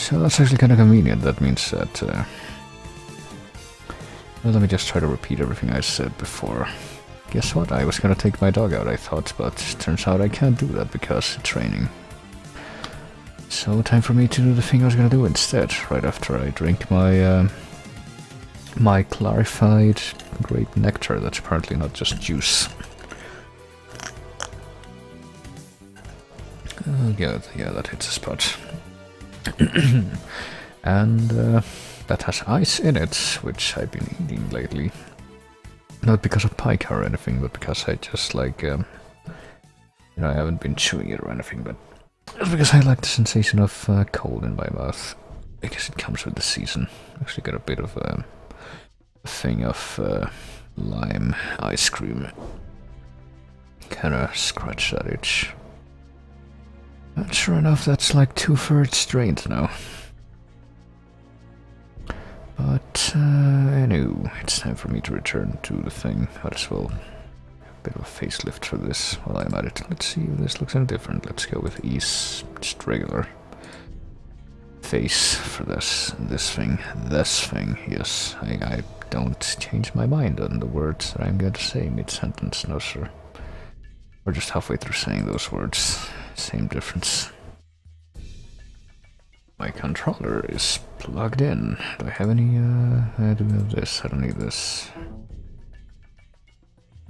So that's actually kind of convenient. That means that... well, let me just try to repeat everything I said before. Guess what? I was gonna take my dog out, I thought, but turns out I can't do that because it's raining. So time for me to do the thing I was gonna do instead, right after I drink my my clarified grape nectar. That's apparently not just juice. Yeah, that hits a spot. And that has ice in it, which I've been eating lately. Not because of pica or anything, but because I just like, you know, I haven't been chewing it or anything, but just because I like the sensation of cold in my mouth. I guess it comes with the season. Actually got a bit of a thing of lime ice cream. Kinda scratch that itch. And sure enough, that's like 2/3 drained now. But, anyway, it's time for me to return to the thing. Might as well a bit of a facelift for this while I'm at it. Let's see if this looks any different. Let's go with ease, just regular face for this thing. This thing, yes. I don't change my mind on the words that I'm going to say mid-sentence, no sir. We're just halfway through saying those words. Same difference. My controller is plugged in. Do I have any, I do have this, I don't need this.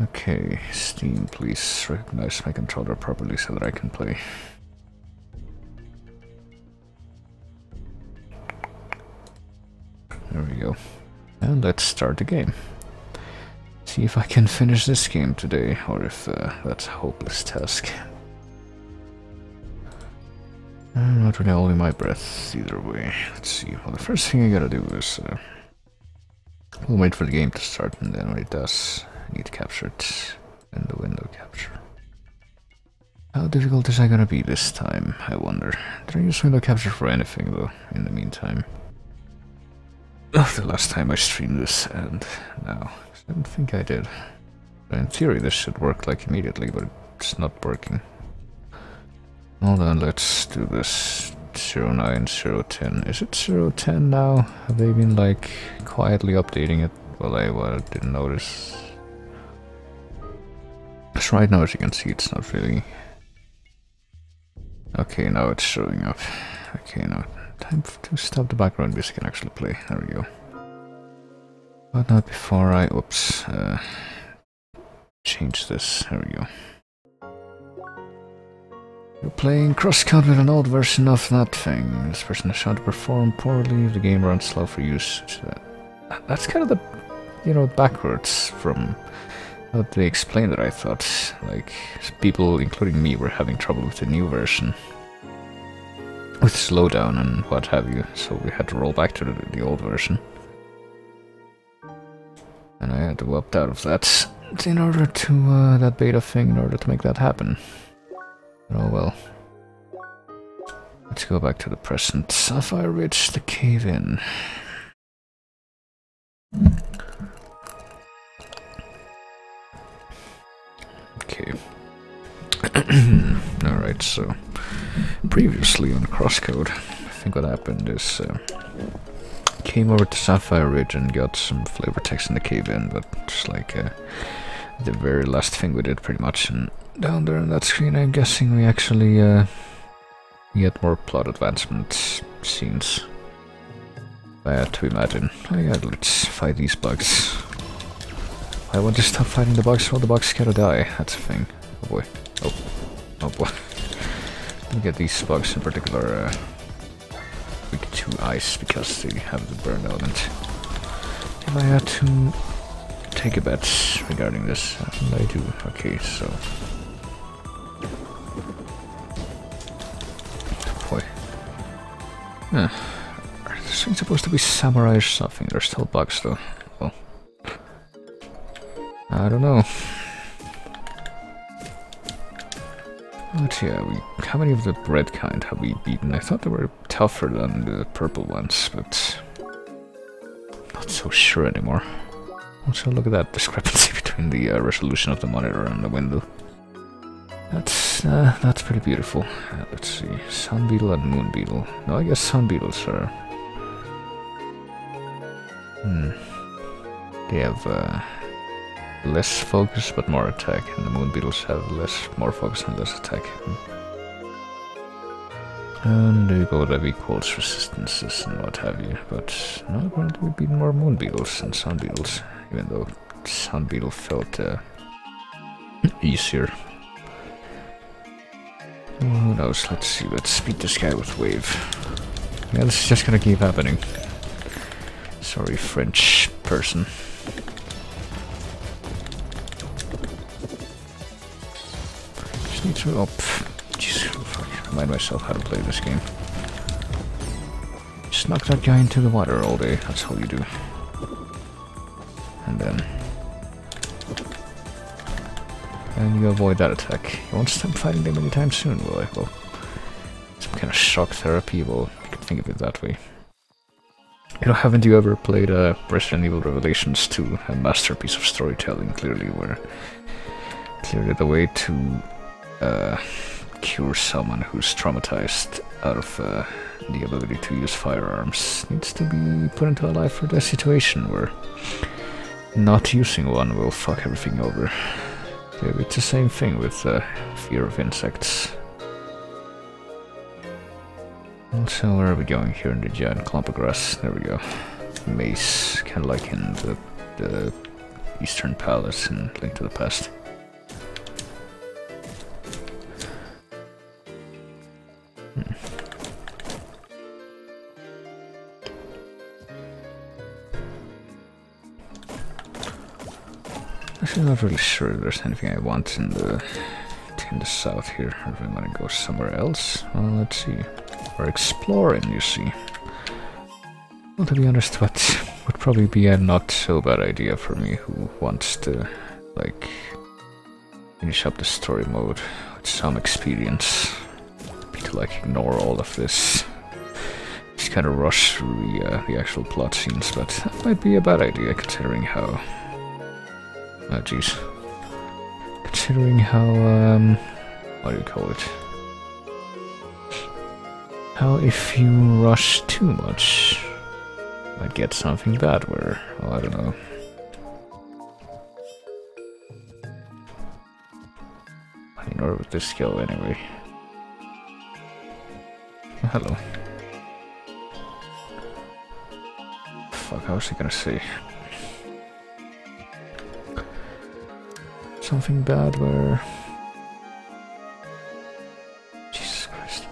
Okay, Steam, please recognize my controller properly so that I can play. There we go. And let's start the game. See if I can finish this game today, or if that's a hopeless task. I'm not really holding my breath either way. Let's see. Well, the first thing I gotta do is we'll wait for the game to start, and then when it does, I need to capture it in the window capture. How difficult is that gonna be this time, I wonder? Did I use window capture for anything though, in the meantime? The last time I streamed this, and now. I don't think I did. But in theory this should work like immediately, but it's not working. Hold on, let's do this. 09010. Is it 010 now? Have they been like quietly updating it? Well, I didn't notice. Because right now, as you can see, it's not really... Okay, now it's showing up. Okay, now time to stop the background music and actually play. There we go. But not before I... Oops. Change this. There we go. You're playing CrossCode with an old version of that thing. This version is shown to perform poorly if the game runs slow for use. That's kind of the, you know, backwards from how they explained it, I thought. Like, people, including me, were having trouble with the new version. With slowdown and what have you, so we had to roll back to the old version. And I had to opt out of that in order to, that beta thing, in order to make that happen. Oh well. Let's go back to the present. Sapphire Ridge, the cave-in. Okay. Alright, so previously on CrossCode, I think what happened is came over to Sapphire Ridge and got some flavor text in the cave-in, but just like the very last thing we did pretty much, and down there on that screen I'm guessing we actually get more plot advancement scenes. I had to imagine. Oh yeah, let's fight these bugs. I want to stop fighting the bugs, or the bugs gotta die. That's a thing. Oh boy. Oh boy. Let me get these bugs in particular weak to ice because they have the burn element. If I had to take a bet regarding this, and I do. Okay, so... Oh boy. Are this thing supposed to be samurai or something? They're still bugs though. Well, I don't know. But yeah, how many of the red kind have we beaten? I thought they were tougher than the purple ones, but not so sure anymore. Also, look at that discrepancy between the resolution of the monitor and the window. That's that's pretty beautiful. Let's see, sun beetle and moon beetle. No, I guess sun beetles are. They have less focus but more attack, and the moon beetles have more focus and less attack. And they both have equals resistances and what have you, but no, apparently we've beaten more moon beetles than sun beetles, even though sun beetle felt easier. Well, who knows? Let's see, let's beat this guy with wave. Yeah, this is just gonna keep happening. Sorry, French person. Just need to remind myself how to play this game. Just knock that guy into the water all day, that's all you do. And then you avoid that attack. You won't stop fighting them anytime soon, will I? Well, some kind of shock therapy, well, you can think of it that way. You know, haven't you ever played Resident Evil Revelations 2, a masterpiece of storytelling, clearly the way to cure someone who's traumatized out of the ability to use firearms needs to be put into a life or death situation where not using one will fuck everything over. It's the same thing with fear of insects. And so where are we going here in the giant clump of grass? There we go. Maze, kind of like in the Eastern Palace in Link to the Past. Actually, I'm not really sure if there's anything I want in the south here, or if I want to go somewhere else. Well, let's see. We're exploring, you see. Well, to be honest, what would probably be a not so bad idea for me who wants to, like, finish up the story mode with some experience. Be to, like, ignore all of this. Just kind of rush through the actual plot scenes, but that might be a bad idea considering how... Oh, jeez. Considering how, what do you call it? How if you rush too much, you might get something bad where, well, I don't know. I mean, where would this go anyway? Oh, hello. Fuck, how was I gonna say? Something bad where... Jesus Christ.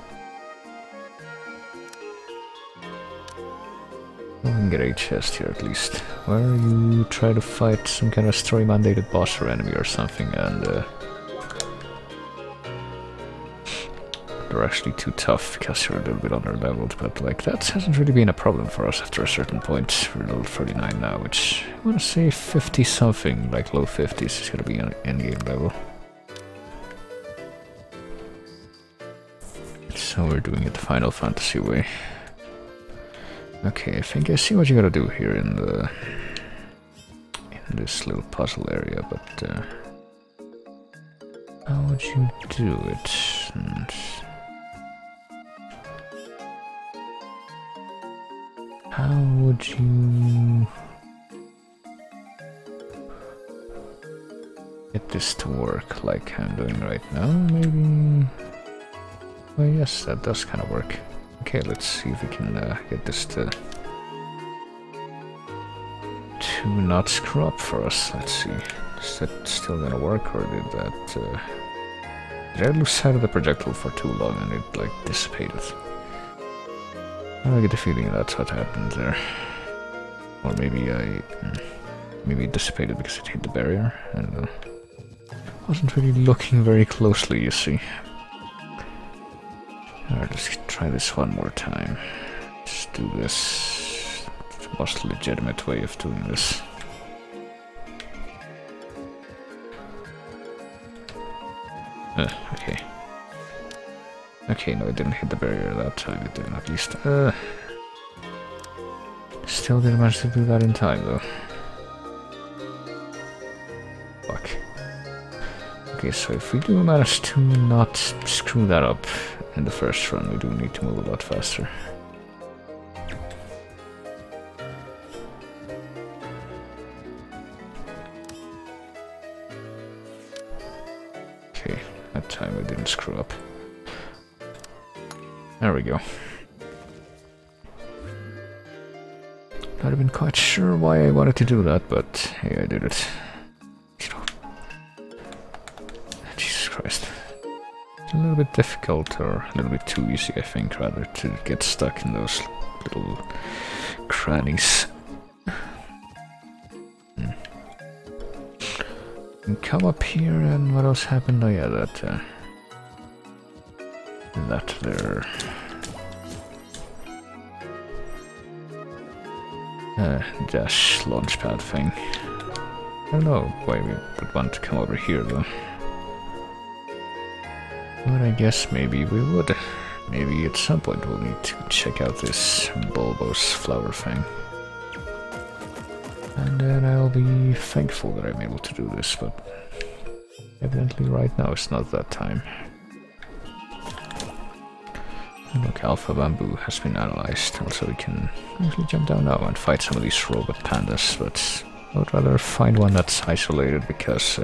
We can get a chest here at least. Where you try to fight some kind of story mandated boss or enemy or something and they're actually too tough because you're a little bit under-leveled, but like that hasn't really been a problem for us after a certain point. We're level 39 now, which I want to say 50 something, like low 50s is going to be an endgame level. So we're doing it the Final Fantasy way. Okay, I think I see what you gotta do here in this little puzzle area, but how would you do it? How would you get this to work like I'm doing right now? Maybe... Well, yes, that does kind of work. Okay, let's see if we can get this to not screw up for us. Let's see. Is that still gonna work, or did that... Did I lose sight of the projectile for too long and it, like, dissipated? I get the feeling that's what happened there. Or maybe maybe it dissipated because it hit the barrier. I don't know. Wasn't really looking very closely, you see. Alright, let's try this one more time. Let's do this. It's the most legitimate way of doing this. Okay. Okay, no, it didn't hit the barrier that time, it didn't at least. Still didn't manage to do that in time, though. Fuck. Okay, so if we do manage to not screw that up in the first run, we do need to move a lot faster. Okay, that time we didn't screw up. There we go. Not even quite sure why I wanted to do that, but hey, I did it. Jesus Christ. It's a little bit difficult, or a little bit too easy, I think, rather, to get stuck in those little crannies. And come up here, and what else happened? Oh yeah, that there. Dash launchpad thing. I don't know why we would want to come over here though. But I guess maybe we would. Maybe at some point we'll need to check out this bulbous flower thing. And then I'll be thankful that I'm able to do this, but evidently right now it's not that time. Look, Alpha Bamboo has been analyzed, also we can actually jump down now and fight some of these robot pandas, but I would rather find one that's isolated because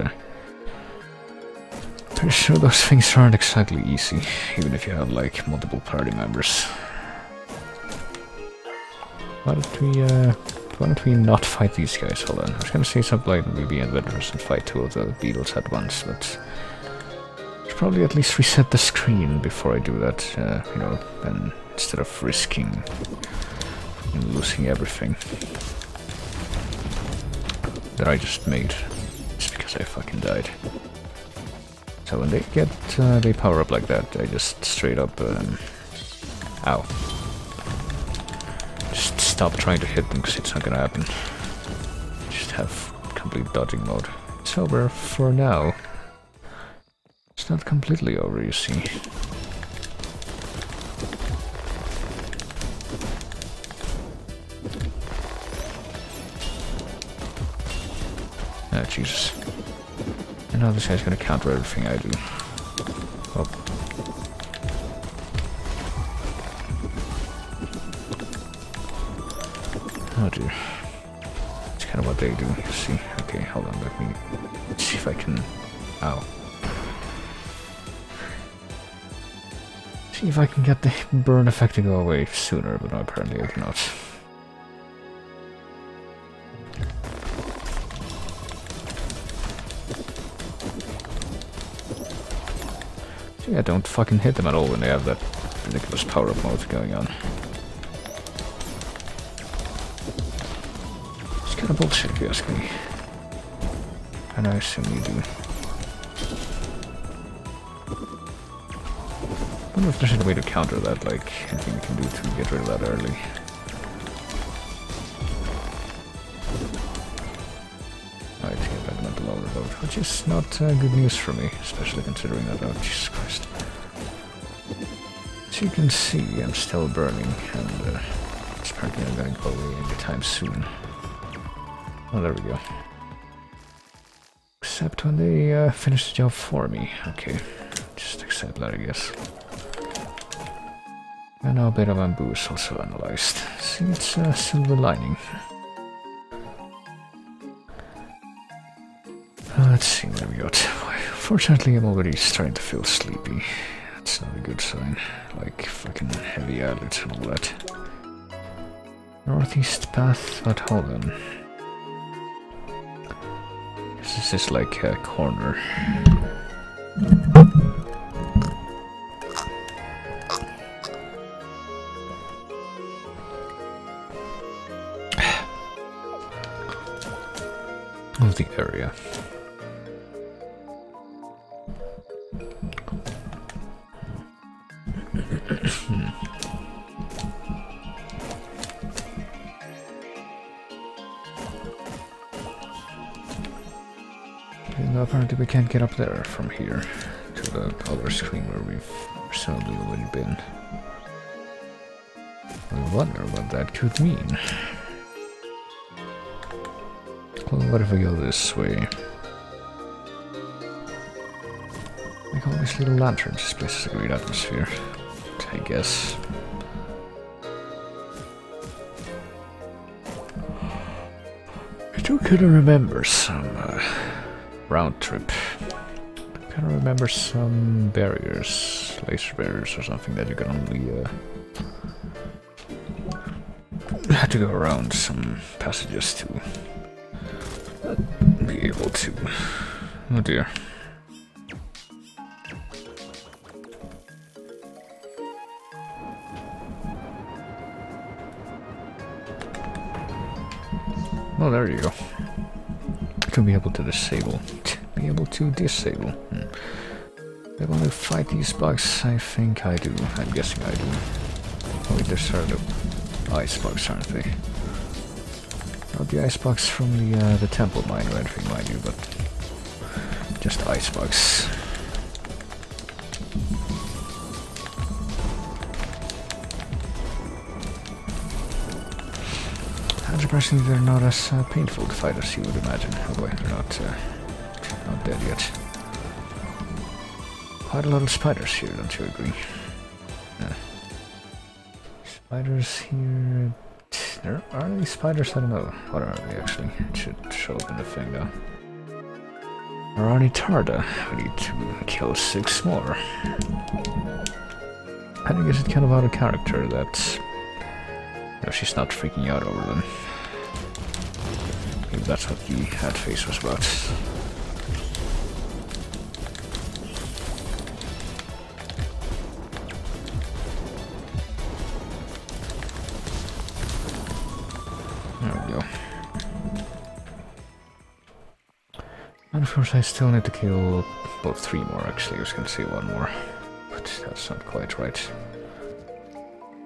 pretty sure those things aren't exactly easy, even if you have like multiple party members. Why don't we not fight these guys? Hold on, I was gonna say something like we be invaders and fight two of the beetles at once, but probably at least reset the screen before I do that, you know, and instead of risking losing everything that I just made just because I fucking died. So when they get, they power up like that, I just straight up, ow. Just stop trying to hit them because it's not gonna happen. Just have complete dodging mode. It's over for now. It's not completely over, you see. Ah, Jesus. And now this guy's gonna counter everything I do. Oh. Oh dear. It's kind of what they do, you see. Okay, hold on, let me see if I can... Ow. See if I can get the burn effect to go away sooner, but no, apparently I cannot. See, I don't fucking hit them at all when they have that ridiculous power-up mode going on. It's kind of bullshit if you ask me. And I assume you do. I wonder if there's any way to counter that, like anything you can do to get rid of that early. Right, get that mental overload, which is not good news for me, especially considering that, oh Jesus Christ. As you can see, I'm still burning, and it's apparently not going to go away anytime soon. Oh, there we go. Except when they finish the job for me. Okay, just accept that, I guess. And now Beta Bamboo is also analyzed. See, it's a silver lining. Let's see what we got. Fortunately, I'm already starting to feel sleepy. That's not a good sign. Like fucking heavy eyelids and all that. Northeast path, but hold on. This is like a corner. Of the area. And apparently we can't get up there from here to the other screen where we've presumably already been. I wonder what that could mean. Well, what if we go this way? like all these little lanterns, this place is a great atmosphere, I guess. I do kind of remember some round trip. I kind of remember some barriers, laser barriers or something that you can only had to go around some passages to be able to. Oh dear. Oh, there you go. To be able to disable. Be able to disable. Do I want to fight these bugs? I think I do. I'm guessing I do. Oh wait, these are the ice bugs, aren't they? Not the ice bugs from the temple mine or anything, mind you, but just ice bugs. Surprisingly, they're not as painful to fight as you would imagine. Oh boy, they're not dead yet. Quite a lot of spiders here, don't you agree? Spiders here. Are they spiders? I don't know. What are they actually? It should show up in the thing though. Arani Tarda. We need to kill 6 more. I think it's kind of out of character that she's not freaking out over them. Maybe that's what the hat face was about. There we go. And of course I still need to kill both 3 more actually. I was gonna say 1 more, but that's not quite right.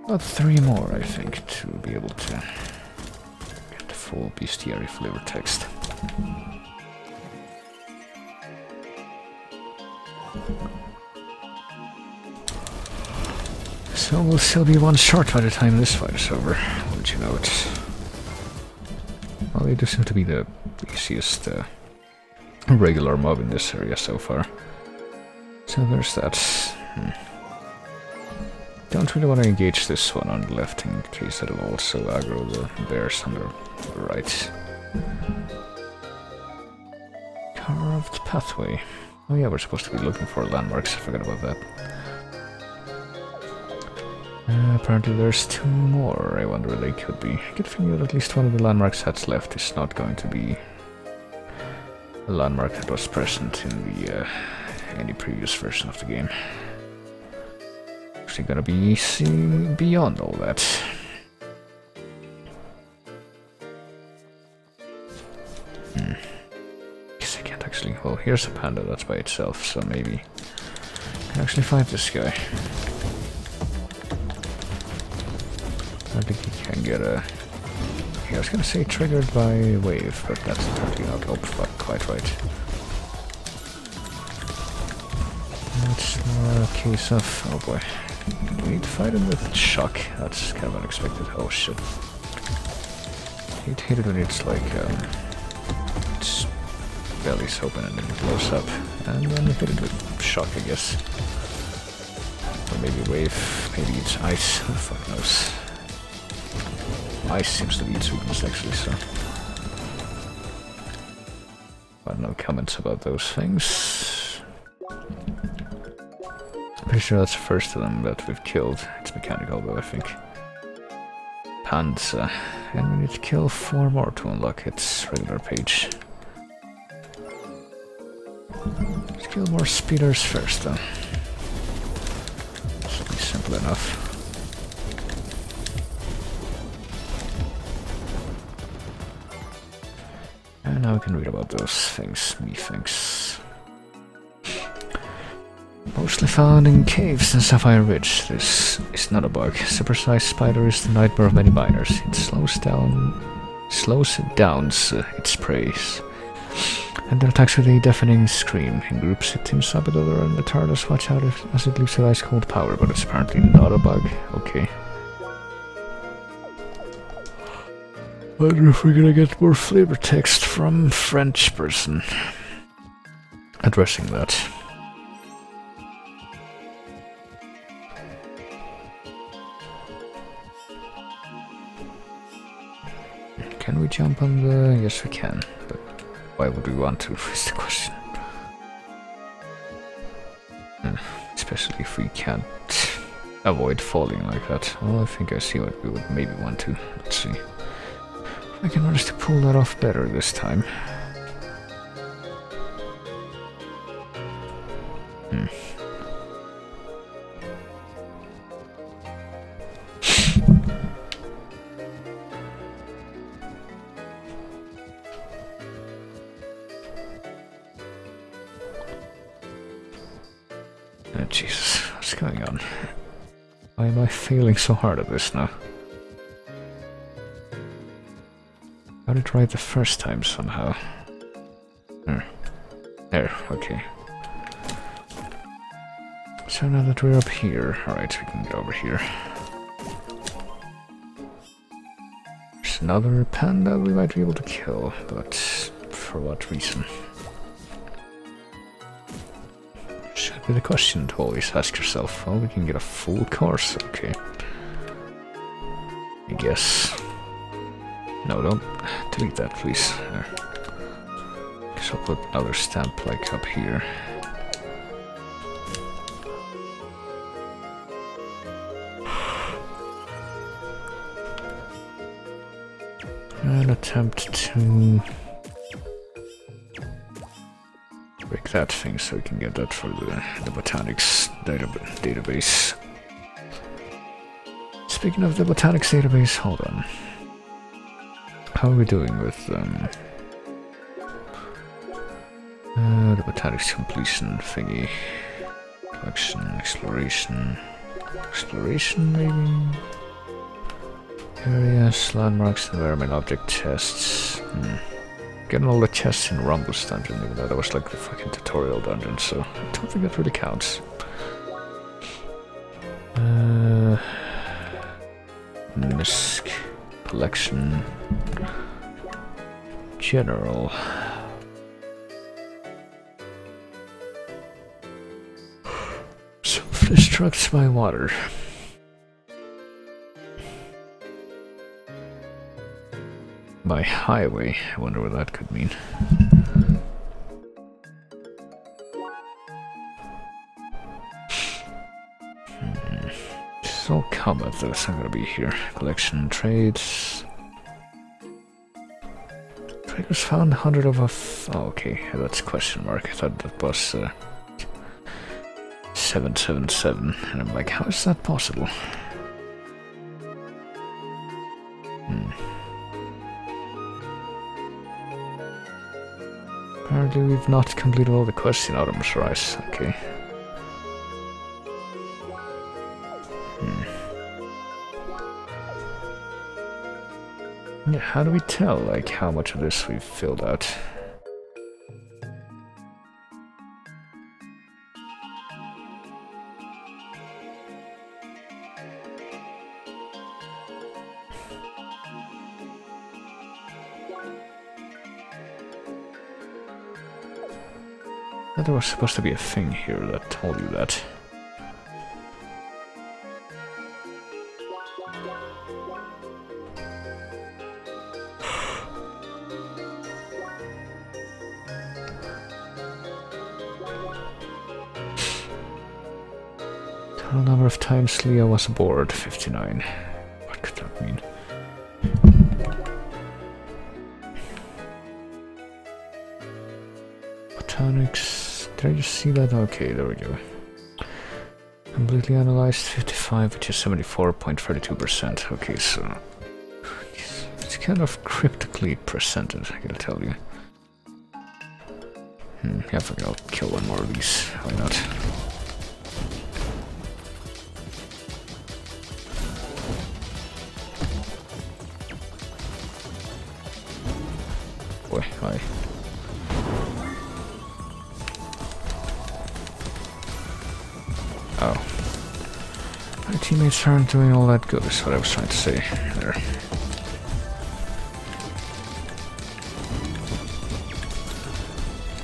About 3 more, I think, to be able to get the full bestiary flavor text. So we'll still be 1 short by the time this fight is over, wouldn't you know it? Well, they do seem to be the easiest regular mob in this area so far. So there's that. Don't really want to engage this one on the left in case it'll also aggro the bears on the right. Carved pathway. Oh yeah, we're supposed to be looking for landmarks, I forgot about that. Apparently there's 2 more, I wonder where they could be. I get the feeling that at least one of the landmarks that's left is not going to be a landmark that was present in the any previous version of the game. Actually gonna be seeing beyond all that. Guess I can't actually. Well, here's a panda that's by itself, so maybe I can actually fight this guy. I think he can get a. Yeah, I was gonna say triggered by wave, but that's apparently not quite right. It's more a case of. Oh boy. Do we need to fight him with shock? That's kind of unexpected. Oh shit. Hate it when it's like, its belly's open and then it blows up. And then we hit it with shock, I guess. Or maybe wave, maybe it's ice, who the fuck knows. Ice seems to be its weakness actually, so. But no comments about those things. Pretty sure that's the first of them that we've killed. It's mechanical though, I think. Panza. And we need to kill 4 more to unlock its regular page. Let's kill more speeders first though. Should be simple enough. And now we can read about those things, methinks. Mostly found in caves in Sapphire Ridge. This is not a bug. Supersized spider is the nightmare of many miners. It slows it down its prey, and then attacks with a deafening scream. In groups it teams up with other and the TARDIS watch out as it leaves with ice cold power, but it's apparently not a bug. Okay. Wonder if we're gonna get more flavor text from French person addressing that. Can we jump on the... Yes, we can. But why would we want to, is the question. Especially if we can't avoid falling like that. Well, I think I see what we would maybe want to. Let's see. I can manage to pull that off better this time. Oh, Jesus, what's going on? Why am I failing so hard at this now? Got it right the first time somehow. There, okay. So now that we're up here, alright, we can get over here. There's another panda we might be able to kill, but for what reason? Should be the question to always ask yourself. Well, we can get a full course, okay. I guess. No, don't delete that, please. There. Guess I'll put another stamp like up here. And attempt to break that thing so we can get that for the botanics database. Speaking of the botanics database, hold on. How are we doing with the botanics completion thingy? Collection, exploration maybe? Areas, landmarks, environment, object tests. Getting all the chests in Rumble's dungeon, even though that was like the fucking tutorial dungeon, so I don't think that really counts. Misc, collection, general. Self-destructs by water. By highway, I wonder what that could mean. This is all combat though, so I'm gonna be here. Collection, trades. Traders found 100 of a oh, okay, that's question mark. I thought that was 777, and I'm like, how is that possible? Apparently we've not completed all the question items, right? Okay. Yeah, how do we tell, like, how much of this we've filled out? There was supposed to be a thing here that told you that. Total number of times Leah was aboard, 59. What could that mean? Botanics. Did I just see that? Okay, there we go. Completely analyzed 55, which is 74.32%. Okay, so it's kind of cryptically presented, I gotta tell you. Yeah, I think I'll kill one more of these. Why not? Boy, hi. Oh. My teammates aren't doing all that good, is what I was trying to say there.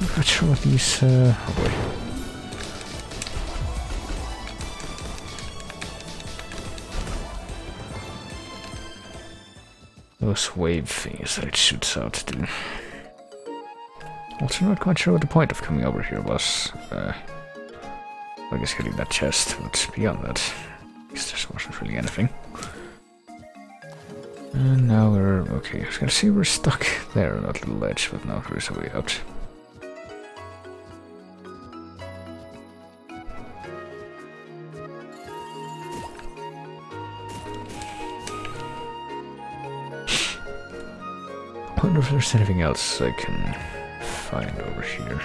I'm not sure what these, oh boy. those wave things that it shoots out to do. Also not quite sure what the point of coming over here was. I guess getting that chest, but beyond that, I guess there wasn't really anything. And now we're... okay, I was gonna say we're stuck there on that little ledge, but now there is a way out. I wonder if there's anything else I can find over here.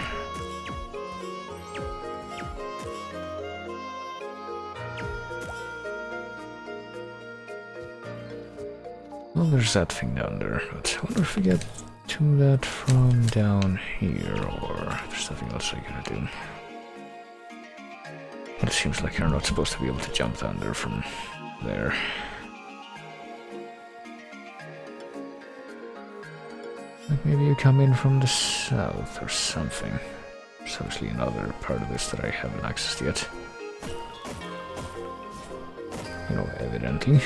Well, there's that thing down there, but I wonder if we get to that from down here, or if there's something else I gotta do. But it seems like you're not supposed to be able to jump down there from there. Like maybe you come in from the south or something. There's obviously another part of this that I haven't accessed yet. You know, evidently.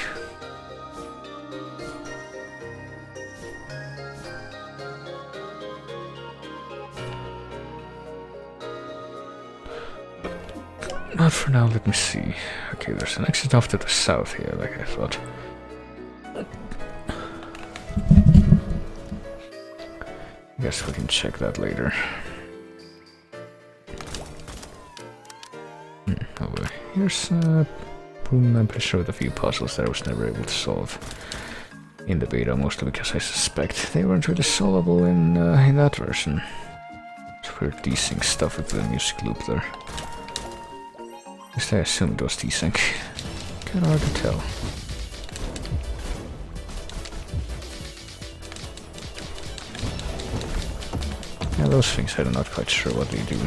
Not for now, let me see. Okay, there's an exit off to the south here, like I thought. I guess we can check that later. Oh boy. Here's a room, I'm pretty sure, with a few puzzles that I was never able to solve in the beta, mostly because I suspect they weren't really solvable in that version. It's weird desync stuff with the music loop there. At least I assumed it was desync. Kinda hard to tell. Yeah, those things I'm not quite sure what they do.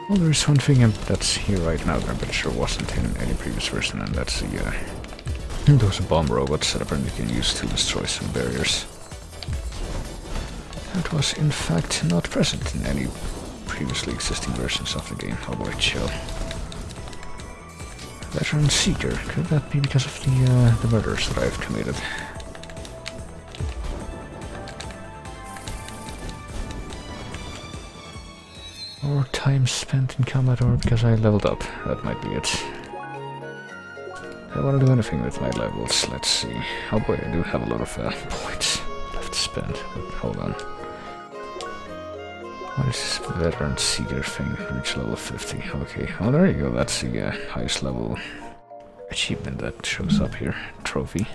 Well, there's one thing that's here right now that I'm pretty sure wasn't in any previous version, and that's the those bomb robots that apparently you can use to destroy some barriers. That was in fact not present in any previously existing versions of the game. Oh boy, chill. Veteran Seeker. Could that be because of the murders that I've committed? Or time spent in combat, or because I leveled up. That might be it. I want to do anything with my levels. Let's see. Oh boy, I do have a lot of points left to spend. But hold on. What is this Veteran Seeker thing? Reach level 50. Okay, oh there you go. That's the highest level achievement that shows up here. Trophy.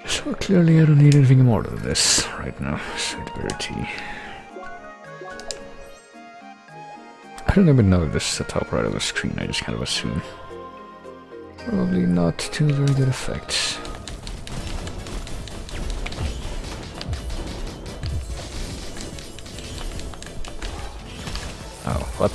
So clearly I don't need anything more than this right now. Sweet berry tea. I don't even know if this is the top right of the screen, I just kind of assume. Probably not to very good effect. Oh, what?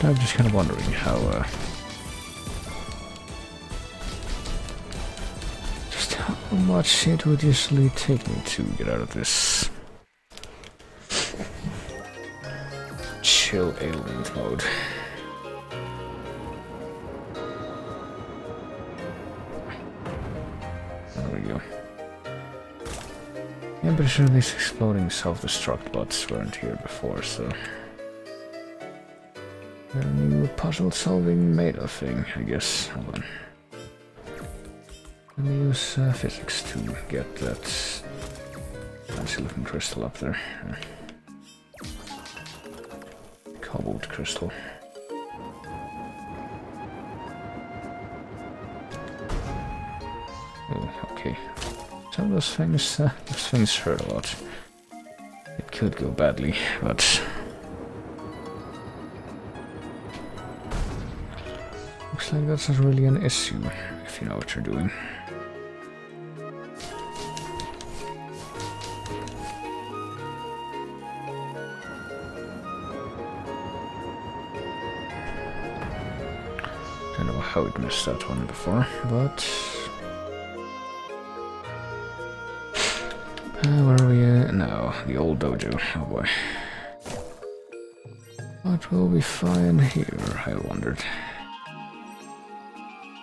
I'm just kind of wondering how, just how much it would usually take me to get out of this chill alien mode. There we go. Yeah, I'm pretty sure these exploding self-destruct bots weren't here before, so... a new puzzle-solving meta thing, I guess. Hold on. Let me use physics to get that Fancy looking crystal up there. Cobalt crystal. Oh, okay. So those things hurt a lot. It could go badly, but looks like that's not really an issue if you know what you're doing. Don't know how it missed that one before, but where are we at now? The old dojo. Oh boy. What will we find here, I wondered.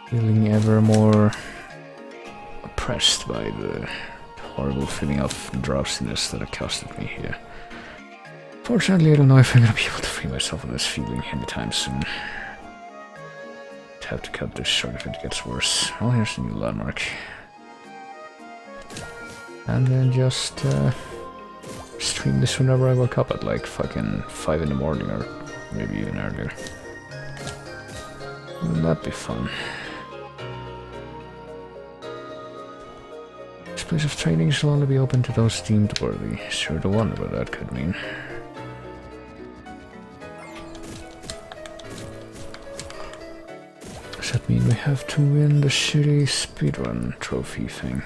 Feeling ever more oppressed by the horrible feeling of drowsiness that accosted me here. Fortunately, I don't know if I'm gonna be able to free myself of this feeling anytime soon. I'd have to cut this short if it gets worse. Oh, here's a new landmark. And then just stream this whenever I wake up at like fucking 5 in the morning or maybe even earlier. Wouldn't that be fun? This place of training shall only be open to those deemed worthy. Sure to wonder what that could mean. Does that mean we have to win the shitty speedrun trophy thing?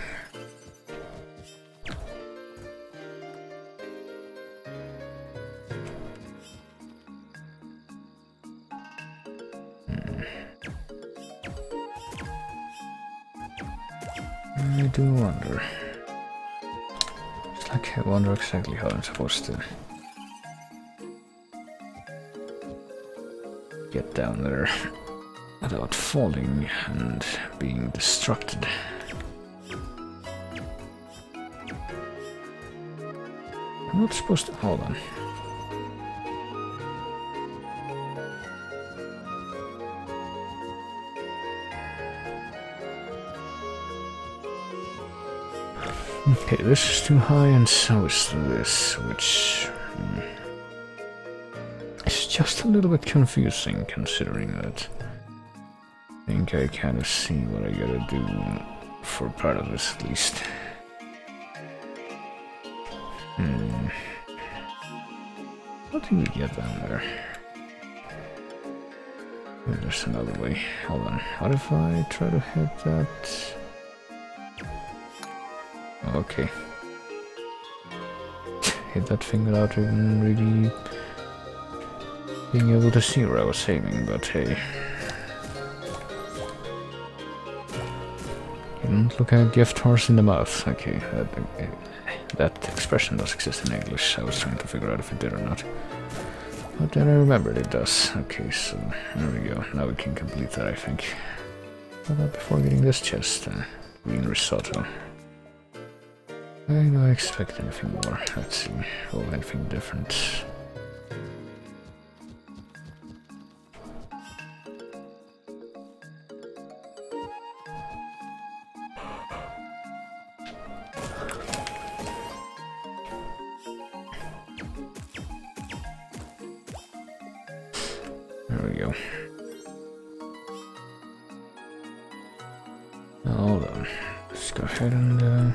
I do wonder. It's like I wonder exactly how I'm supposed to get down there without falling and being destructed. I'm not supposed to... hold on. Okay, this is too high and so is this, which is just a little bit confusing considering that I think I kind of see what I gotta do for part of this at least. How do we get down there? Maybe there's another way. Hold on, what if I try to hit that? Okay. Hit that thing without even really being able to see where I was aiming, but hey. You don't look a gift horse in the mouth. Okay, that expression does exist in English. I was trying to figure out if it did or not. But then I remembered it does. Okay, so there we go. Now we can complete that, I think. But before getting this chest, green risotto. Do I expect anything more? Let's see. Oh, anything different. There we go. Now, hold on. Let's go ahead and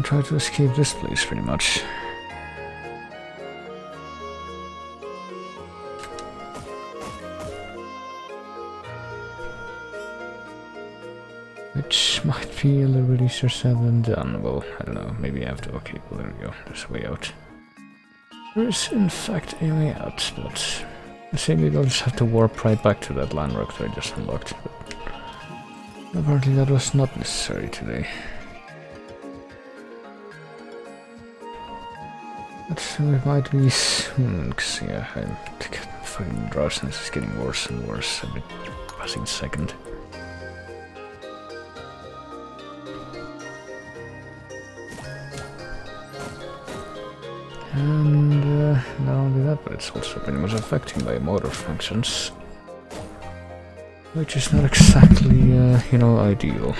try to escape this place, pretty much. Which might be a little bit easier said than done. Well, I don't know, maybe I have to... okay, well, there we go, there's a way out. There is, in fact, a way out, but... I say maybe I'll just have to warp right back to that landmark that I just unlocked, but... apparently that was not necessary today. But it might be soon, because yeah, fucking drowsiness is getting worse and worse every passing second. And not only that, but it's also pretty much affecting my motor functions. which is not exactly, you know, ideal.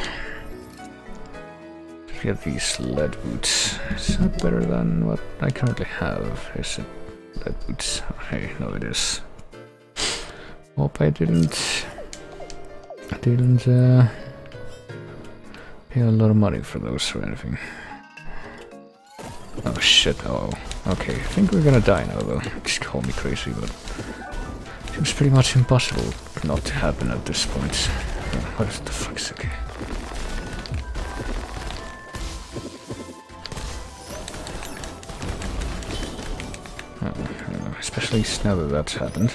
Get these lead boots. Is that better than what I currently have? Is it lead boots? Okay, no it is. Hope I didn't pay a lot of money for those or anything. Oh shit, oh. Okay, I think we're gonna die now though. Just call me crazy, but it seems pretty much impossible not to happen at this point. What the fuck's okay? Especially now that that's happened.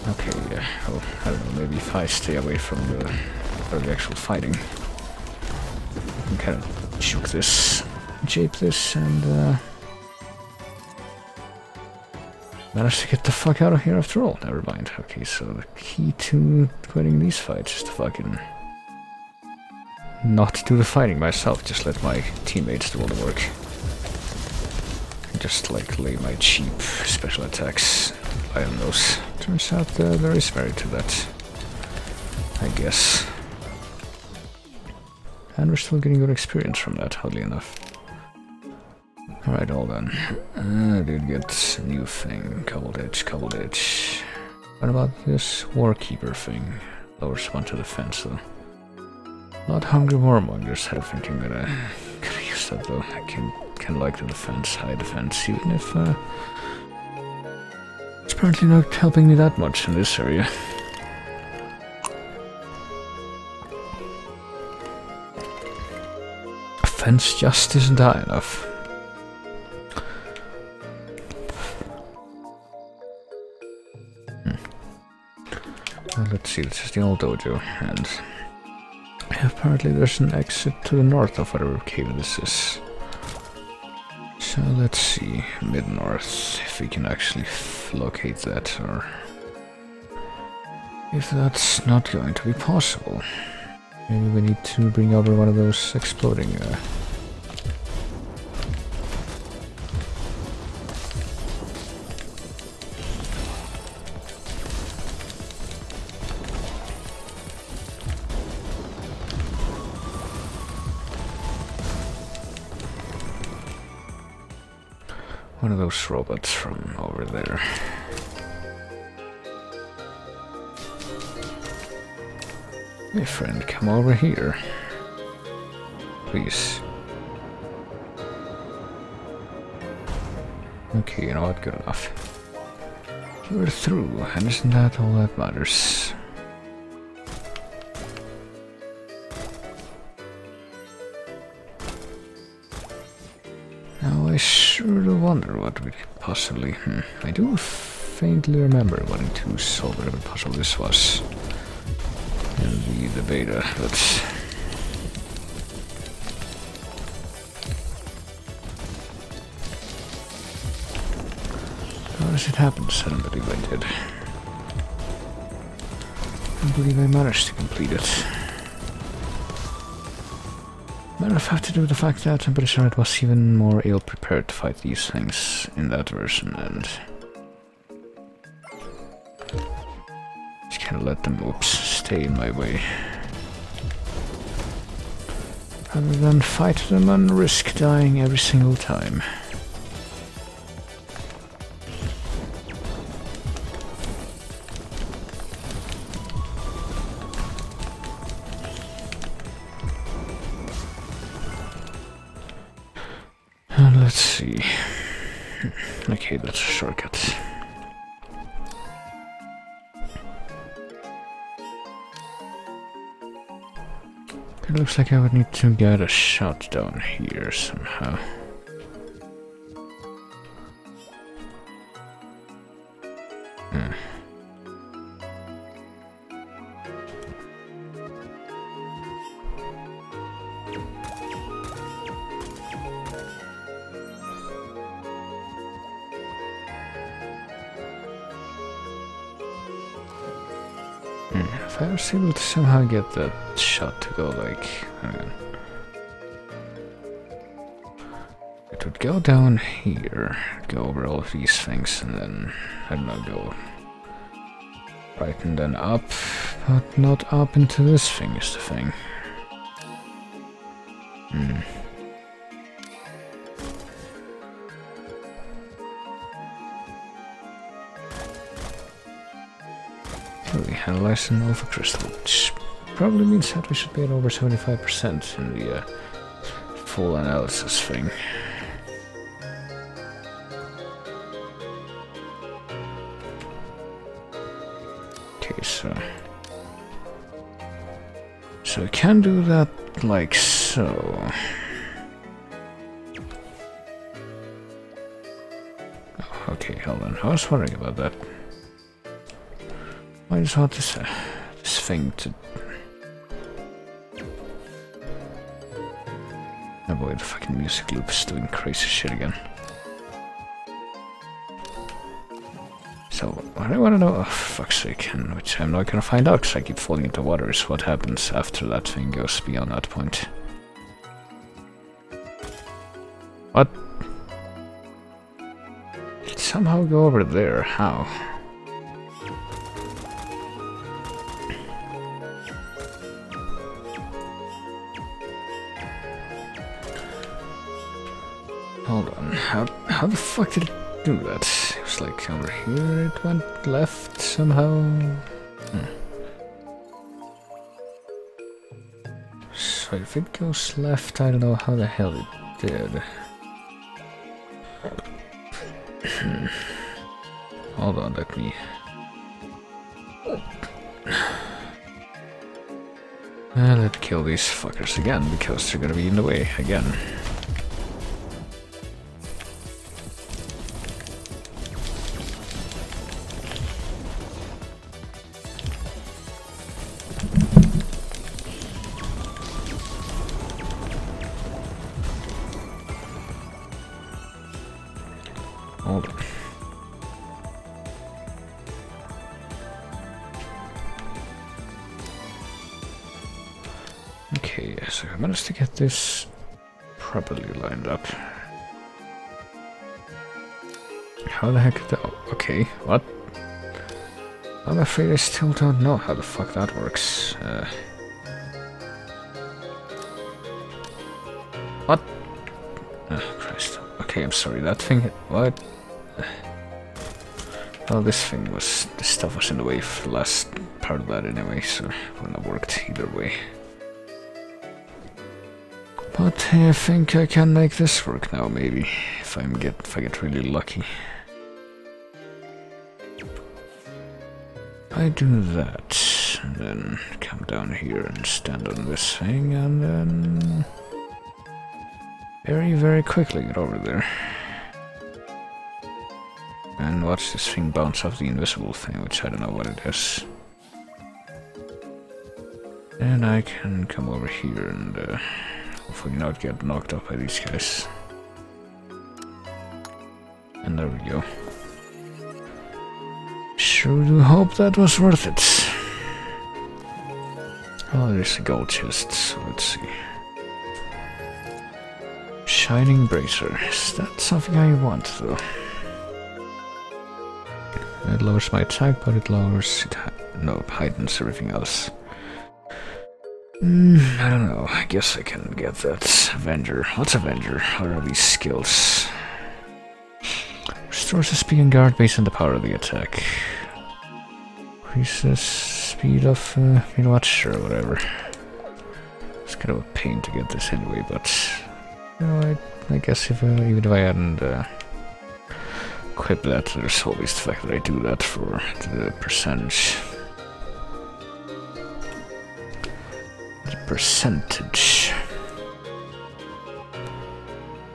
Okay, yeah. Well, I don't know, maybe if I stay away from the actual fighting, I can kind of juke this, jape this, and manage to get the fuck out of here after all. Never mind. Okay, so the key to quitting these fights is to fucking not do the fighting myself, just let my teammates do all the work. And just like lay my cheap special attacks on those. Turns out there is merit to that, I guess. And we're still getting good experience from that, oddly enough. Alright, all done. I did get a new thing, Cobbled Edge. What about this Warkeeper thing? Lowers one to defense though. Not Hungry Warmongers, I think I'm gonna use that though. I can like the defense, high defense, even if it's apparently not helping me that much in this area. Offense just isn't high enough. Well, let's see, this is the old dojo, and apparently there's an exit to the north of whatever cave this is. So let's see, mid-north, if we can actually locate that, or if that's not going to be possible. Maybe we need to bring over one of those exploding one of those robots from over there. Hey friend, come over here. Please. Okay, you know what, good enough. We're through, and isn't that all that matters? Now I sure do wonder what we could possibly... I do faintly remember wanting to solve whatever puzzle this was in the beta, but... how does it happen suddenly I did? I believe I managed to complete it. Might have to do with the fact that I'm pretty sure it was even more ill-prepared to fight these things in that version, and just kind of let them, stay in my way. Rather than fight them and risk dying every single time. Let's see. Okay, that's a shortcut. It looks like I would need to get a shot down here somehow. If I was able to somehow get that shot to go like... hang on. It would go down here, go over all of these things, and then, I don't know, go right and then up, but not up into this thing is the thing. We analyze an alpha crystal, which probably means that we should be at over 75% in the full analysis thing. Okay, so we can do that like so. Oh, okay, hold on. I was wondering about that. I just want this thing to... Oh boy, the fucking music loop is doing crazy shit again. So, what I want to know, oh, for fuck's sake, and which I'm not gonna find out because I keep falling into water, is what happens after that thing goes beyond that point. What? It somehow go over there, how? Hold on, how the fuck did it do that? It was like over here it went left somehow. So if it goes left, I don't know how the hell it did. Hold on, let me... let's kill these fuckers again, because they're gonna be in the way again. Hold on. Okay, so I managed to get this properly lined up. How the heck did that... Oh, okay, what? I'm afraid I still don't know how the fuck that works. What? Oh, Christ. Okay, I'm sorry, that thing... What? Well, this stuff was in the way for the last part of that anyway, so it wouldn't have worked either way. But I think I can make this work now, maybe, if I get really lucky. I do that, and then come down here and stand on this thing, and then very, very quickly get over there. And watch this thing bounce off the invisible thing, which I don't know what it is. And I can come over here and hopefully not get knocked up by these guys. And there we go. Sure do hope that was worth it. Oh, there's a gold chest, so let's see. Shining bracer. Is that something I want, though? It lowers my attack, but it lowers it heightens everything else. I don't know. I guess I can get that. Avenger. What's Avenger? What are these skills? Restores the speed and guard based on the power of the attack. Increases speed of, you know what? Sure, whatever. It's kind of a pain to get this anyway, but you know, I guess even if I hadn't equipped that, there's always the fact that I do that for the percentage. The percentage.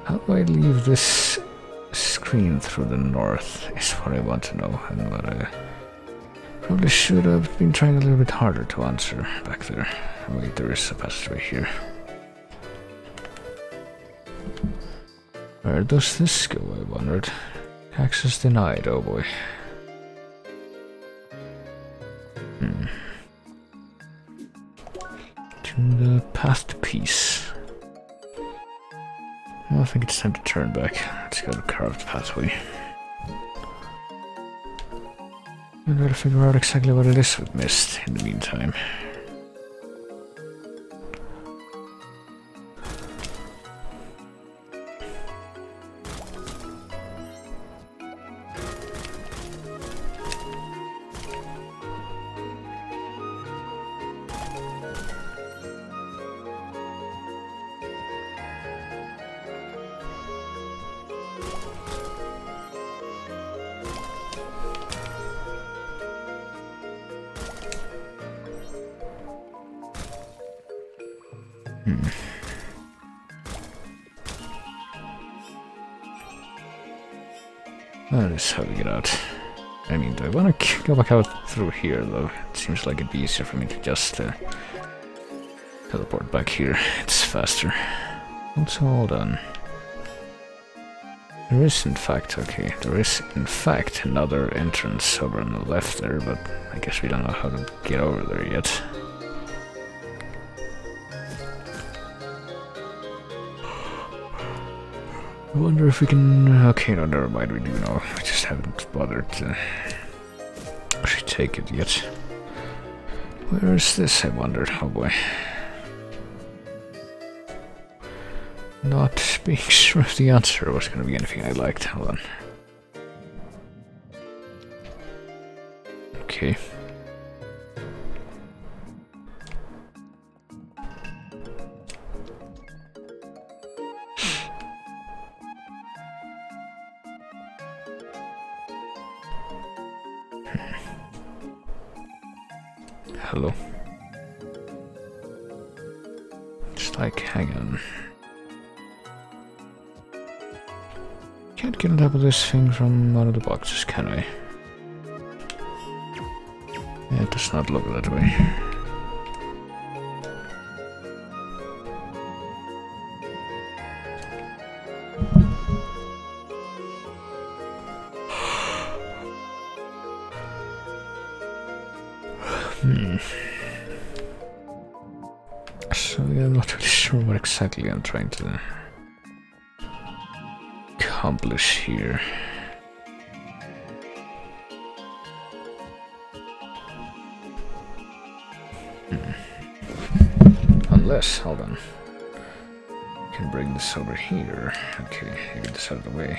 How do I leave this screen through the north is what I want to know, and what I probably should have been trying a little bit harder to answer back there. Oh, wait, there is a passageway here. Where does this go, I wondered? Access denied, oh boy. To the path to peace. Well, I think it's time to turn back. Let's go to carved pathway. And try to figure out exactly what it is we've missed in the meantime. That is how we get out. I mean, do I want to go back out through here, though? It seems like it'd be easier for me to just teleport back here. It's faster. Also, all done. There is, in fact, okay, there is, in fact, another entrance over on the left there, but I guess we don't know how to get over there yet. I wonder if we can... Okay, no, never mind, we do know. We just haven't bothered to actually take it yet. Where is this, I wondered? Oh boy. Not being sure if the answer was going to be anything I liked. Hold on. Okay. Hello. Just like, hang on. Can't get on top of this thing from one of the boxes, can I? Yeah, it does not look that way. So yeah, I'm not really sure what exactly I'm trying to accomplish here. Unless, hold on. I can bring this over here. Okay, get this out of the way.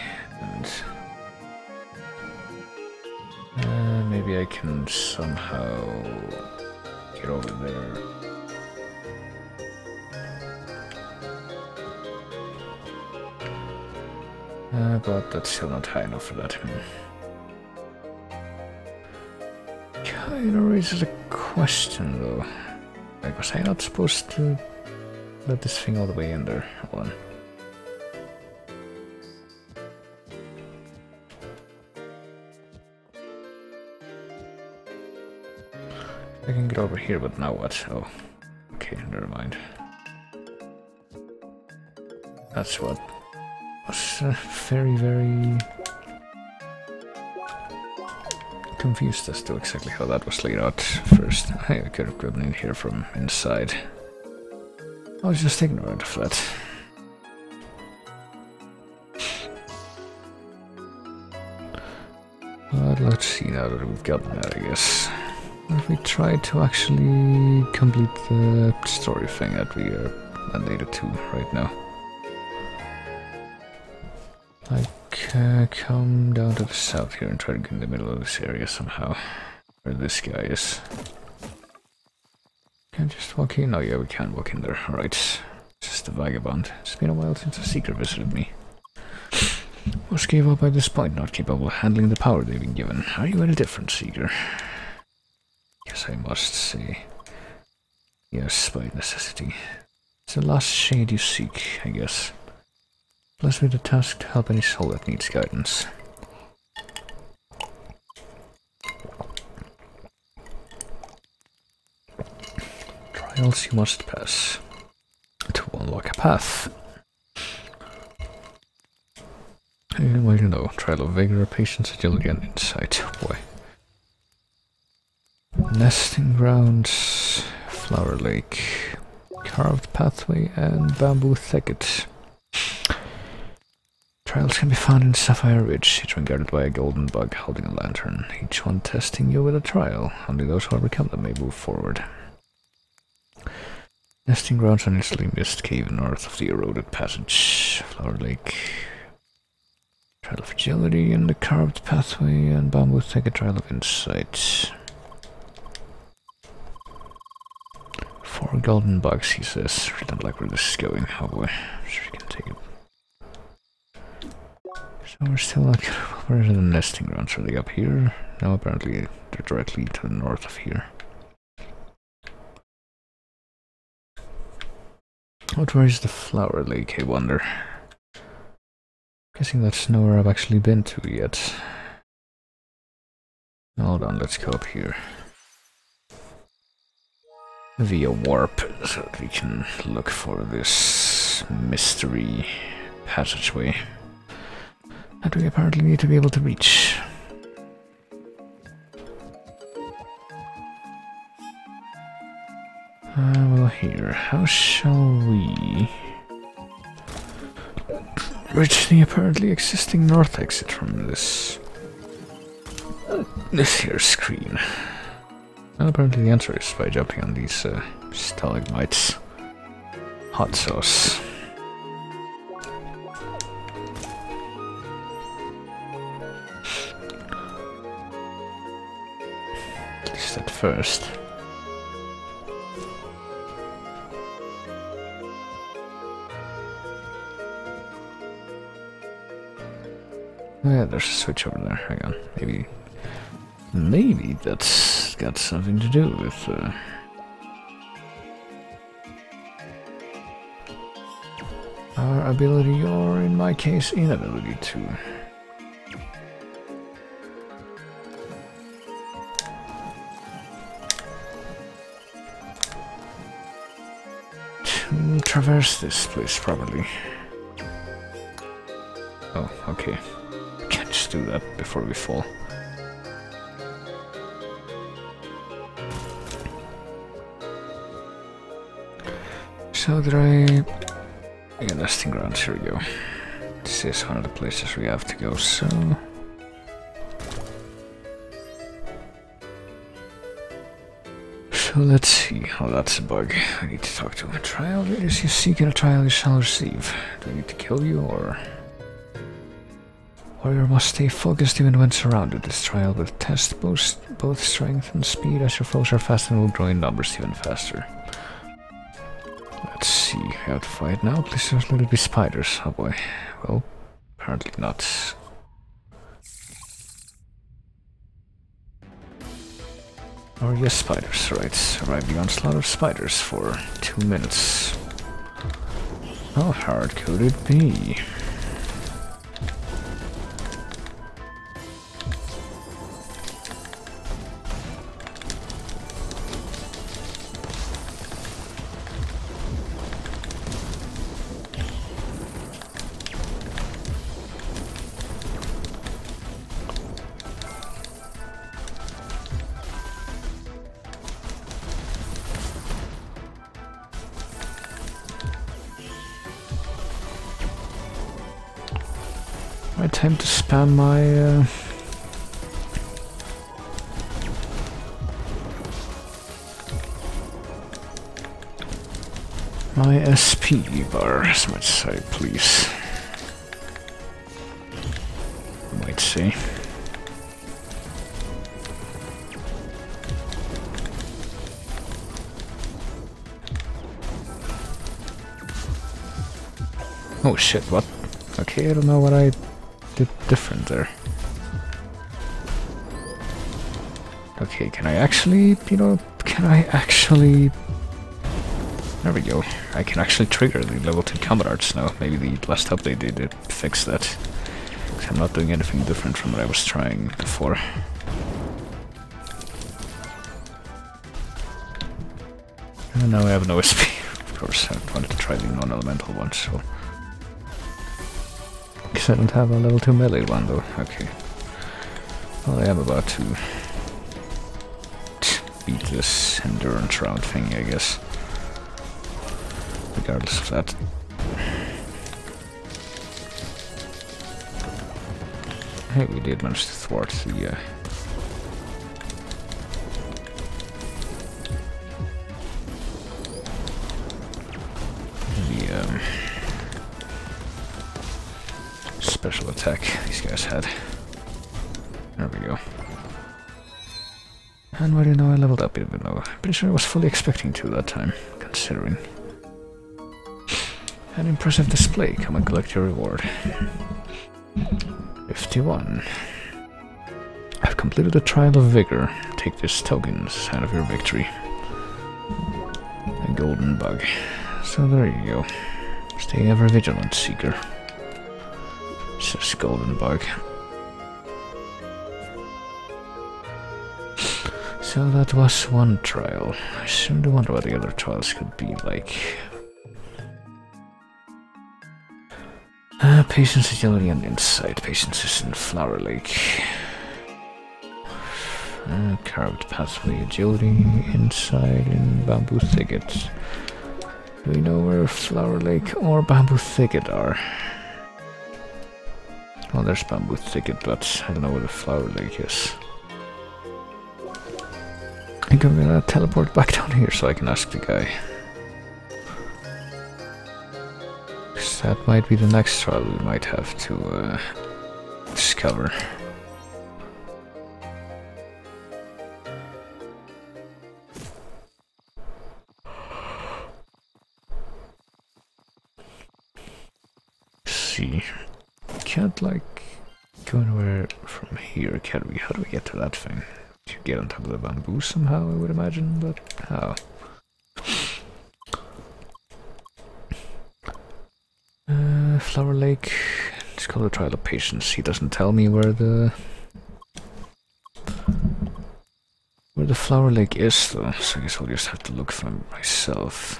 And maybe I can somehow get over there. But that's still not high enough for that. Kinda raises a question though. Like, was I not supposed to let this thing all the way in there? Hold on. I can get over here, but now what? Oh, okay, never mind. That's what was very confused as to exactly how that was laid out first. I could have gotten in here from inside. I was just ignorant of that. But let's see now that we've gotten that, I guess. If we try to actually complete the story thing that we are mandated to right now. Like, come down to the south here and try to get in the middle of this area somehow. Where this guy is. Can't just walk in? Oh yeah, we can walk in there. Alright. Just a vagabond. It's been a while since a seeker visited me. Most gave up by this point, not capable of handling the power they've been given. Are you any different, seeker? Yes, I must say. Yes, by necessity. It's the last shade you seek, I guess. Blessed with the task to help any soul that needs guidance. Trials you must pass to unlock a path. Well, you know, trial of vigor, patience, agility, and insight. Oh boy. Nesting grounds, flower lake, carved pathway, and bamboo thicket. Trials can be found in Sapphire Ridge, each one guarded by a golden bug holding a lantern, each one testing you with a trial. Only those who overcome them may move forward. Nesting grounds on Italy Mist Cave north of the eroded passage. Flower Lake. Trial of agility and the carved pathway, and bamboo take a trial of insight. 4 golden bugs, he says. I don't like where this is going. Oh boy, I'm sure we can take it. So we're still not... Where are the nesting grounds? Are they up here? No, apparently they're directly to the north of here. What, where is the Flower Lake, I wonder? Guessing that's nowhere I've actually been to yet. Hold on, let's go up here. Via warp, so that we can look for this mystery passageway that we apparently need to be able to reach. Well, here, how shall we reach the apparently existing north exit from this here screen? Well, apparently the answer is by jumping on these stalagmites. Hot sauce. At least at first. Oh yeah, there's a switch over there. Hang on, maybe that's got something to do with our ability, or in my case, inability to traverse this place properly. Oh, okay. Can't just do that before we fall. So did I... Yeah, nesting grounds, here we go. This is one of the places we have to go, so... So let's see. Oh, that's a bug. I need to talk to a trial. Is you seeking a trial, you shall receive. Do I need to kill you, or... Warrior must stay focused even when surrounded. This trial will test both strength and speed as your foes are fast and will grow in numbers even faster. Let's see, we have to fight now. Please don't let it be spiders. Oh boy. Well, apparently not. Or yes, spiders, right. Survive the onslaught of spiders for 2 minutes. How hard could it be? Right, time to spam my my SP bar as much as I please. You might say. Oh shit, what? Okay, I don't know what I did different there. Okay, can I actually, there we go. I can actually trigger the level 2 combat arts now. Maybe the last update did fix that. 'Cause I'm not doing anything different from what I was trying before. And now I have no SP. Of course, I wanted to try the non-elemental one, so... Because I don't have a level 2 melee one though. Okay. Well, I am about to beat this endurance round thing, I guess. Regardless of that. Hey, we did manage to thwart the special attack these guys had. There we go. And why do you know I leveled up even though? I'm pretty sure I was fully expecting to that time, considering. An impressive display. Come and collect your reward. 51. I've completed the Trial of Vigor. Take this token, sign of your victory. A golden bug. So there you go. Stay ever vigilant, Seeker. Says golden bug. So that was one trial. I soon do wonder what the other trials could be like. Patience, agility, and insight. Patience is in Flower Lake. Carved pathway, agility, insight in Bamboo Thicket. Do we know where Flower Lake or Bamboo Thicket are? Well, there's Bamboo Thicket, but I don't know where the Flower Lake is. I think I'm gonna teleport back down here so I can ask the guy. That might be the next trial we might have to discover. See, can't like go anywhere from here, can we? How do we get to that thing? To get on top of the bamboo somehow, I would imagine, but how? Flower Lake. It's called a Trial of Patience. He doesn't tell me where the Flower Lake is, though. So I guess I'll just have to look for him myself.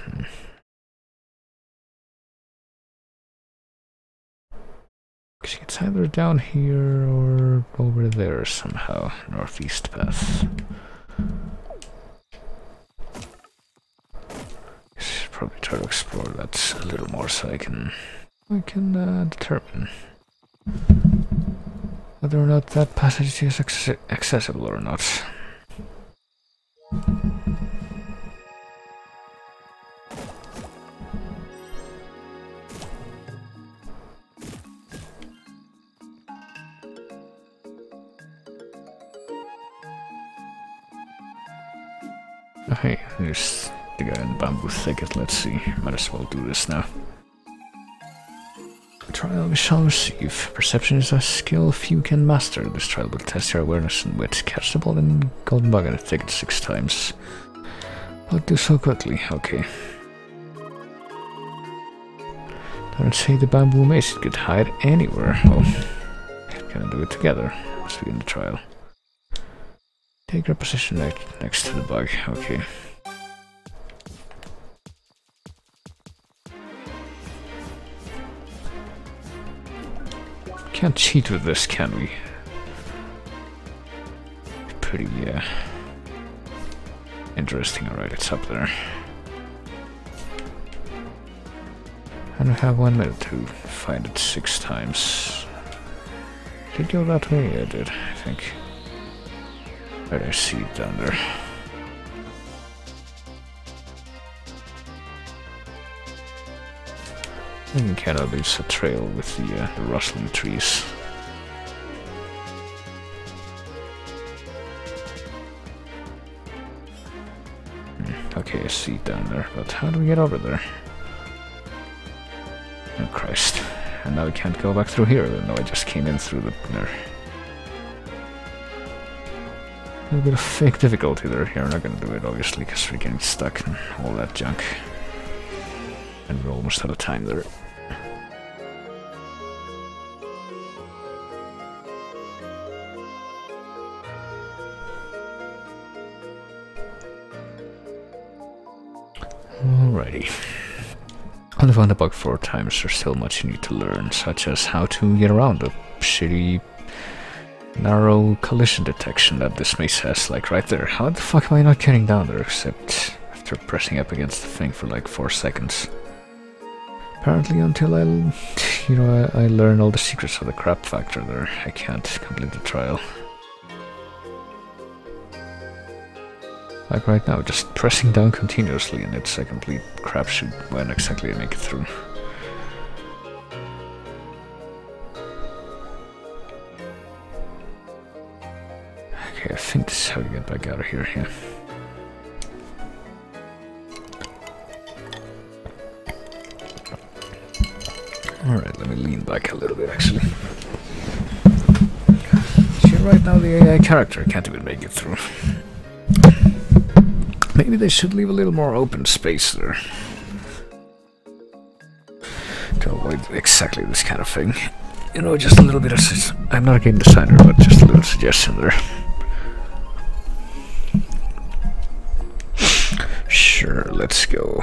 Because it's either down here or over there somehow. Northeast path. Should probably try to explore that a little more so I can determine whether or not that passage is accessible or not. Oh, hey, there's the guy in the Bamboo Thicket. Let's see. Might as well do this now. Trial we shall receive. Perception is a skill few can master. This trial will test your awareness and wit. Catch the ball in golden bug and take it 6 times. I'll do so quickly. Okay. Don't say the bamboo mace. It could hide anywhere. Oh, can I do it together? Must be in the trial. Take your position next to the bug. Okay. Can't cheat with this, can we? Pretty interesting. Alright, it's up there. And we have 1 minute to find it 6 times. Did you go that way? Yeah, I did, I think. Right, I see it down there. I think it kind of leaves a trail with the rustling trees. Okay, I see it down there, but how do we get over there? Oh Christ. And now we can't go back through here. No, I just came in through there. A little bit of fake difficulty there. Here, we're not gonna do it obviously because we're getting stuck and all that junk. And we're almost out of time there. Alrighty. Only found the bug 4 times. There's still much you need to learn, such as how to get around the shitty narrow collision detection that this mace has, like right there. How the fuck am I not getting down there except after pressing up against the thing for like 4 seconds? Apparently until I learn all the secrets of the crap factor there, I can't complete the trial. Like right now, just pressing down continuously and it's a complete crapshoot when exactly I make it through. Okay, I think this is how you get back out of here, yeah. Alright, let me lean back a little bit actually. See, right now the AI character can't even make it through. Maybe they should leave a little more open space there to avoid exactly this kind of thing. You know, just a little bit of... I'm not a game designer, but just a little suggestion there. Sure, let's go.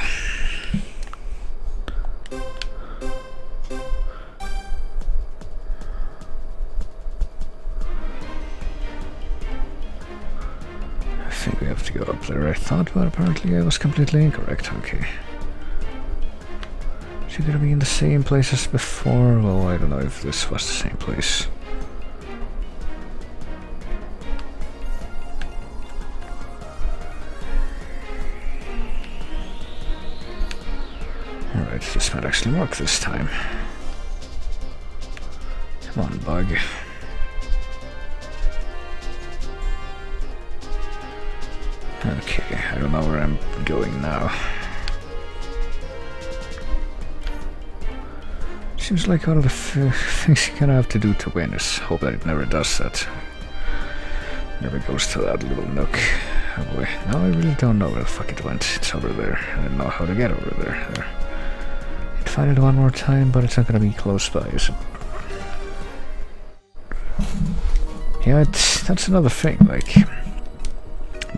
I think we have to go up there, I thought, but apparently I was completely incorrect. Okay. Is it gonna be in the same place as before? Well, I don't know if this was the same place. Alright, this might actually work this time. Come on, bug. Okay, I don't know where I'm going now. Seems like all of the things you kind of have to do to win is hope that it never does that. Never goes to that little nook. Oh boy, now I really don't know where the fuck it went. It's over there. I don't know how to get over there. I'd find it one more time, but it's not gonna be close by, is it? Yeah, that's another thing, like...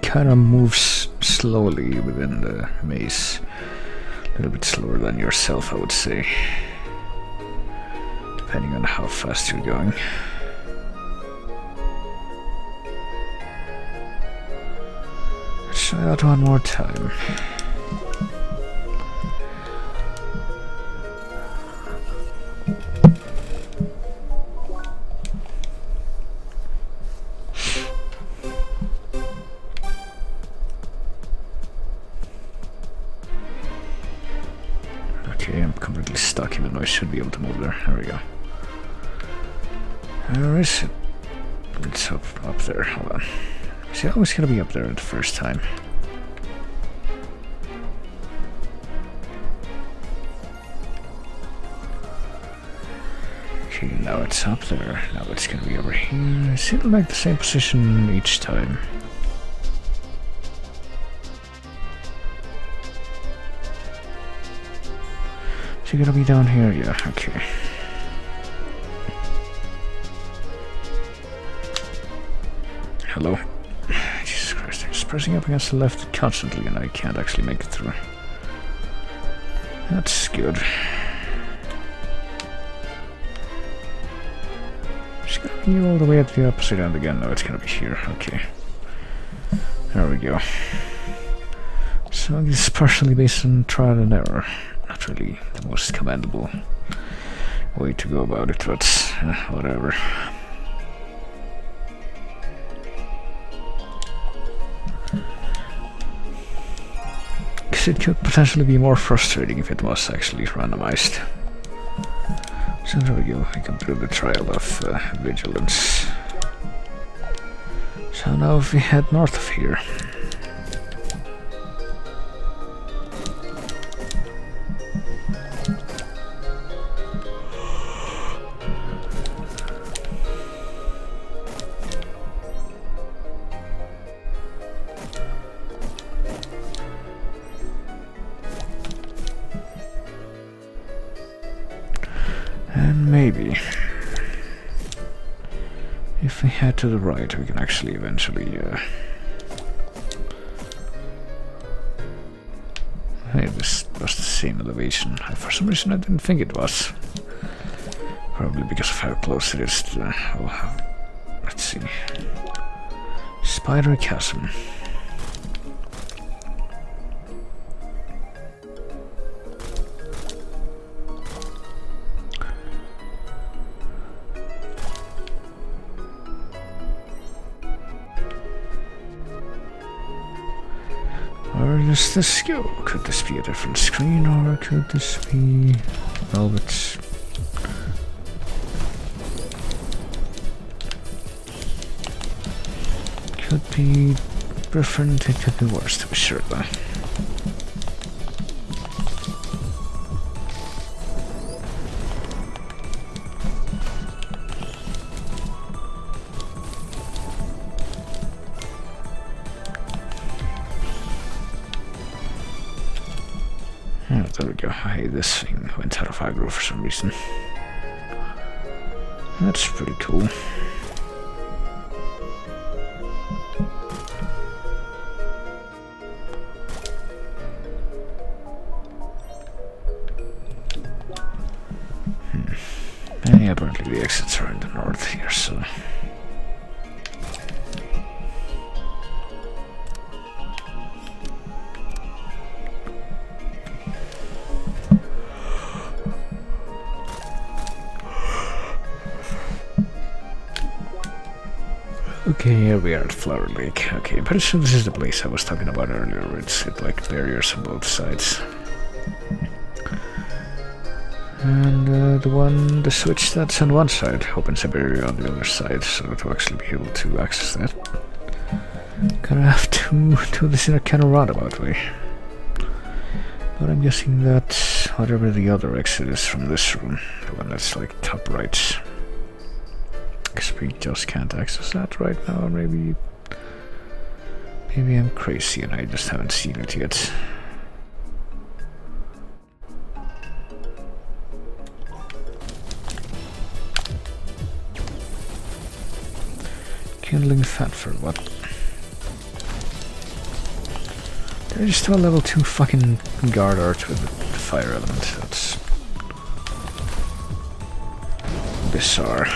kind of moves slowly within the maze. A little bit slower than yourself, I would say. Depending on how fast you're going. Let's try that one more time. Okay, I'm completely stuck even though I should be able to move there. There we go. Where is it? It's up there. Hold on. See, I always gotta be up there the first time. Okay, now it's up there. Now it's gonna be over here. It's in like the same position each time. So you're gonna be down here? Yeah, okay. Hello? Jesus Christ, I'm just pressing up against the left constantly and I can't actually make it through. That's good. It's gonna be all the way at the opposite end again. No, it's gonna be here. Okay. There we go. So this is partially based on trial and error. Not really the most commendable way to go about it, but whatever. Because it could potentially be more frustrating if it was actually randomized. So there we go, I completed the trial of vigilance. So now if we head north of here. And maybe, if we head to the right, we can actually eventually, hey, this was the same elevation. For some reason I didn't think it was. Probably because of how close it is to the, let's see. Spider Chasm. does this go? Could this be a different screen, or could this be... Well, it's... Could be different, it could be worse, to be sure, though. Oh, there we go. Hey, this thing went out of aggro for some reason. That's pretty cool. Yeah, apparently the exits are in the north here, so... Okay, here we are at Flower Lake. Okay, pretty sure this is the place I was talking about earlier. It's like barriers on both sides. And the switch that's on one side opens a barrier on the other side, so to actually be able to access that, gonna have to do this in a kind of roundabout way. But I'm guessing that whatever the other exit is from this room, the one that's like top right, because we just can't access that right now. Maybe I'm crazy and I just haven't seen it yet. Kindling fat for what? They're just a level 2 fucking guard art with the fire element. That's bizarre.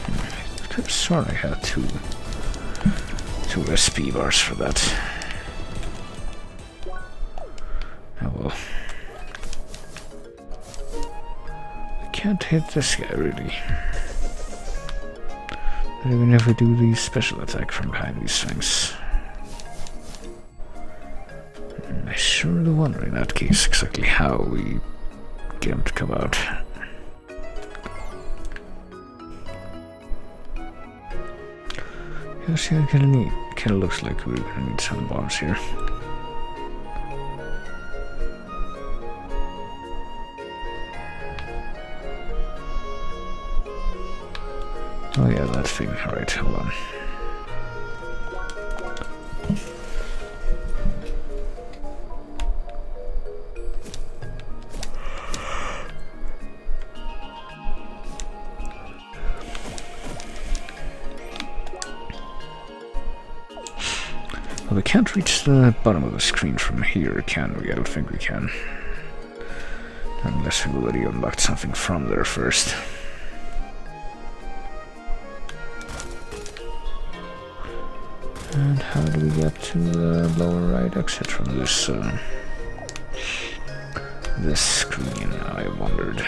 I could have sworn I had two SP bars for that. Oh well. I can't hit this guy really. But even if we do the special attack from behind these things, I sure do wonder in that case exactly how we get him to come out. Yes, yeah, kinda neat. Kinda looks like we're gonna need some bombs here. Oh yeah, that thing. Alright, hold on. Well, we can't reach the bottom of the screen from here, can we? I don't think we can. Unless we already unlocked something from there first. And how do we get to the lower right exit from this this screen, I wondered.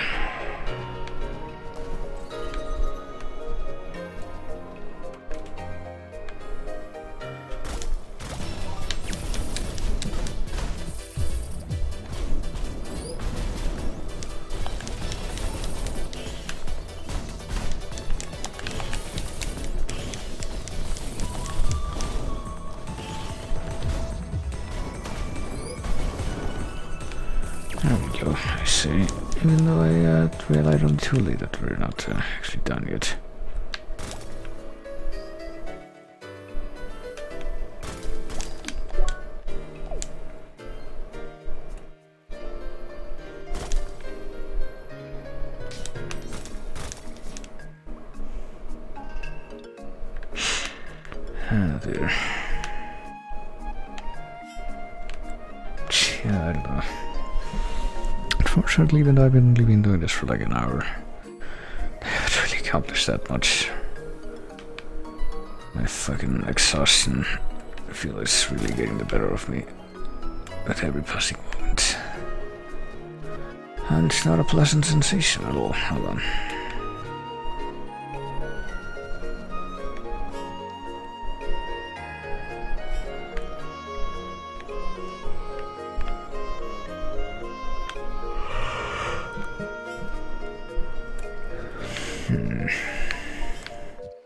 There we go, I see. Even though I realized on too late that we're not actually done yet. Ah, dear. Yeah, I don't know. Unfortunately, even though I've been doing this for like an hour, I haven't really accomplished that much. My fucking exhaustion, I feel it's really getting the better of me at every passing moment. And it's not a pleasant sensation at all. Hold on.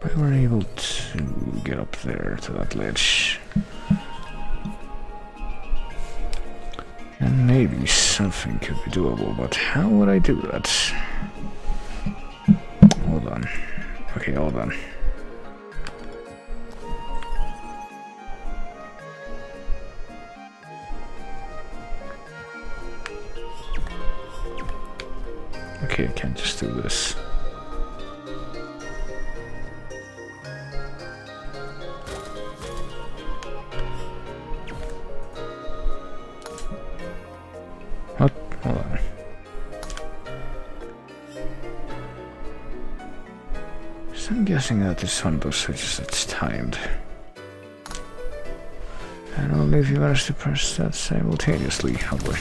We were able to get up there to that ledge. And maybe something could be doable, but how would I do that? Hold on. Okay, hold on. Okay, I can't just do this. What? Hold on. So I'm guessing that it's one of those switches that's timed. And only if you manage to press that simultaneously. Oh boy.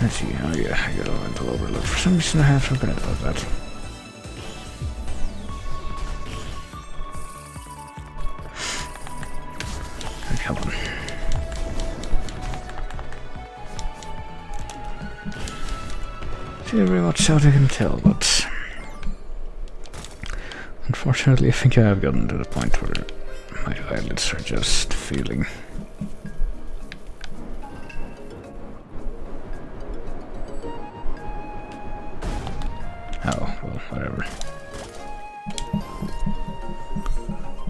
Let's see, oh yeah, I got a mental overload. For some reason I have forgotten about that. Okay, come on. Very much out I can tell, but unfortunately I think I have gotten to the point where my eyelids are just failing. Oh, well, whatever.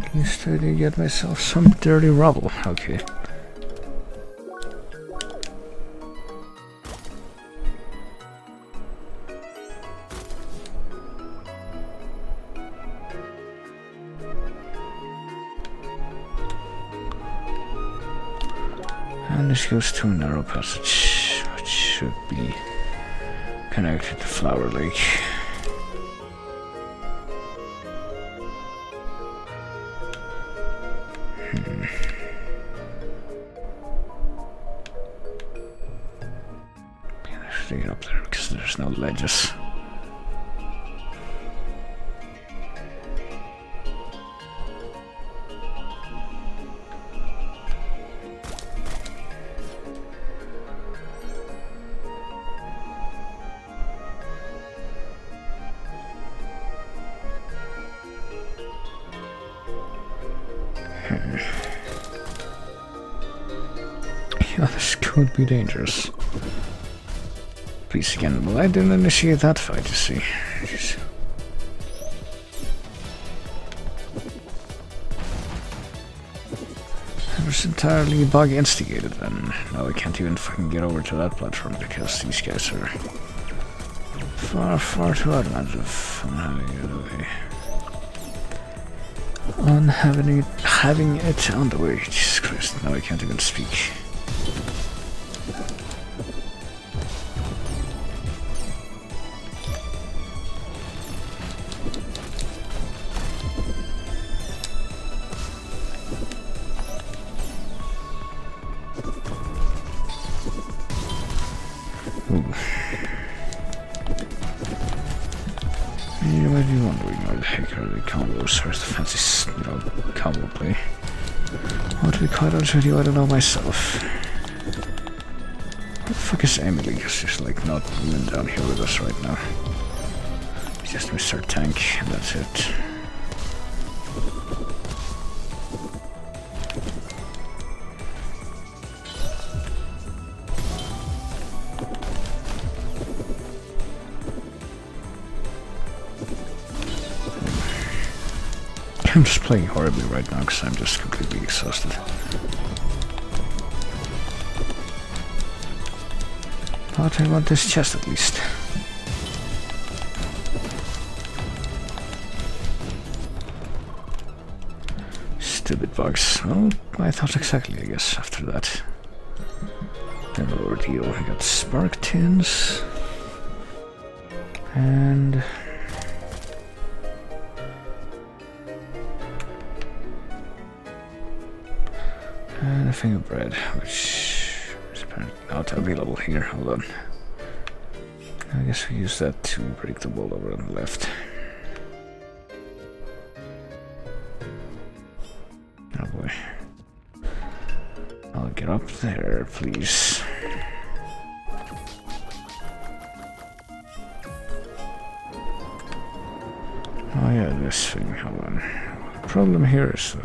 At least I did get myself some dirty rubble. Okay. And this goes to a narrow passage, which should be connected to Flower Lake. I should get up there because there's no ledges. Yeah, this could be dangerous. Please again, well, I didn't initiate that fight, you see. Jeez. I was entirely bug instigated then. Now I can't even fucking get over to that platform because these guys are far too adamant of having it on the way. Jesus Christ, now I can't even speak. You might be wondering why the heck are the combos? Where's the fancy, combo play? Well, to be quite honest with you, I don't know myself. Where the fuck is Emily? Because she's like not even down here with us right now. It's just Mr. Tank, and that's it. I'm just playing horribly right now because I'm just completely exhausted. But I want this chest at least. Stupid bugs. Well, I thought exactly, I guess, after that. Then over here I got spark tins. And a thing of bread, which is apparently not available here. Hold on. I guess we use that to break the wall over on the left. Oh boy. I'll get up there, please. Oh yeah, this thing, hold on. The problem here is,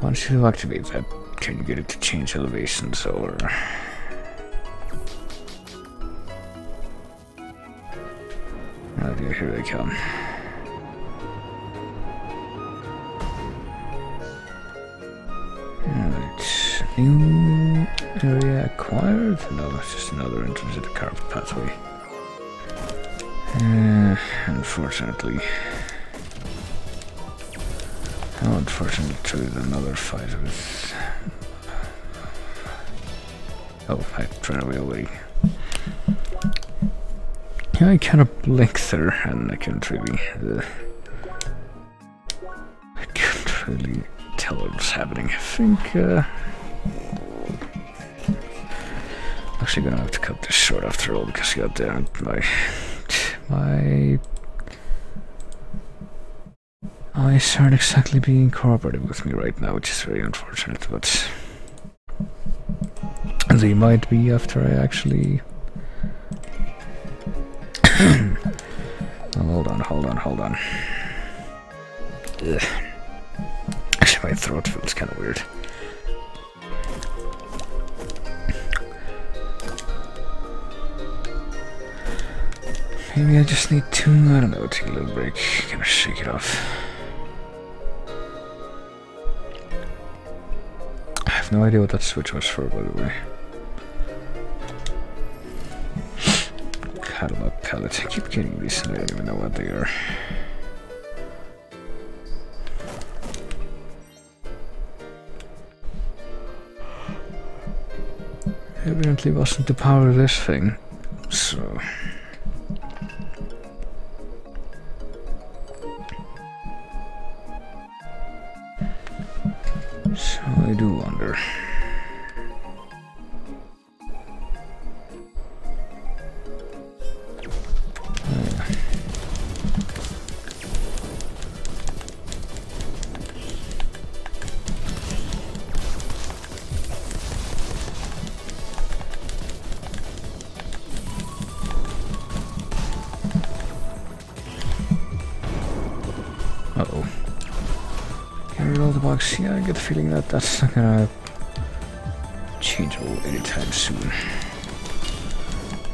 once you activate that, can you get it to change elevations or... Oh dear, here they come. Alright, new area acquired? No, it's just another entrance to the carved pathway. Unfortunately. Oh, unfortunately, tried another fight with... Oh, I ran away already. Yeah, I kind of blinked there, and I couldn't really... I couldn't really tell what was happening. I think... actually gonna have to cut this short after all, because goddamn, my eyes aren't exactly being cooperative with me right now, which is very unfortunate, but they might be after I actually... Oh, hold on. Ugh. Actually, my throat feels kind of weird. Maybe I just need to, I don't know, take a little break, kind of shake it off. I have no idea what that switch was for, by the way. Catalog palette, I keep getting these and I don't even know what they are. Evidently wasn't to power this thing, so... So I do wonder. Uh-oh. Get rid of all the bugs. Yeah, I get the feeling that that's not gonna change anytime soon.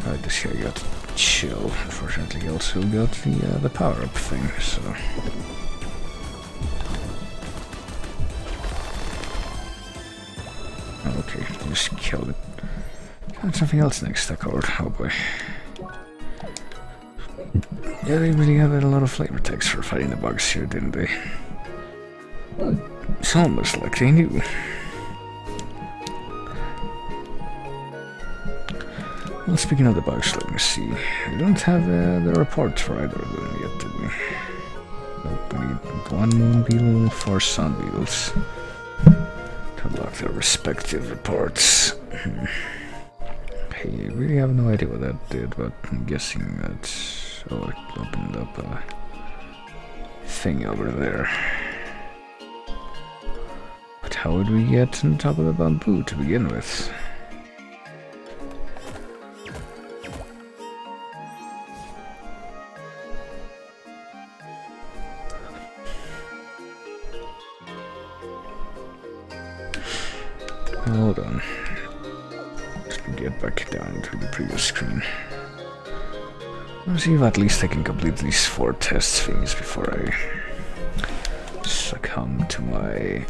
Alright, this guy got chill. Unfortunately, he also got the power-up thing, so... Oh, okay, just killed it. Got something else next, I covered. Oh boy. Yeah, they really had a lot of flavor text for fighting the bugs here, didn't they? It's almost like they knew. Well, speaking of the bugs, let me see. We don't have the reports for either of them yet, did we? Nope, we need 1 moon beetle, 4 sun beetles to unlock their respective reports. Hey, I really have no idea what that did, but I'm guessing that... Oh, it opened up a thing over there. But how would we get on top of the bamboo to begin with? Hold on. Let me get back down to the previous screen. Let's see if at least I can complete these 4 test things before I succumb to my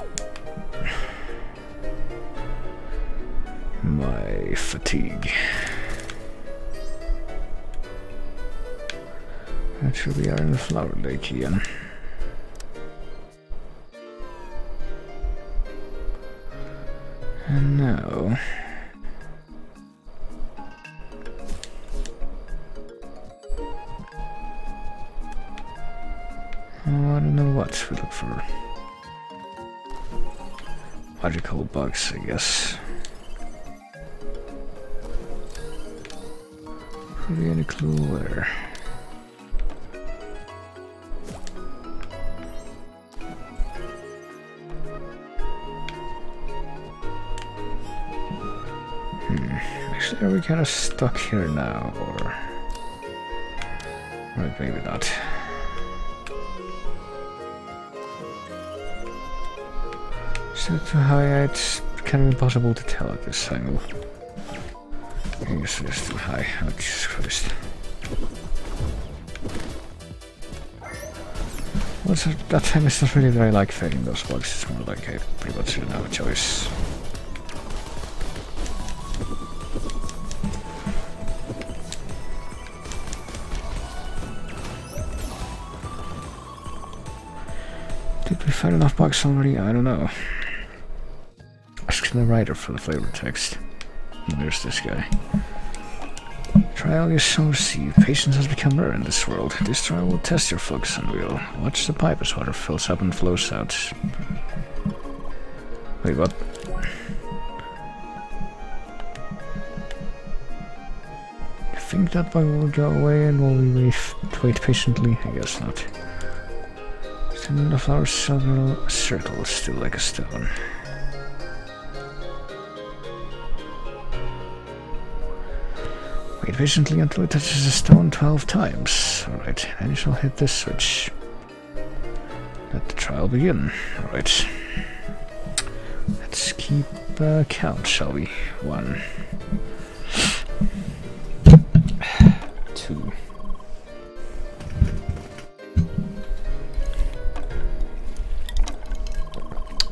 My fatigue. Actually, we are in the flower lake again. And now... oh, I don't know what we look for. Magical bugs, I guess. Really any clue where? Actually, are we kind of stuck here now, or... right, maybe not. So too high, it's kind of impossible to tell at this angle. I guess it's too high. Oh, Jesus Christ. Well, so that time it's not really that I like fighting those bugs, it's more like I pretty much didn't have a choice. Did we fight enough bugs already? I don't know. Ask the writer for the flavor text. There's this guy. Trial you sow seed. Patience has become rare in this world. This trial will test your focus and will. Watch the pipe as water fills up and flows out. Wait, what? I think that bug will go away and will we wait patiently? I guess not. Send the flower circle still like a stone. Wait patiently until it touches the stone 12 times. Alright, then you shall hit this switch. Let the trial begin. Alright. Let's keep count, shall we? 1. 2.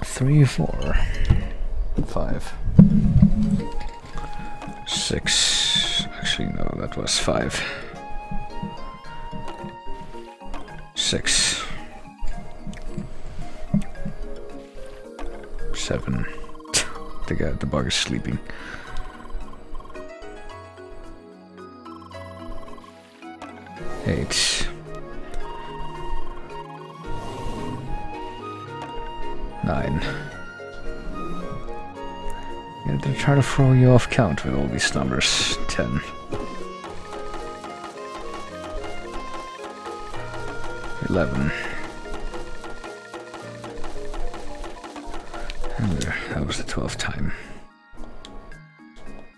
3, 4. 5. 6. Actually, no, that was 5. 6. 7. The bug is sleeping. 8. 9. They try to throw you off count with all these numbers. 10. 11. And that was the 12th time.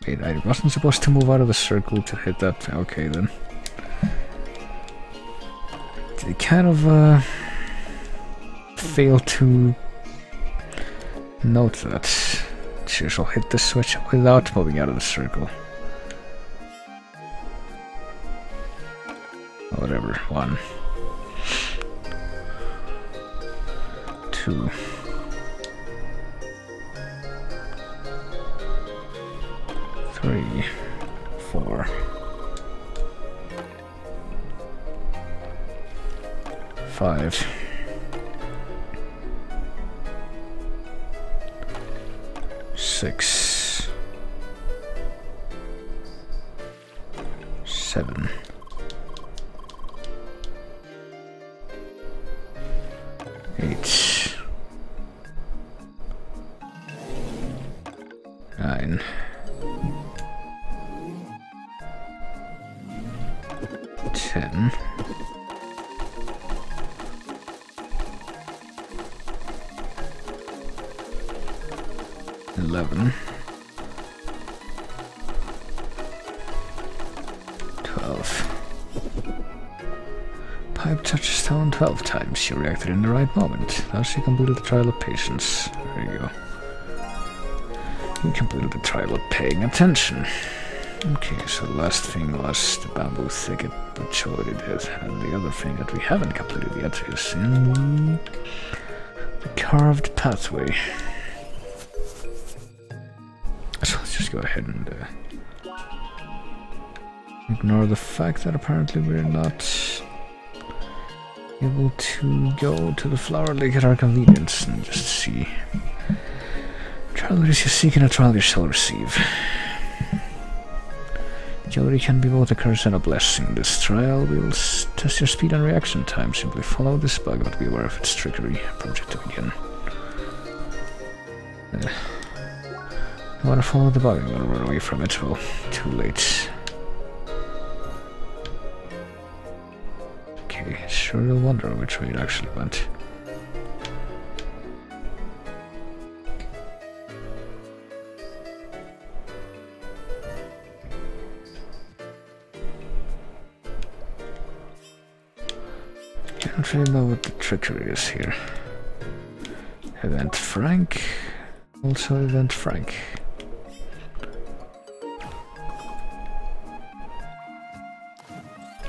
Wait, I wasn't supposed to move out of the circle to hit that. Okay then. They kind of failed to note that. She shall hit the switch without moving out of the circle. Whatever. 1. 2. 3. 4. 5. 6. 7. 8. 9. 10. 11. 12. Pipe touches stone 12 times. She reacted in the right moment. Thus she completed the trial of patience. There you go. You completed the trial of paying attention. Okay, so the last thing was the bamboo thicket, which already did. And the other thing that we haven't completed yet is in the carved pathway. So let's just go ahead and ignore the fact that apparently we're not able to go to the Flower Lake at our convenience and just see. Trial is you seek and a trial you shall receive. Jewelry can be both a curse and a blessing. This trial will test your speed and reaction time. Simply follow this bug, but be aware of its trickery. Project to begin. I want to follow the bug. I'm going to run away from it. Well, too late. Okay, sure you'll wonder which way it actually went. Can't really know what the trickery is here. Event Frank. Also Event Frank.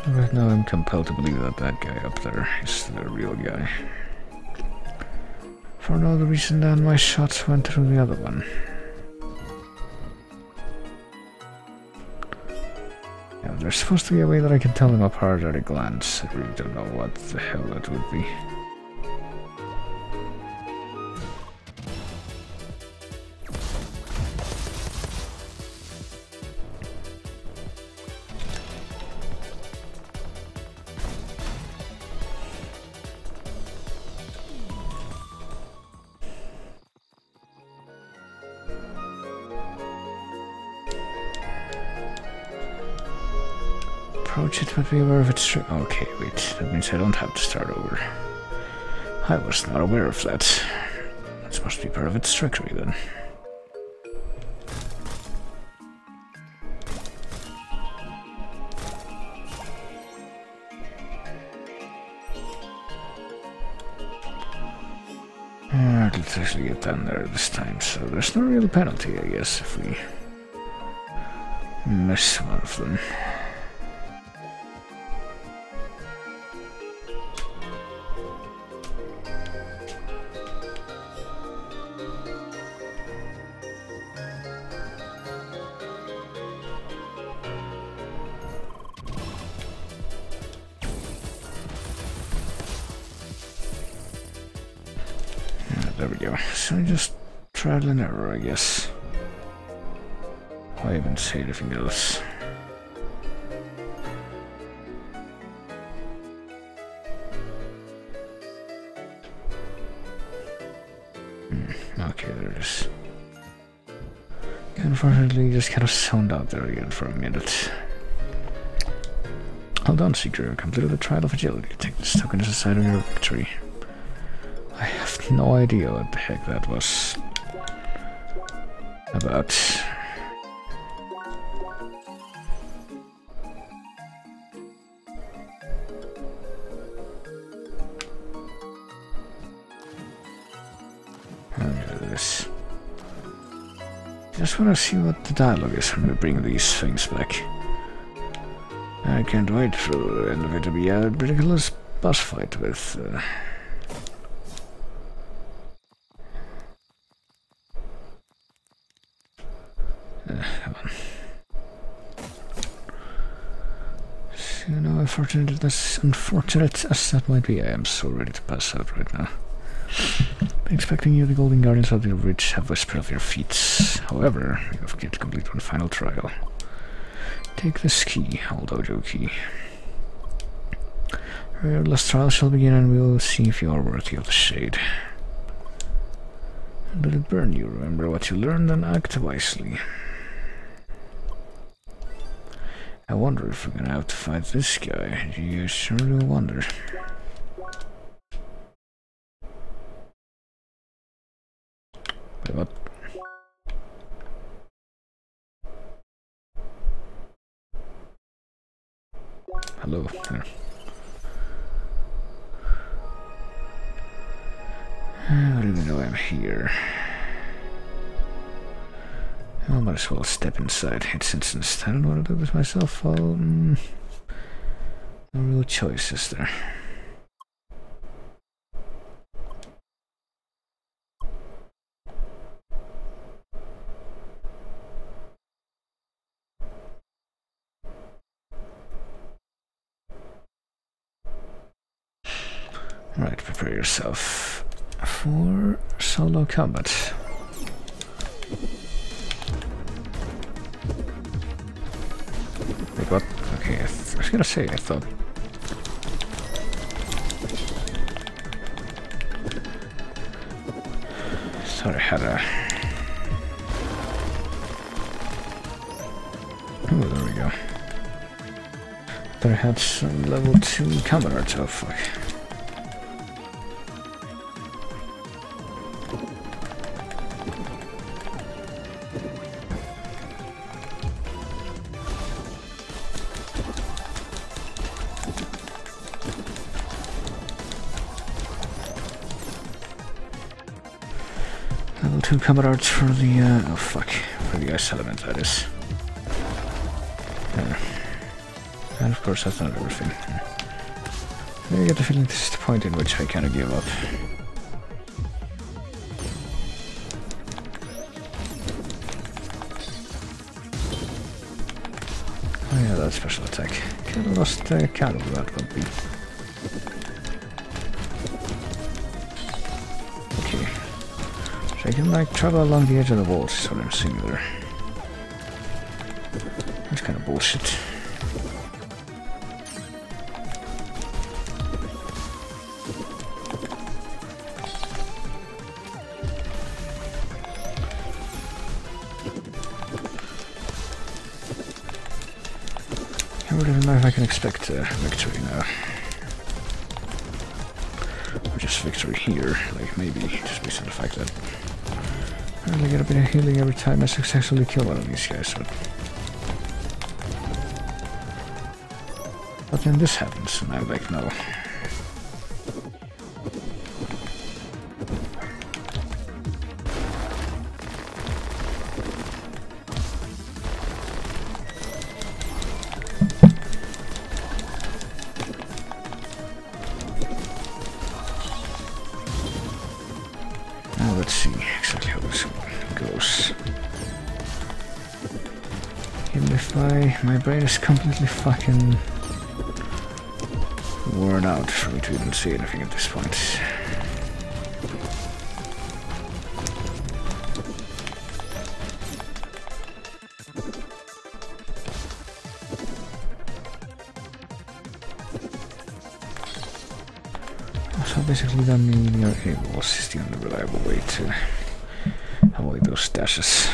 Right now I'm compelled to believe that that guy up there is the real guy. For no other reason than my shots went through the other one. Yeah, there's supposed to be a way that I can tell them apart at a glance. I really don't know what the hell that would be. Approach it, but be aware of its true. Okay, wait, that means I don't have to start over. I was not aware of that. That must be part of its trickery then. Alright, let's actually get down there this time, so there's no real penalty, I guess, if we miss one of them. There we go. So just trial and error, I guess. I haven't said anything else. Okay, there it is. Unfortunately, just kind of zoned out there again for a minute. Hold on, Seeker. Completed the trial of agility. Take this token as a sign of your victory. I have no idea what the heck that was about. This. Just want to see what the dialogue is when we bring these things back. I can't wait for the end of it to be a ridiculous boss fight with. Come on. So, you know, unfortunate as that might be, I am so ready to pass out right now. Been expecting you, the Golden Guardians of the Ridge have whispered of your feats. However, you have yet to complete one final trial. Take this key, old dojo key. Your last trial shall begin, and we'll see if you are worthy of the shade. Let it burn you. Remember what you learned and act wisely. I wonder if we're gonna have to fight this guy. You sure do wonder. Wait, what? Hello there. I don't even know I'm here. I might as well step inside. It's instant. I don't want to do this myself. Well, no real choice, is there? Right, prepare yourself for solo combat. Wait, what? Okay, I was gonna say, I thought... Sorry, I had a... Oh, there we go. Thought I had some level 2 camera art. Oh, fuck. Level 2 camera art for the, oh fuck, for the ice element, that is. And of course that's not everything. I get the feeling this is the point in which I kind of give up. Oh yeah, that special attack. Kinda lost count of that would be. Okay. So I can like travel along the edge of the walls, is what I'm seeing there. That's kind of bullshit. I don't even know if I can expect victory now. Or just victory here, like maybe just based on the fact that I only get a bit of healing every time I successfully kill one of these guys, but then this happens, and I'm like, no. Now let's see exactly how this goes. Even if my brain is completely fucking worn out for me to even see anything at this point. So basically that means your A-walls is the only reliable way to avoid those dashes.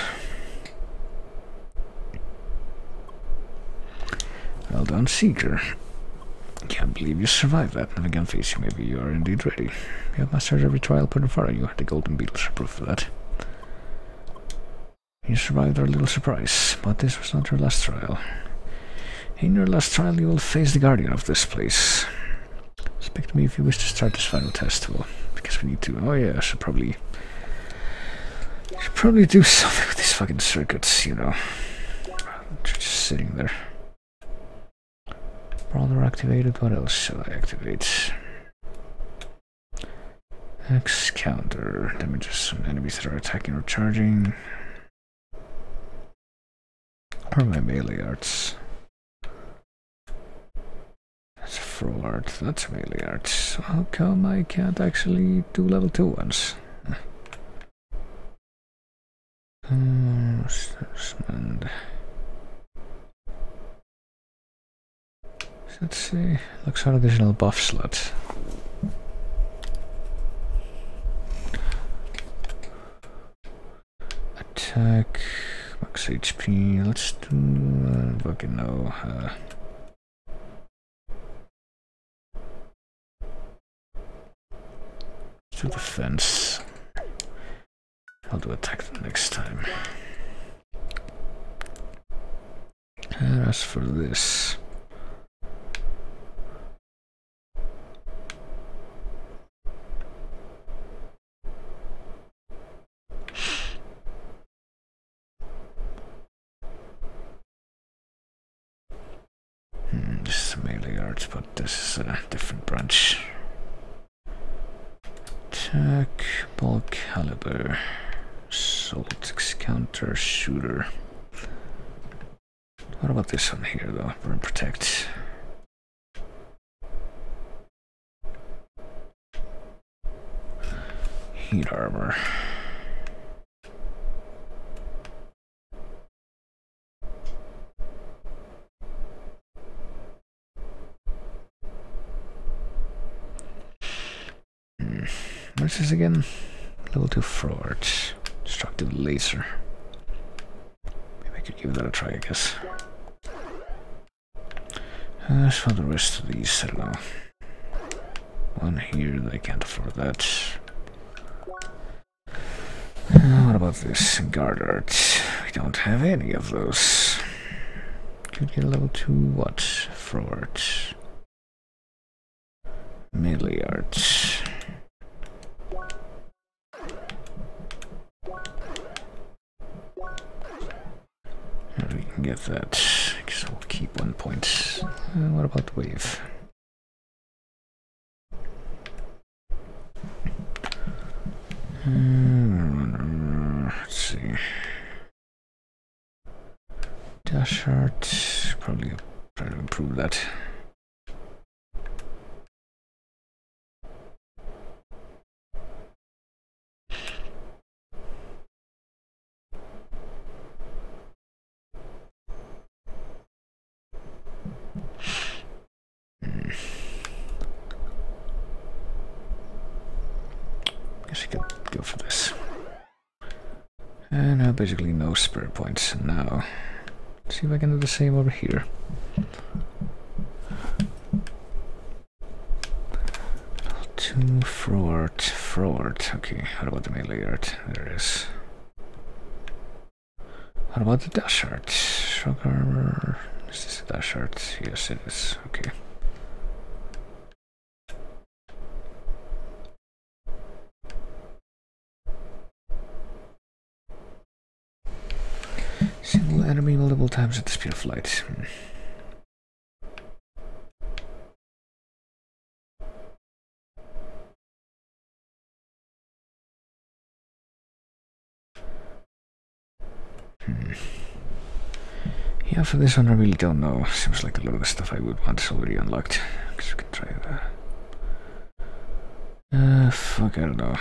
Well done, Seeker. Can't believe you survived that. And again, face you, maybe you are indeed ready. You have mastered every trial put in front of you. The golden beetles are proof of that. You survived our little surprise, but this was not your last trial. In your last trial, you will face the guardian of this place. Speak to me if you wish to start this final test. Well, because we need to. Oh yeah, I should probably do something with these fucking circuits, you know. Just sitting there. Brawler activated. What else shall I activate? X counter damages some enemies that are attacking or charging. Or my melee arts. That's a throw art. That's melee arts. How come I can't actually do level 2 ones? And let's see. Looks like additional buff slot. Attack, max HP. Let's do fucking no. Let's do defense. I'll do attack next time. And as for this, this is melee arts, but this is a different branch. Attack, bulk caliber, assault, counter, shooter. What about this one here though? Burn protect. heat armor. What's this again? Level 2 forward. Destructive laser. Maybe I could give that a try, I guess. As for the rest of these, I don't know. One here, I can't afford that. What about this? Guard art. We don't have any of those. Could get a level 2 what? Forward. Melee art. We can get that. I guess we'll keep 1 point. What about wave? Let's see. Dash art. Probably try to improve that. Guess I could go for this. And basically no spare points. Now, let's see if I can do the same over here. Two forward. Okay, what about the melee art? There it is. What about the dash art? Shock armor. Is this a dash art? Yes, it is. Okay. Single enemy multiple times at the speed of light. Yeah, for this one I really don't know. Seems like a lot of the stuff I would want is already unlocked. Guess we can try that. Fuck, I don't know.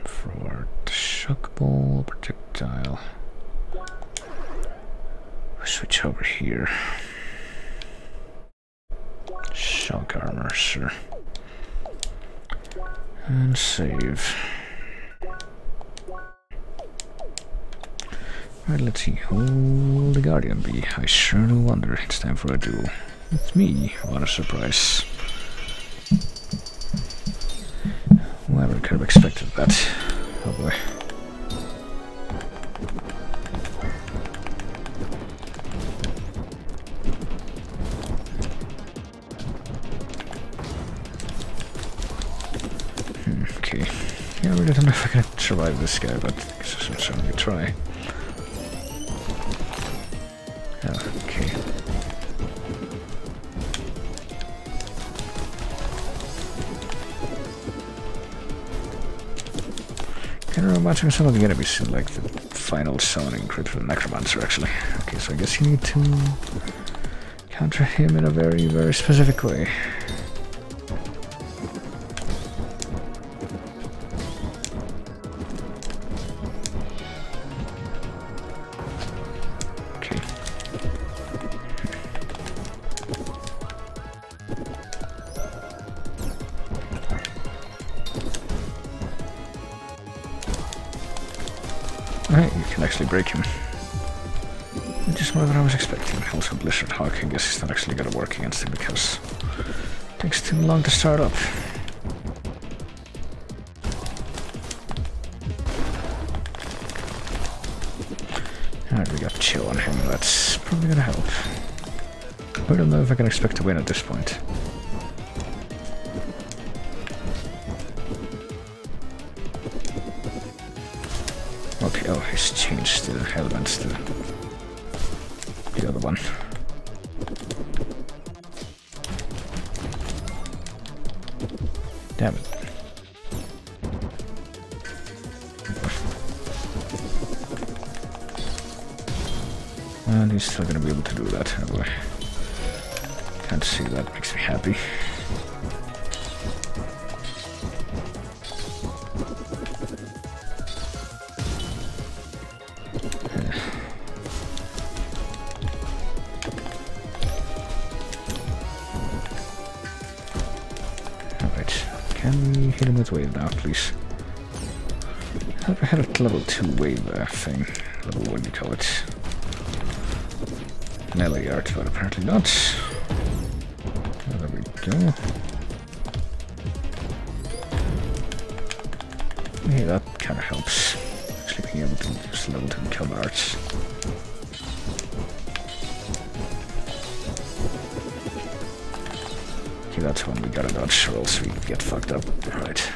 Forward, shock ball, projectile. Switch over here. Shock armor, sure. And save. Right, let's see. Who will the Guardian be? I sure do wonder. It's time for a duel. It's me. What a surprise. Whoever could have expected that. Oh boy. Okay. Yeah, I really don't know if I can survive this guy, but I guess I should certainly try. Okay. Kind of reminds me of some of the enemies in like the final summoning crit for the Necromancer actually. Okay, so I guess you need to counter him in a very, very specific way. Alright, you can actually break him. Just more than I was expecting. Also Blizzard Hawk, I guess he's not actually gonna work against him because it takes too long to start up. Alright, we got chill on him, that's probably gonna help. I don't know if I can expect to win at this point. Okay, oh, he's changed the elements to the other one. Damn it. And he's still gonna be able to do that, oh boy. Can't see that, makes me happy. Can we hit him with wave now, please? I had a level 2 wave thing. Level, what do you call it? Melee art, but apparently not. Oh, there we go. Yeah, that kind of helps. Actually being able to use level 2 cover arts. Okay, that's one we gotta dodge, or else we get fucked up. Right.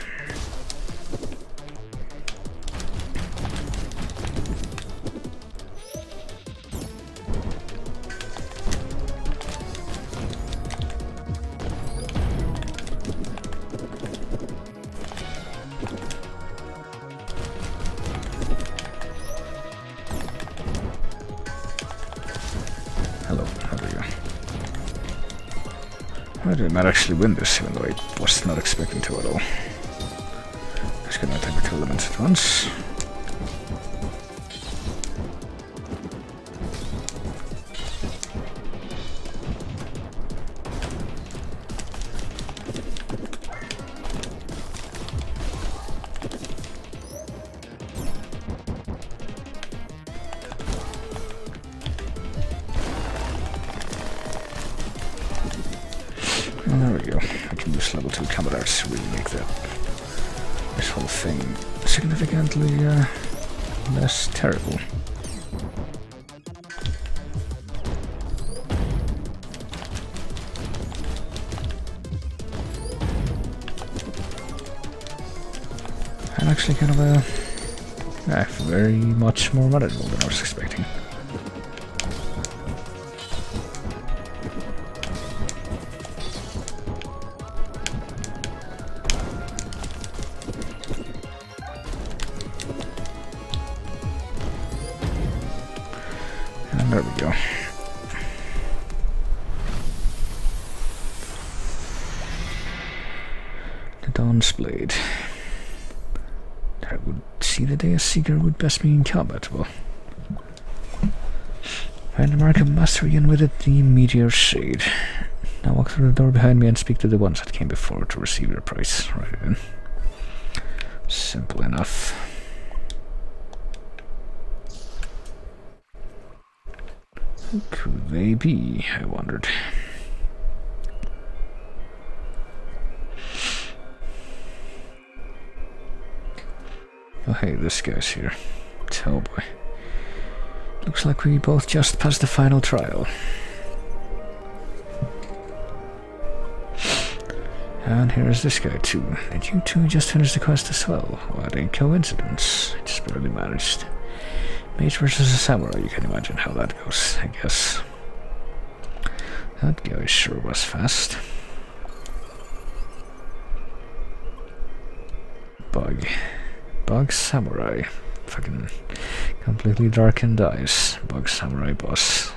I might actually win this, even though I was not expecting to at all. Just gonna attack the two elements at once. And there we go. I can use level 2 combat arts to really make this whole thing significantly less terrible. And actually kind of very much more manageable than I was expecting. There we go. The Dawn's Blade. I would see the day a seeker would best be in combat. Well, find the mark of mastery and with it the meteor shade. Now walk through the door behind me and speak to the ones that came before to receive your price. Right in. Simple enough. Who could they be, I wondered. Oh hey, this guy's here. Oh boy. Looks like we both just passed the final trial. And here's this guy too. Did you two just finish the quest as well? What a coincidence. I just barely managed. Mage versus a samurai, you can imagine how that goes, I guess. That guy sure was fast. Bug samurai. Fucking completely darkened eyes. Bug samurai boss.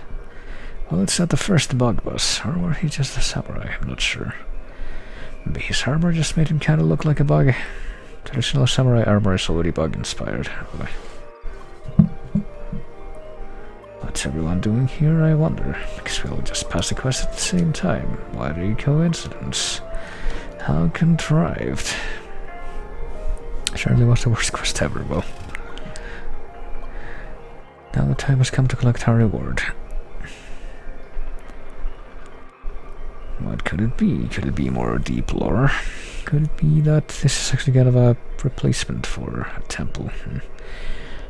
Well, it's not the first bug boss, or were he just a samurai? I'm not sure. Maybe his armor just made him kinda look like a bug. Traditional samurai armor is already bug inspired. What's everyone doing here, I wonder? Because we all just passed the quest at the same time. What a coincidence. How contrived. Surely was the worst quest ever, well. Now the time has come to collect our reward. What could it be? Could it be more deep lore? Could it be that this is actually kind of a replacement for a temple?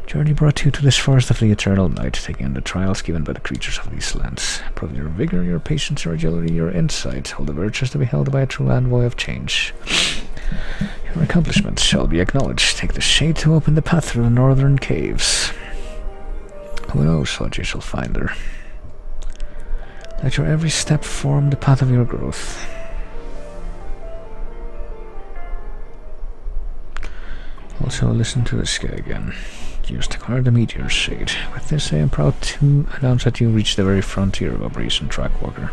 Journey brought you to this forest of the eternal night, taking on the trials given by the creatures of these lands. Prove your vigor, your patience, your agility, your insight, all the virtues to be held by a true envoy of change. Your accomplishments shall be acknowledged. Take the shade to open the path through the northern caves. Who knows what you shall find there? Let your every step form the path of your growth. Also, listen to this guy again. You just acquired the meteor shade. With this, I am proud to announce that you reached the very frontier of Operation Trackwalker.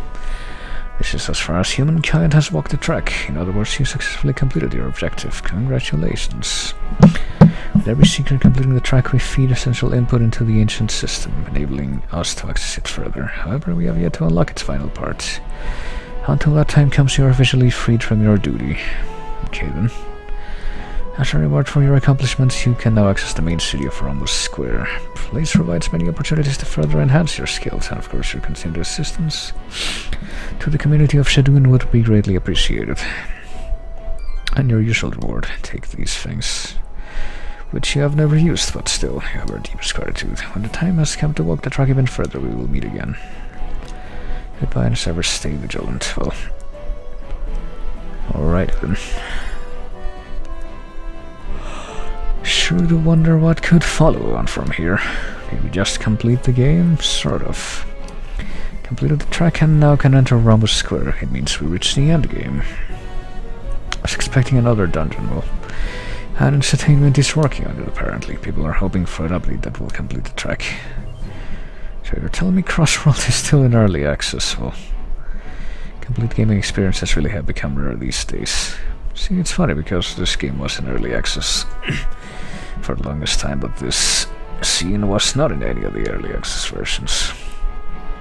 This is as far as humankind has walked the track. In other words, you successfully completed your objective. Congratulations. With every seeker completing the track, we feed essential input into the ancient system, enabling us to access it further. However, we have yet to unlock its final part. Until that time comes, you are officially freed from your duty. Okay then. As a reward for your accomplishments, you can now access the main city of Rhombus Square. The place provides many opportunities to further enhance your skills, and of course your continued assistance to the community of Shadun would be greatly appreciated. And your usual reward, take these things, which you have never used, but still, you have our deepest gratitude. When the time has come to walk the track even further, we will meet again. Goodbye, and as ever, stay vigilant. Well, alright then. Sure do wonder what could follow on from here. Did we just complete the game? Sort of. Completed the track and now can enter Rhombus Square. It means we reached the end game. I was expecting another dungeon. Well, and Entertainment is working on it apparently. People are hoping for an update that will complete the track. So you're telling me Crossworld is still in early access? Well, complete gaming experiences really have become rare these days. See, it's funny because this game was in early access for the longest time, but this scene was not in any of the early access versions.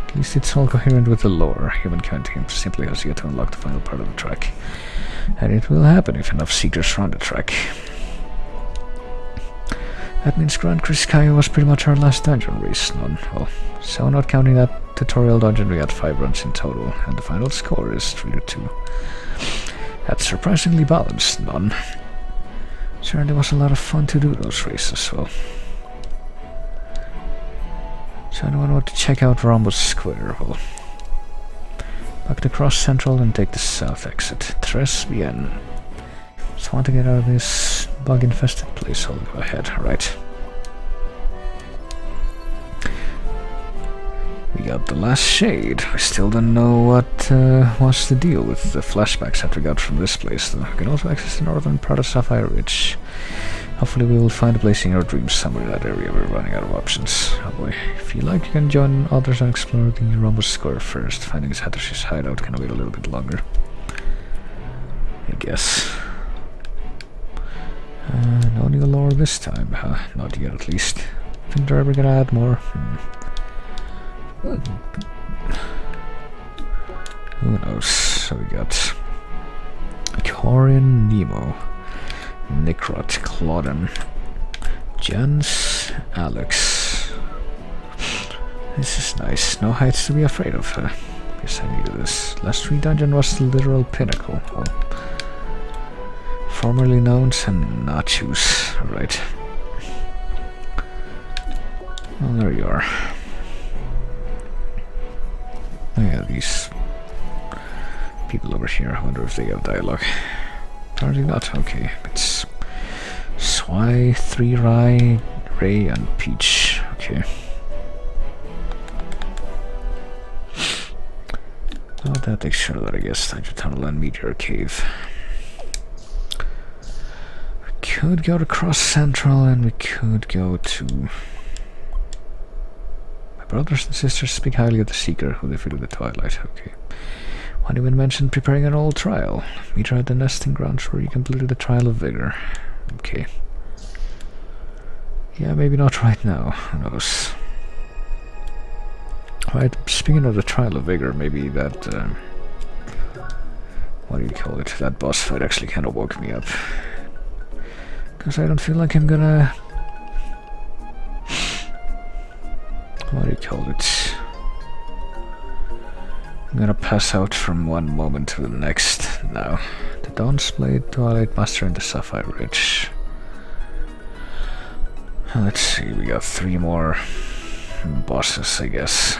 At least it's all coherent with the lore. Humankind simply has yet to unlock the final part of the track. And it will happen if enough seekers run the track. That means Grand Kriskaya was pretty much our last dungeon race, none. Well, so not counting that tutorial dungeon, we had 5 runs in total, and the final score is 3-2. That's surprisingly balanced, none. Certainly was a lot of fun to do those races, well. So anyone want to check out Rhombus Square? Well, back to Cross Central and take the south exit. Tres bien. Just want to get out of this bug-infested place. I'll go ahead, right. We got the last shade. I still don't know what was the deal with the flashbacks that we got from this place, though. We can also access the northern part of Sapphire Ridge. Hopefully we will find a place in your dreams somewhere in that area. We're running out of options. Oh boy. If you like, you can join others and explore the Rhombus Square first. Finding Satoshi's hideout can wait a little bit longer, I guess. No new lore this time, huh? Not yet, at least. Think they're ever gonna add more? Who knows? So we got Corin, Nemo, Nikrot, Clauden, Jens, Alex. This is nice. No heights to be afraid of. Guess I needed this. Last 3 dungeon was the literal pinnacle. Well, formerly known as Nachos. Alright. Well, there you are. Oh yeah, these people over here. I wonder if they have dialogue. Apparently not. Okay, it's Swai, 3 Rai, Ray, and Peach. Okay. Well, that takes sure that I guess Hydro Tunnel and Meteor Cave. We could go to Cross Central and we could go to... Brothers and sisters speak highly of the Seeker who defeated the Twilight. Okay. One even mentioned preparing an old trial. Meet her at the nesting grounds where you completed the Trial of Vigor. Okay. Yeah, maybe not right now. Who knows? Right, speaking of the Trial of Vigor, maybe that... what do you call it? That boss fight actually kind of woke me up. Because I don't feel like I'm gonna... what do you call it? I'm gonna pass out from one moment to the next now. The Dawn's Blade, Twilight Master, and the Sapphire Ridge. Let's see, we got 3 more bosses, I guess.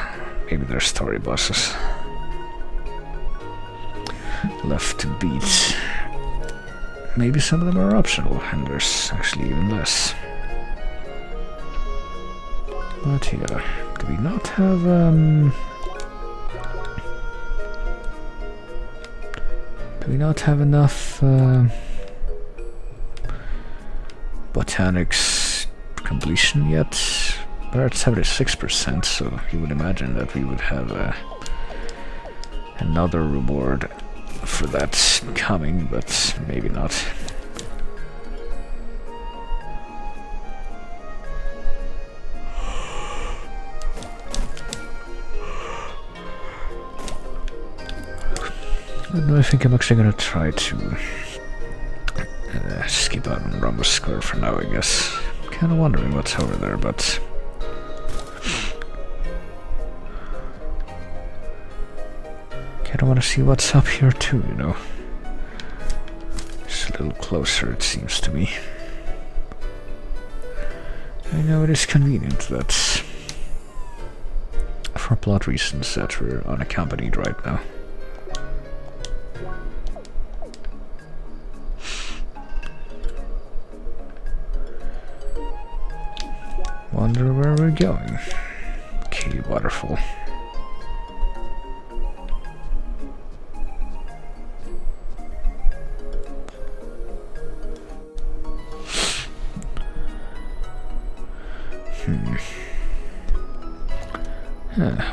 Maybe they're story bosses left to beat. Maybe some of them are optional, and there's actually even less. But yeah, do we not have enough botanics completion yet? We're at 76%, so you would imagine that we would have another reward for that coming, but maybe not. No, I think I'm actually gonna try to skip out on Rhombus Square for now, I guess. Kinda wondering what's over there, but... kinda wanna see what's up here too, you know. Just a little closer, it seems to me. I know it is convenient that, for plot reasons, that we're unaccompanied right now. Wonder where we're going. Okay, waterfall.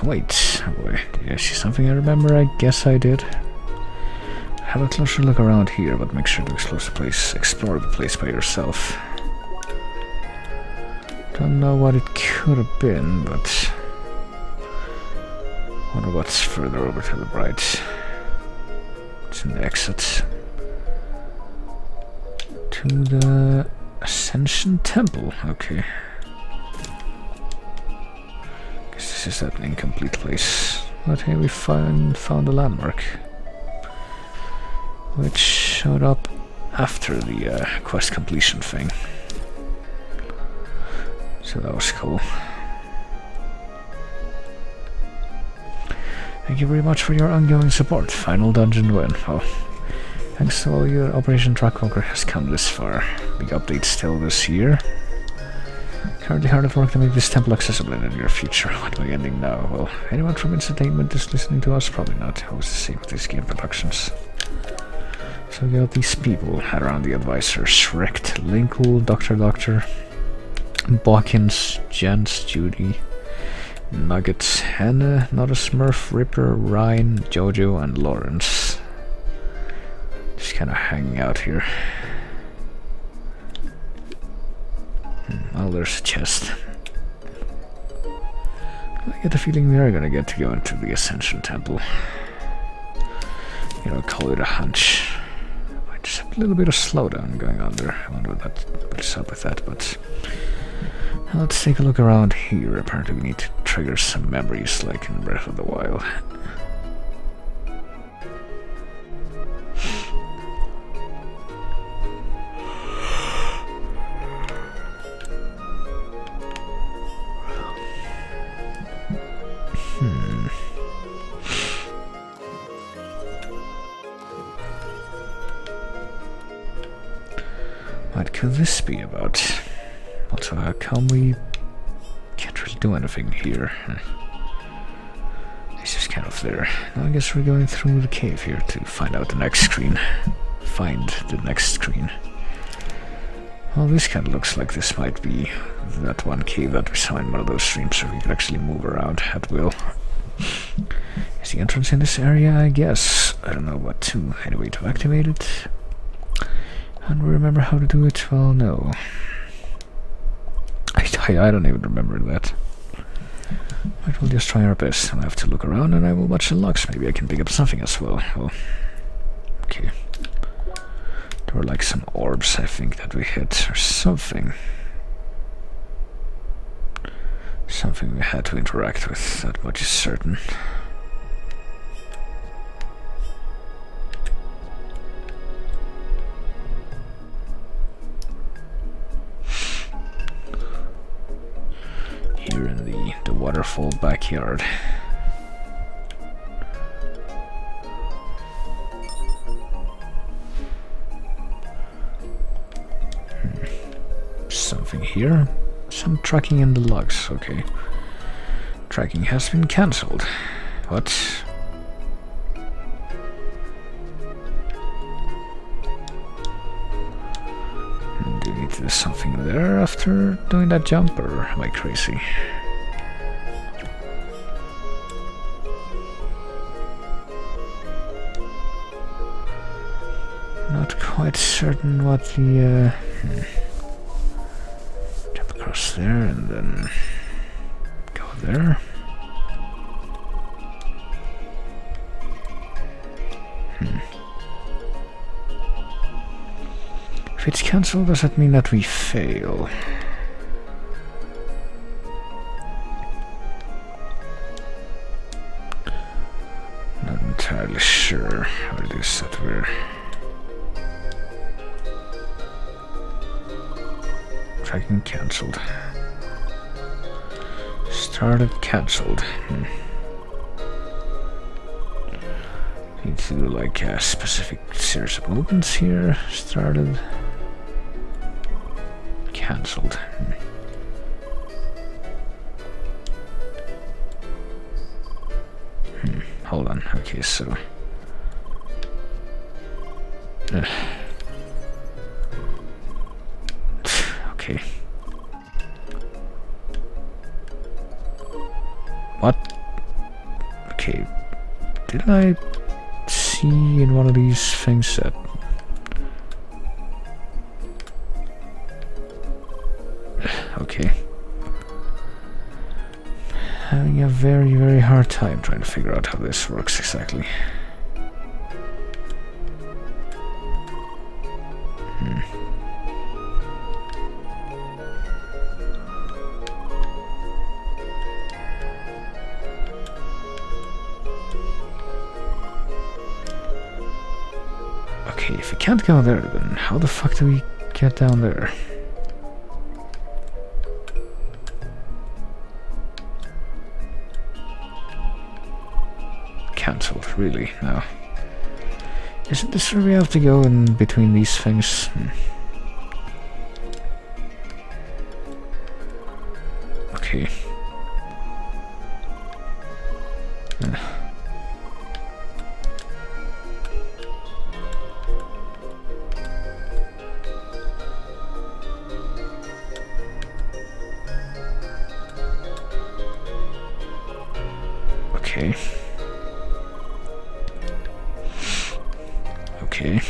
Wait, oh boy, did I see something I remember? I guess I did. Have a closer look around here, but make sure to explore the place by yourself. Don't know what it could have been, but... wonder what's further over to the right. It's an exit to the Ascension Temple, okay. This is that incomplete place. But hey, we found a landmark, which showed up after the quest completion thing. So that was cool. Thank you very much for your ongoing support. Final dungeon win. Well, thanks to all you, Operation Trackwalker has come this far. Big updates still this year. Currently hard at work to make this temple accessible in the near future. What am I ending now? Well, anyone from Entertainment is listening to us? Probably not. Who's the same with these game productions? So we got these people around the advisors. Recht, Linkle, Dr. Bawkins, Jens, Judy, Nuggets, Hannah, Not a Smurf, Ripper, Ryan, Jojo, and Lawrence. Just kinda hanging out here. Oh, there's a chest. I get the feeling we are gonna get to go into the Ascension Temple. You know, call it a hunch. I just have a little bit of slowdown going on there. I wonder what's up with that, but... let's take a look around here. Apparently we need to trigger some memories like in Breath of the Wild. What could this be about? Also, how come we can't really do anything here? It's just kind of there. Now I guess we're going through the cave here to find out the next screen. Find the next screen. Well, this kind of looks like this might be that one cave that we saw in one of those streams, so we can actually move around at will. Is the entrance in this area? I guess. I don't know what to. Anyway, to activate it. And we remember how to do it? Well, no. I don't even remember that. But we'll just try our best. I'll have to look around and I will watch the logs. Maybe I can pick up something as well. Oh. Okay. There were like some orbs, I think, that we hit, or something. Something we had to interact with, that much is certain. Here in the waterfall backyard. Something here. Some tracking in the logs, okay. Tracking has been cancelled. What? Do you need to do something there after doing that jump, or am I crazy? Not quite certain what the jump across there and then go there. If it's cancelled, does that mean that we fail? Not entirely sure what it is that we're... Tracking cancelled. Started cancelled. Need to do like a specific series of movements here. Started. Cancelled. Hold on. Okay, so. Okay. What? Okay. Did I see in one of these things that... Okay. Having a very, very hard time trying to figure out how this works exactly. Okay, if we can't go there, then how the fuck do we get down there? Cancelled, really? No. Isn't this where we have to go in between these things? Okay. Okay. Okay.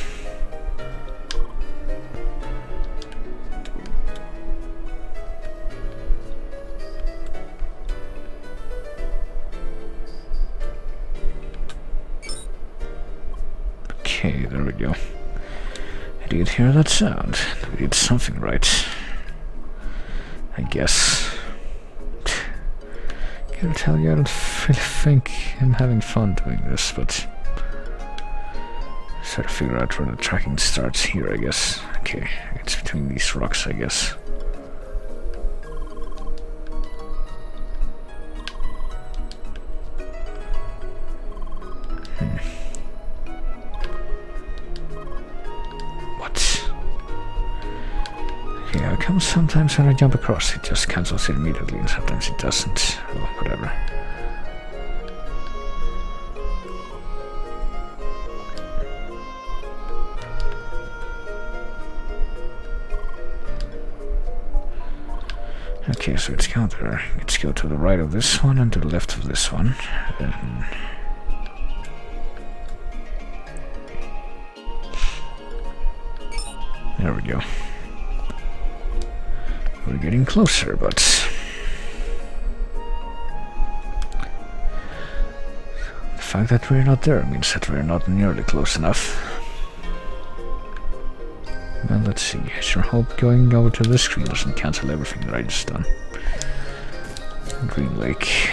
Okay, there we go. I did hear that sound. We did something right. I guess. Gotta tell you, I don't really think I'm having fun doing this, but... Try to figure out where the tracking starts here, I guess. Okay, it's between these rocks, I guess. What? Okay, how come sometimes when I jump across it just cancels it immediately and sometimes it doesn't? Well, whatever. Okay, so it's go there. Let's go to the right of this one and to the left of this one. There we go. We're getting closer, but... The fact that we're not there means that we're not nearly close enough. Well, let's see. I sure hope going over to this screen doesn't cancel everything that I just done. Green Lake.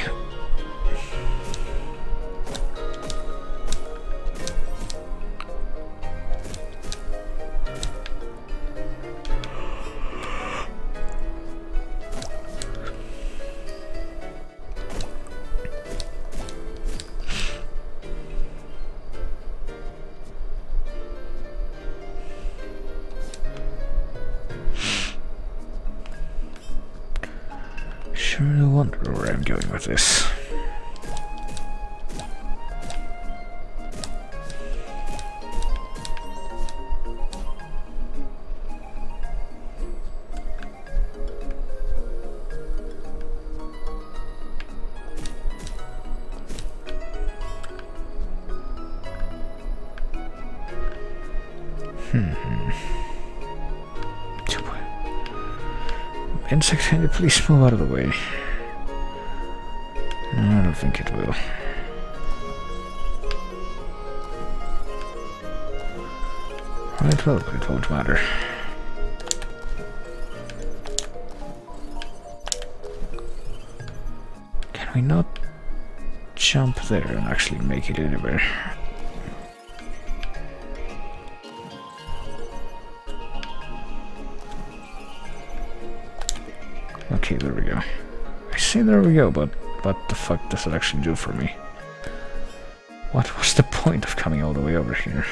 Sure do wonder where I'm going with this. Insect, can you please move out of the way? No, I don't think it will. Right, well, it won't matter. we not jump there and actually make it anywhere? Okay, there we go. I say there we go, but what the fuck does it actually do for me? What was the point of coming all the way over here?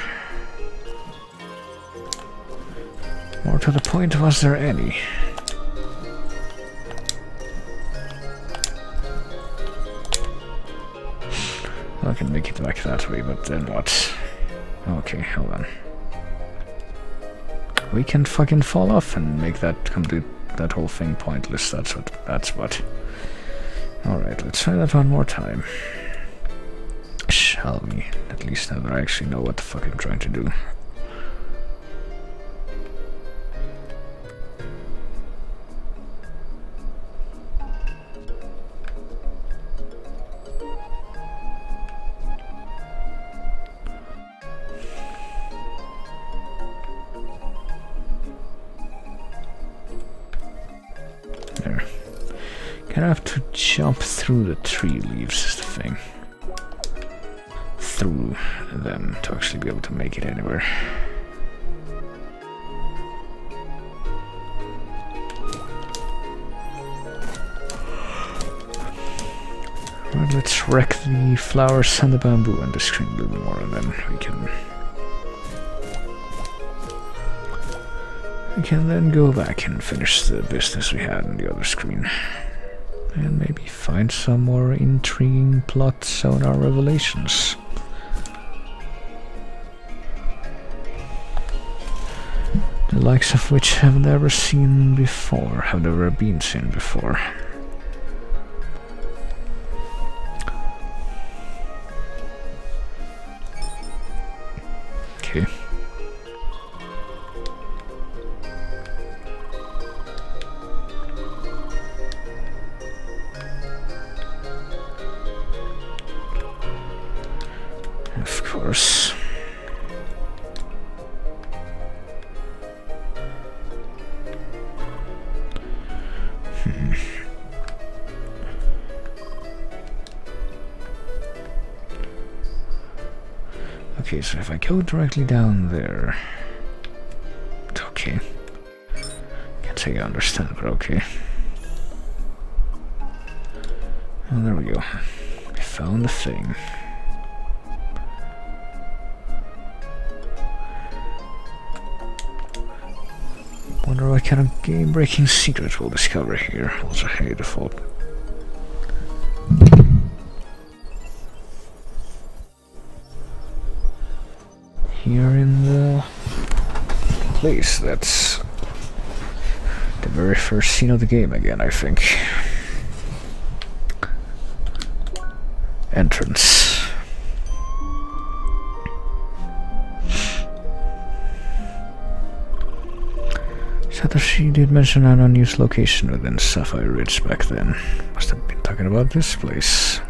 More to the point, was there any? I can make it back that way, but then what? Okay, hold on. We can fucking fall off and make that that whole thing pointless. That's what. Alright, let's try that one more time. Shall we? At least now that I actually know what the fuck I'm trying to do. There. Gonna have to jump through the tree leaves is the thing. Through them to actually be able to make it anywhere. Right, let's wreck the flowers and the bamboo and the screen a little more, and then we can then go back and finish the business we had on the other screen. And maybe find some more intriguing plots on our revelations. The likes of which have never seen before, have never been seen before. Okay. Of course. Okay, so if I go directly down there... Okay. Can't say I understand, but okay. Oh, there we go. I found the thing. Wonder what kind of game-breaking secret we'll discover here. Also, hey, default. Here in the place that's the very first scene of the game again, I think. Entrance. Satoshi did mention an unused location within Sapphire Ridge back then. Must have been talking about this place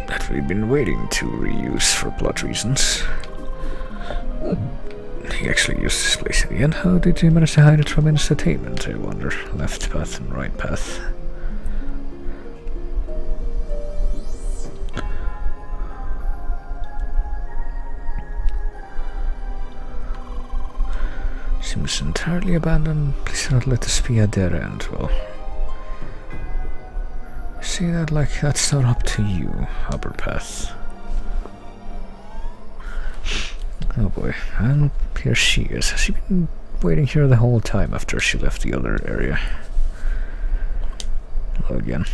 that we've been waiting to reuse for plot reasons. He actually used this place in the end. How did you manage to hide it from entertainment, I wonder? Left path and right path. Seems entirely abandoned. Please do not let this be a dead end. Well, see that like that's not up to you, upper path. Oh boy, and here she is. Has she been waiting here the whole time after she left the other area? Hello again.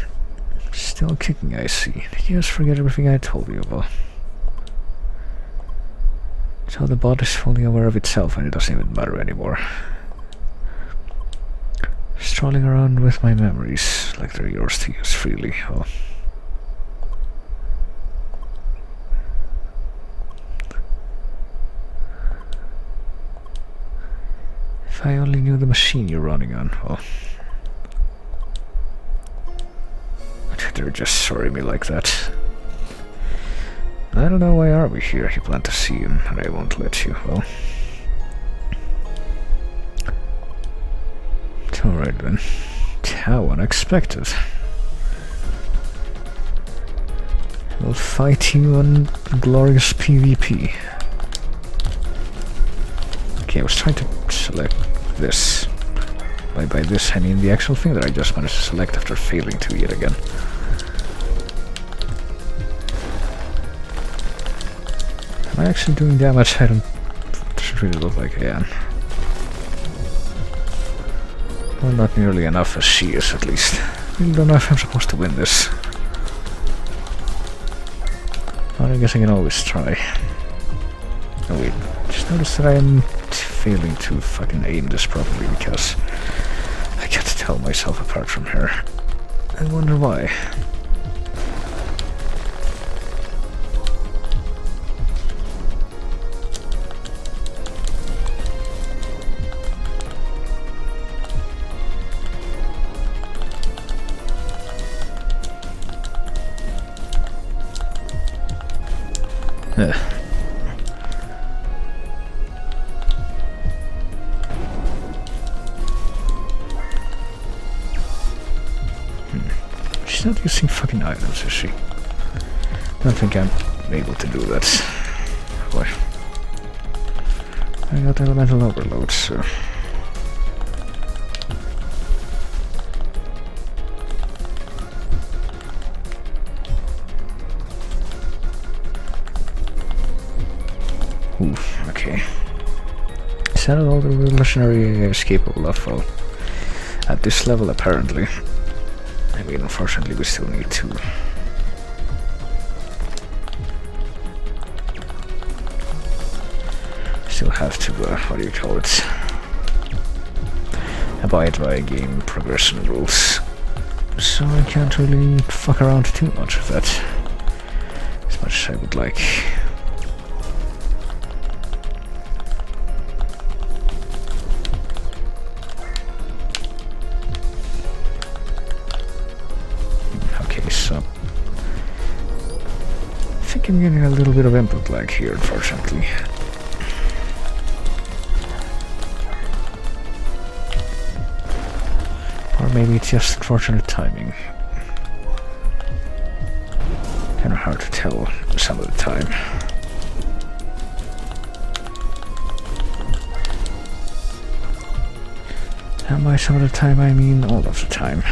Still kicking, I see. Did you just forget everything I told you about? So the body's fully aware of itself and it doesn't even matter anymore. Strolling around with my memories, like they're yours to use freely. Oh. If I only knew the machine you're running on, well... They're just sorry me like that. I don't know, why are we here? You plan to see him, and I won't let you. Well... It's alright then. How unexpected. I'll fight you on glorious PvP. Okay, I was trying to select this. By this, I mean the actual thing that I just managed to select after failing to yet again. Am I actually doing damage? I don't really look like I am. Well, not nearly enough as she is, at least. I really don't know if I'm supposed to win this. But I guess I can always try. Oh wait, just noticed that I am failing to fucking aim this properly because I can't tell myself apart from her. I wonder why. She's not using fucking items, is she? I don't think I'm able to do that. Boy. I got elemental overload, so... Oof, okay. Is that all the revolutionary escapable of? Well, at this level, apparently. I mean, unfortunately, we still need to. Still have to, what do you call it? Abide by game progression rules. So I can't really fuck around too much with that. As much as I would like. So I think I'm getting a little bit of input lag here, unfortunately. Or maybe it's just unfortunate timing. Kind of hard to tell some of the time. And by some of the time I mean all of the time.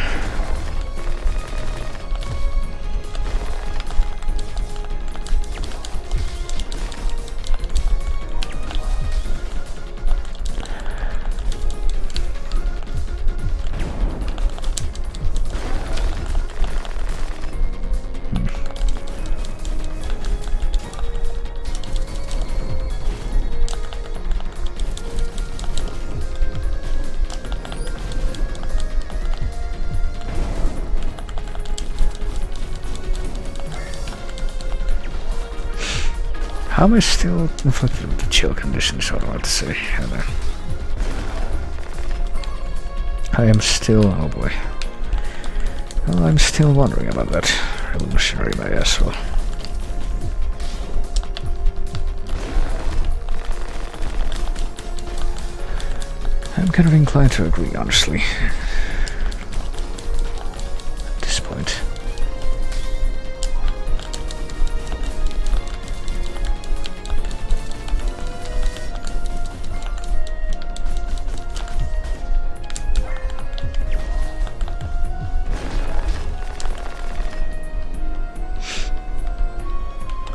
How am I still inflicted with the chill condition, is what I want to say. I am still, oh boy. Well, I'm still wondering about that revolutionary by as well. I'm kind of inclined to agree, honestly. At this point.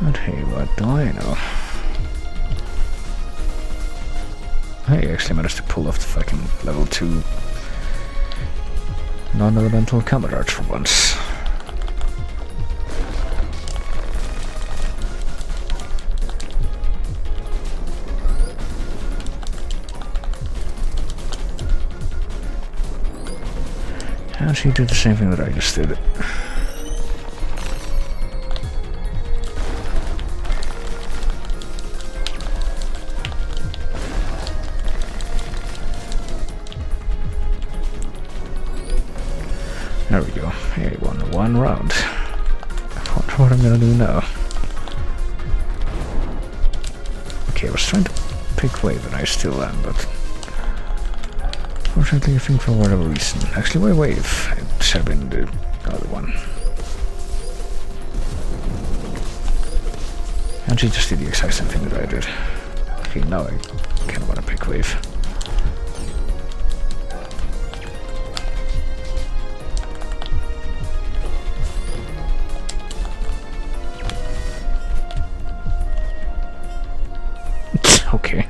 But hey, what do I know? I actually managed to pull off the fucking level 2 non-elemental combat arts for once. And she did the same thing that I just did. There we go. Hey, won one round. I wonder what I'm gonna do now. Okay, I was trying to pick wave and I still am, but unfortunately I think for whatever reason. Actually, why wave? It should have been the other one. And she just did the exact same thing that I did. Okay, now I kinda wanna pick wave. Okay.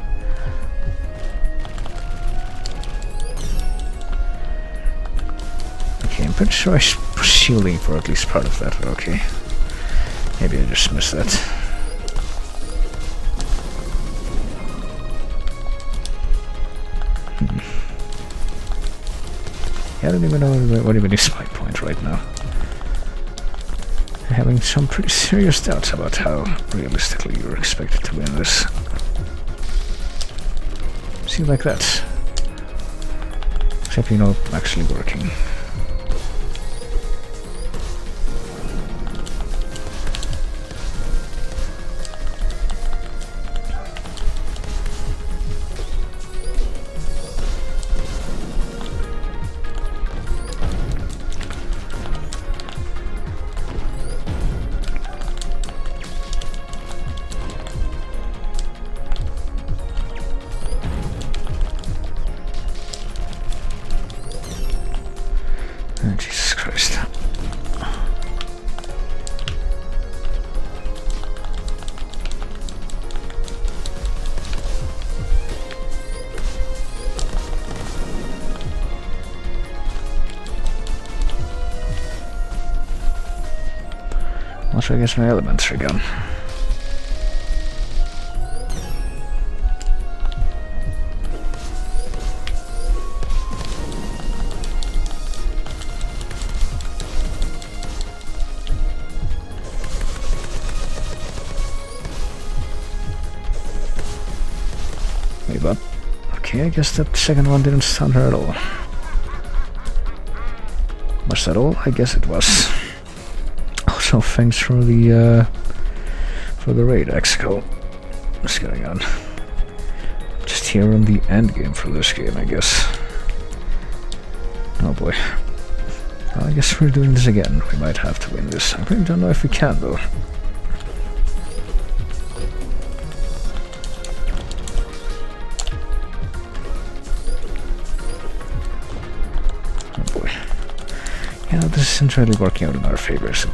Okay, I'm pretty sure I was shielding for at least part of that, but okay. Maybe I just missed that. Yeah, I don't even know what even is my point right now. I'm having some pretty serious doubts about how realistically you're expected to win this. Seems like that. Except you're not actually working. Oh, Jesus Christ. Also, I guess my elements are gone. But okay, I guess that second one didn't stun her at all. Was that all? I guess it was. Also, thanks for the raid, Exco. What's going on? Just here on the end game for this game, I guess. Oh boy. Well, I guess we're doing this again. We might have to win this. I really don't know if we can though. Yeah, this isn't really working out in our favor, so...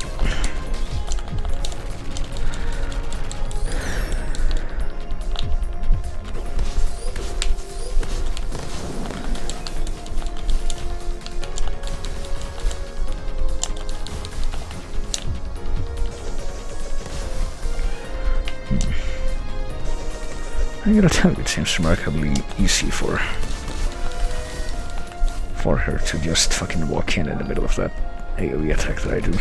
I gotta tell you, it seems remarkably easy for her to just fucking walk in the middle of that AoE attack that I do.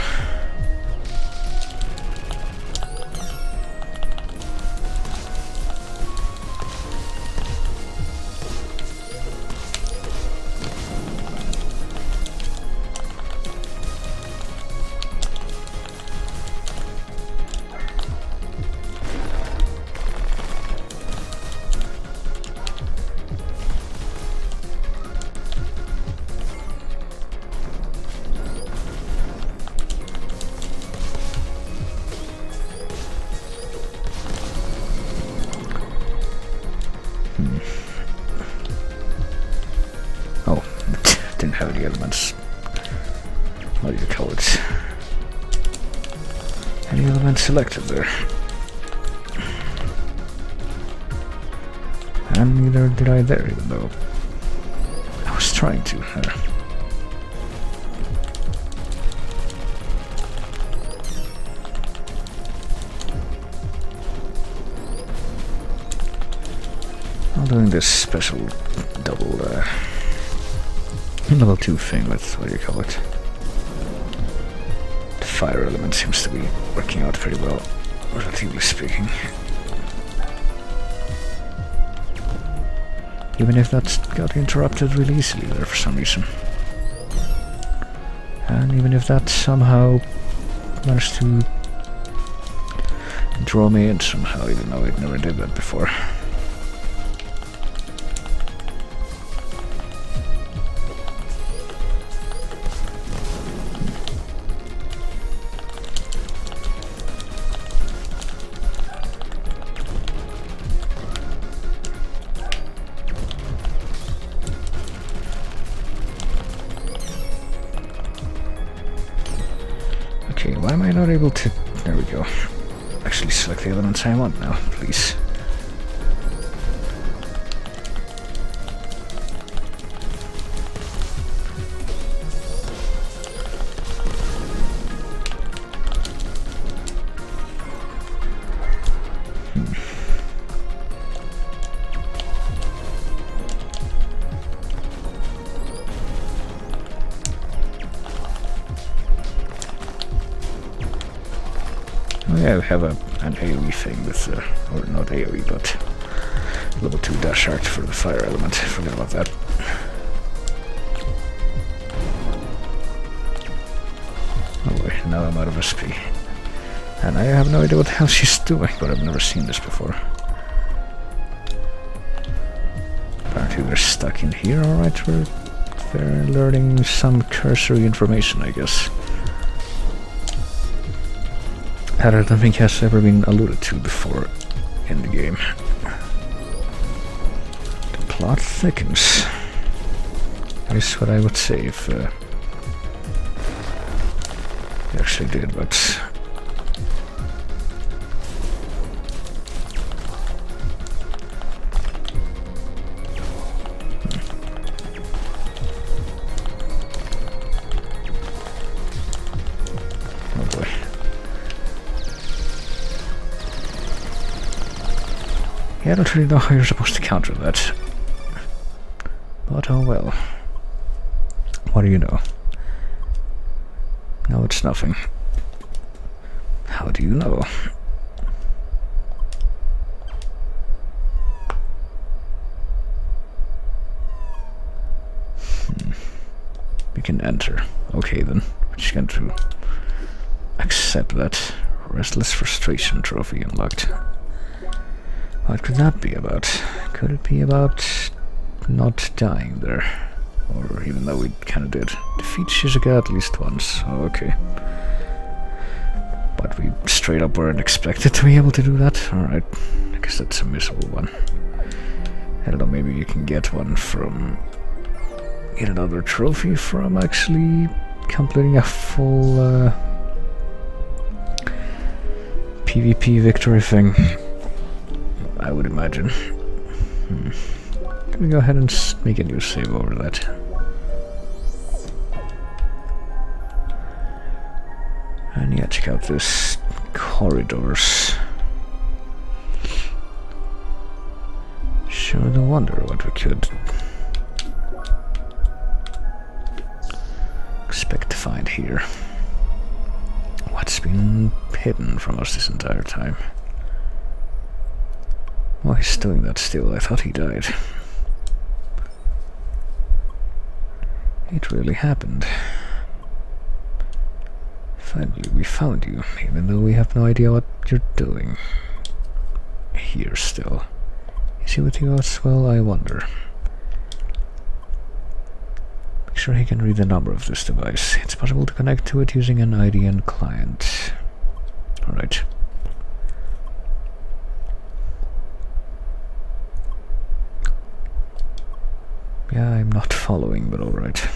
Oh, didn't have any elements. What do you call it? Any elements selected there? And neither did I there, even though I was trying to. I'm doing this special double level 2 thing with, what do you call it? The fire element seems to be working out pretty well, relatively speaking. Even if that got interrupted really easily there for some reason. And even if that somehow managed to draw me in somehow, even though it never did that before. am I not able to... There we go. Actually select the elements I want now, please. Yeah, we have an AoE thing with, or not AoE, but level 2 dash art for the fire element. Forget about that. Oh boy, now I'm out of SP. And I have no idea what the hell she's doing, but I've never seen this before. Apparently they're stuck in here, alright, they're learning some cursory information, I guess. That I don't think has ever been alluded to before in the game. The plot thickens. Is what I would say if they actually did, but... Yeah, I don't really know how you're supposed to counter that. But oh well. What do you know? No, it's nothing. How do you know? We can enter. Okay then. We're just going to accept that. Restless Frustration trophy unlocked. What could that be about? Could it be about not dying there? Or even though we kinda did. Defeat Shizuka at least once. Oh, okay. But we straight up weren't expected to be able to do that? Alright. I guess that's a missable one. I don't know, maybe you can get one from... Get another trophy from actually completing a full PvP victory thing. I would imagine. Can we go ahead and make a new save over that? And yeah, check out this corridors. Sure do wonder what we could expect to find here. What's been hidden from us this entire time? Oh, he's doing that still. I thought he died. It really happened. Finally, we found you, even though we have no idea what you're doing. Here still. Is he with you as well, I wonder? Make sure he can read the number of this device. It's possible to connect to it using an IDN client. Alright. Yeah, I'm not following, but alright.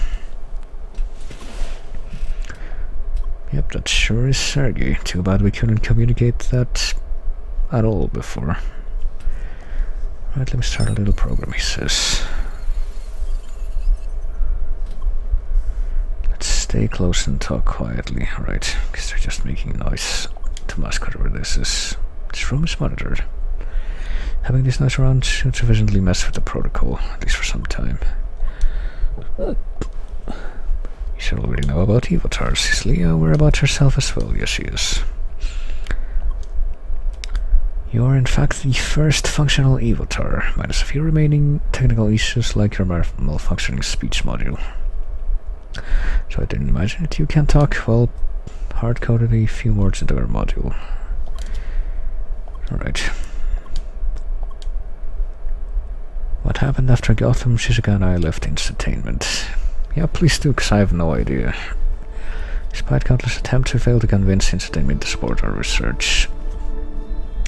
Yep, that sure is Sergey. Too bad we couldn't communicate that at all before. Right, let me start a little program, he says. Let's stay close and talk quietly, right? Because they're just making noise to mask whatever this is. This room is monitored. Having this noise around should sufficiently mess with the protocol, at least for some time. You should already know about avatars. Is Leah aware about herself as well? Yes, she is. You are in fact the first functional avatar, minus a few remaining technical issues like your malfunctioning speech module. So I didn't imagine it. You can talk. Well, hard-coded a few words into our module. Alright. What happened after Gotham, Shizuka and I left Instantainment? Yeah, please do, because I have no idea. Despite countless attempts, we failed to convince Instantainment to support our research.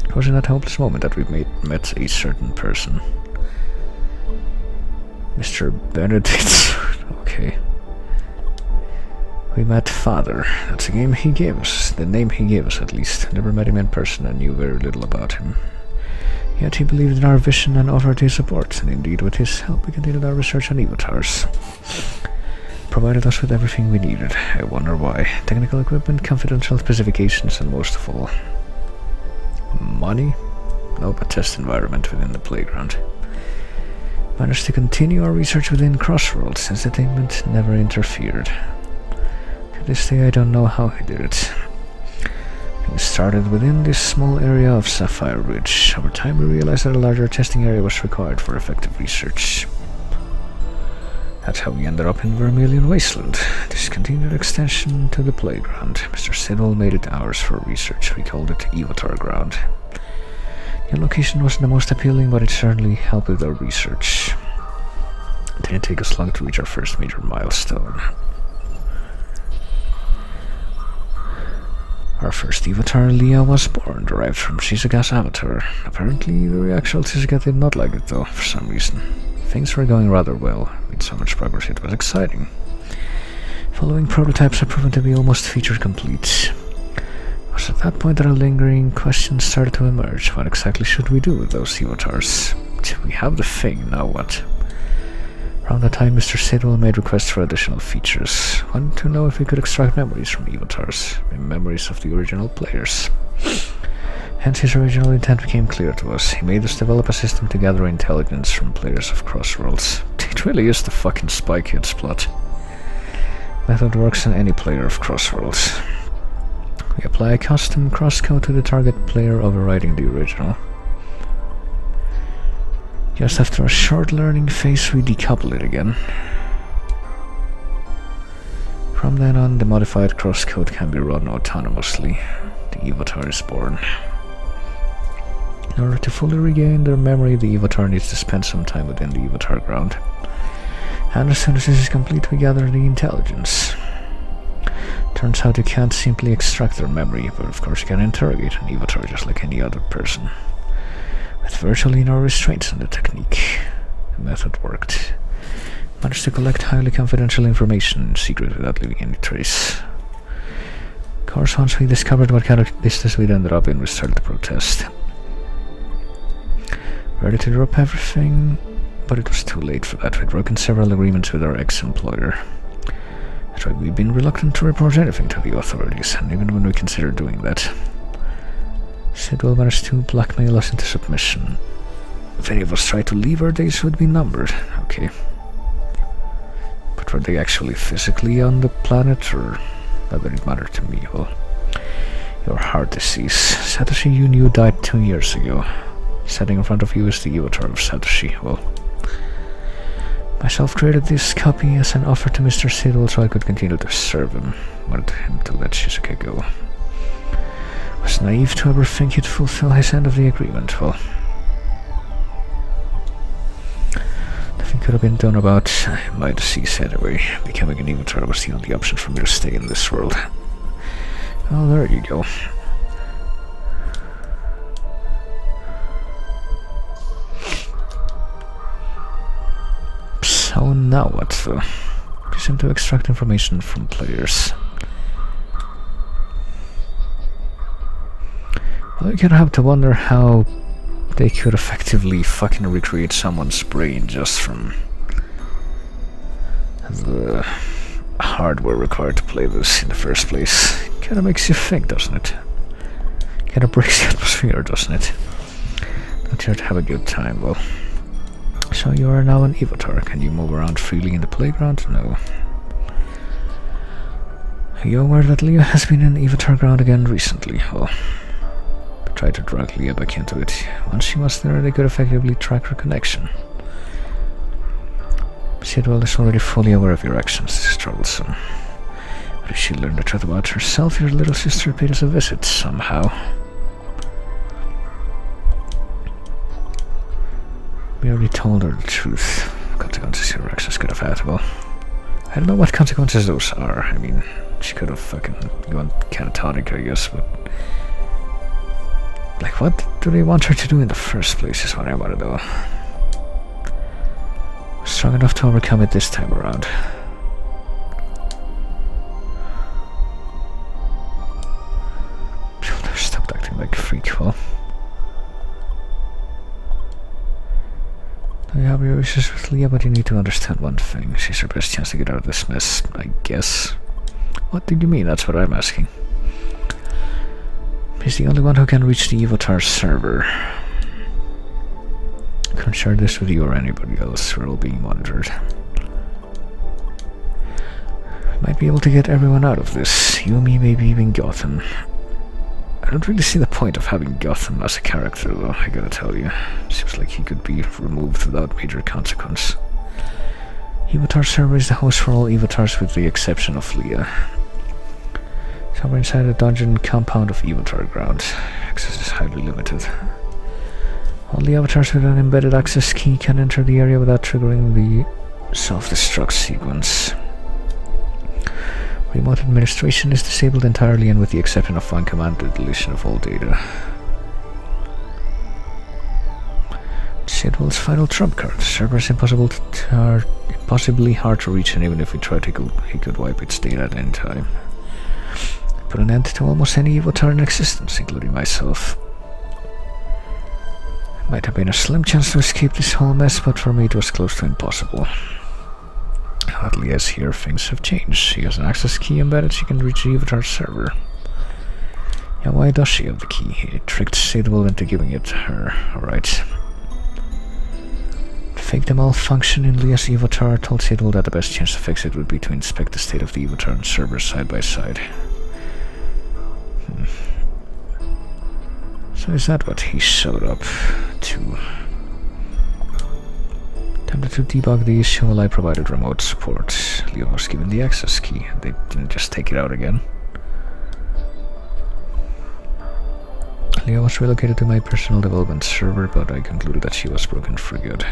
It was in that hopeless moment that we met a certain person. Mr. Benedict. Okay. We met Father. That's the name he gave us. The name he gave us, at least. Never met him in person and knew very little about him. Yet he believed in our vision and offered his support, and indeed with his help we continued our research on avatars. Provided us with everything we needed. I wonder why. Technical equipment, confidential specifications, and most of all, money? No, but test environment within the playground. Managed to continue our research within Crossworlds. Entertainment never interfered. To this day I don't know how he did it. We started within this small area of Sapphire Ridge. Over time we realized that a larger testing area was required for effective research. That's how we ended up in Vermilion Wasteland. Discontinued extension to the playground. Mr. Sidwell made it ours for research. We called it Avatar Ground. The location wasn't the most appealing, but it certainly helped with our research. It didn't take us long to reach our first major milestone. Our first avatar, Leah, was born, derived from Shizuka's avatar. Apparently, the actual Shizuka did not like it, though, for some reason. Things were going rather well. With so much progress, it was exciting. Following prototypes have proven to be almost feature complete. It was at that point that a lingering question started to emerge. What exactly should we do with those avatars? We have the thing, now what? Around that time, Mr. Sidwell made requests for additional features. Wanted to know if we could extract memories from avatars, memories of the original players. Hence his original intent became clear to us. He made us develop a system to gather intelligence from players of Crossworlds. It really is the fucking Spy Kids plot. Method works on any player of Crossworlds. We apply a custom CrossCode to the target player, overriding the original. Just after a short learning phase, we decouple it again. From then on, the modified CrossCode can be run autonomously. The avatar is born. In order to fully regain their memory, the avatar needs to spend some time within the avatar ground. And as soon as this is complete, we gather the intelligence. Turns out you can't simply extract their memory, but of course you can interrogate an avatar just like any other person. With virtually no restraints on the technique. The method worked. Managed to collect highly confidential information in secret without leaving any trace. Of course, once we discovered what kind of business we'd ended up in, we started to protest. Ready to drop everything, but it was too late for that. We'd broken several agreements with our ex-employer. That's why we've been reluctant to report anything to the authorities, and even when we considered doing that, Sidwell managed to blackmail us into submission. If any of us tried to leave, our days would be numbered. Okay. But were they actually physically on the planet, or that didn't matter to me? Well, your heart disease. Satoshi you knew died 2 years ago. Sitting in front of you is the avatar of Satoshi. Well, myself created this copy as an offer to Mr. Sidwell so I could continue to serve him. Wanted him to let Shizuka go. Was naive to ever think he'd fulfill his end of the agreement. Well, nothing could have been done about my disease anyway. Becoming an avatar was the only option for me to stay in this world. Well, there you go. So now what? We seem to extract information from players. Well, you can have to wonder how they could effectively fucking recreate someone's brain just from the hardware required to play this in the first place. Kinda makes you think, doesn't it? Kinda breaks the atmosphere, doesn't it? Not here to have a good time, well. So you are now an avatar. Can you move around freely in the playground? No. Are you aware that Leo has been in avatar ground again recently? Well, tried to drag Leah back into it. Once she was there, they could effectively track her connection. Sidwell is already fully aware of your actions. This is troublesome. But if she learned the truth about herself, your little sister paid us a visit somehow. We already told her the truth. Consequences your actions could have had. Well, I don't know what consequences those are. I mean, she could have fucking gone catatonic, I guess, but like, what do they want her to do in the first place is what I want to know. Strong enough to overcome it this time around. streak. Well, you have your wishes with Leah, but you need to understand one thing. She's her best chance to get out of this mess, I guess. What did you mean? That's what I'm asking. He's the only one who can reach the Avatar server. I can't share this with you or anybody else. We're all being monitored. Might be able to get everyone out of this. You, me, maybe even Gotham. I don't really see the point of having Gotham as a character, though, I gotta tell you. Seems like he could be removed without major consequence. Avatar server is the host for all avatars with the exception of Leah. So we're inside a dungeon compound of Avatar ground. Access is highly limited. Only avatars with an embedded access key can enter the area without triggering the self-destruct sequence. Remote administration is disabled entirely and with the exception of one command, the deletion of all data. Sidwell's final trump card. The server is impossibly hard to reach, and even if we tried, he could wipe its data at any time. Put an end to almost any avatar in existence, including myself. It might have been a slim chance to escape this whole mess, but for me it was close to impossible. Oddly, as here, things have changed. She has an access key embedded, she can reach the Avatar server. Yeah, why does she have the key? It tricked Sidwell into giving it to her. Alright. Fake the malfunction in Leah's Avatar, told Sidwell that the best chance to fix it would be to inspect the state of the Avatar and server side by side. So is that what he showed up to? Attempted to debug the issue while I provided remote support. Leah was given the access key. They didn't just take it out again. Leah was relocated to my personal development server, but I concluded that she was broken for good.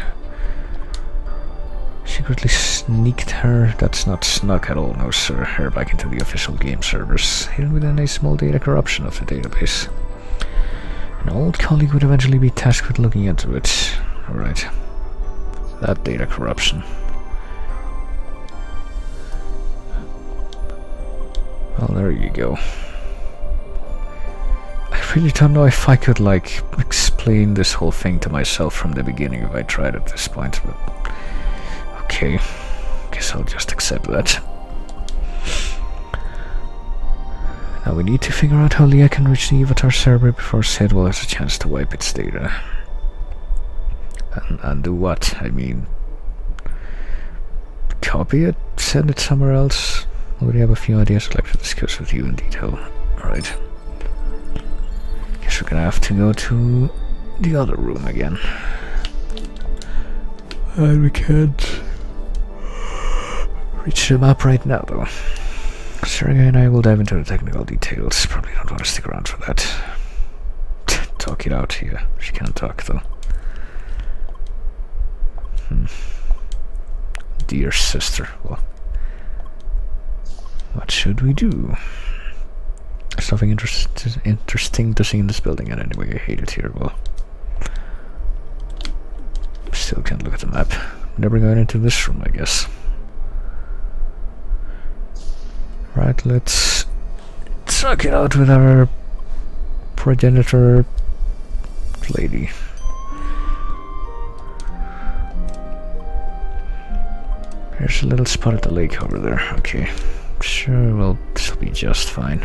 Secretly sneaked her, that's not snuck at all, no sir, her back into the official game servers, hidden within a small data corruption of the database. An old colleague would eventually be tasked with looking into it. Alright. That data corruption. Well, there you go. I really don't know if I could, like, explain this whole thing to myself from the beginning if I tried at this point, but... okay. Guess I'll just accept that. Now we need to figure out how Leah can reach the Avatar server before Sidwell has a chance to wipe its data. And do what? I mean, copy it, send it somewhere else. Already have a few ideas I'd like to discuss with you in detail. Alright. Guess we're gonna have to go to the other room again. And we can't reach the map right now, though. Sergei and I will dive into the technical details. Probably don't want to stick around for that. Talk it out here. She can't talk, though. Dear sister, well, what should we do? There's nothing interesting to see in this building, and anyway, I hate it here. Well, still can't look at the map. Never going into this room, I guess. Right, let's talk it out with our progenitor lady. There's a little spot at the lake over there. Okay, sure, well, this'll be just fine.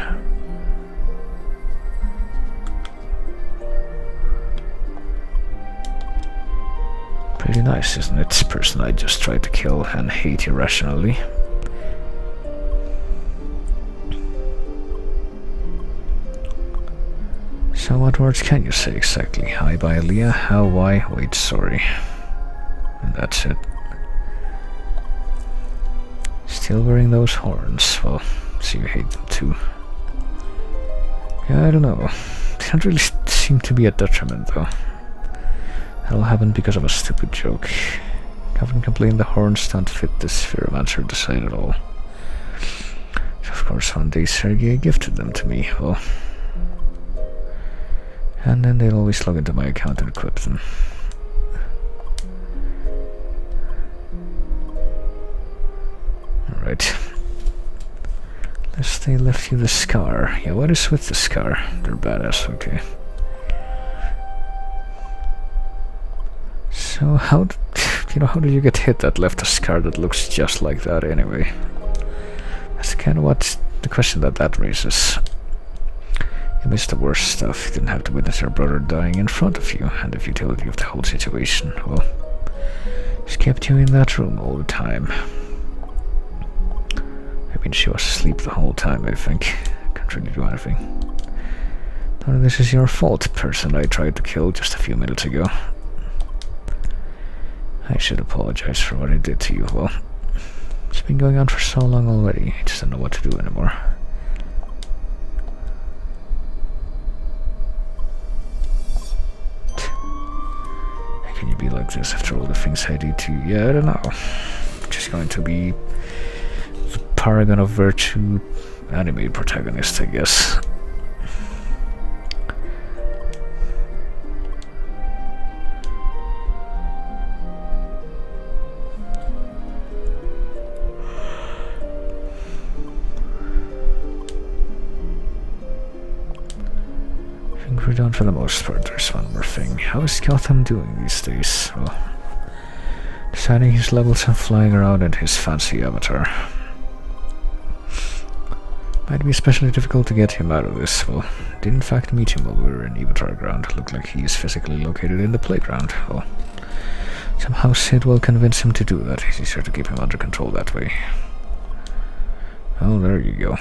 Pretty nice, isn't it? Person I just tried to kill and hate irrationally. So what words can you say exactly? Hi, bye, Leah. How, why? Wait, sorry. And that's it. Still wearing those horns. Well, so you hate them too. Yeah, I don't know. They don't really seem to be a detriment, though. That'll happen because of a stupid joke. Haven't complained the horns don't fit this Spheromancer design at all. So of course one day Sergei gifted them to me, well... and then they'll always log into my account and equip them. Alright. Unless they left you the scar. Yeah, what is with the scar? They're badass, okay. So how did, how did you get hit that left a scar that looks just like that anyway? That's kind of what the question that raises. You missed the worst stuff. You didn't have to witness your brother dying in front of you, and the futility of the whole situation. Well, just kept you in that room all the time. I mean, she was asleep the whole time, I think. Can't really do anything. None of this is your fault, person I tried to kill just a few minutes ago. I should apologize for what I did to you. Well, it's been going on for so long already. I just don't know what to do anymore. How can you be like this after all the things I did to you? Yeah, I don't know. I'm just going to be the paragon of virtue anime protagonist, I guess. We're done for the most part. There's one more thing. How is Gotham doing these days? Well, deciding his levels and flying around in his fancy avatar. Might be especially difficult to get him out of this. Well, did in fact meet him while we were in Avatar Ground. Looked like he is physically located in the playground. Well, somehow Sid will convince him to do that. It's easier to keep him under control that way. Well, there you go.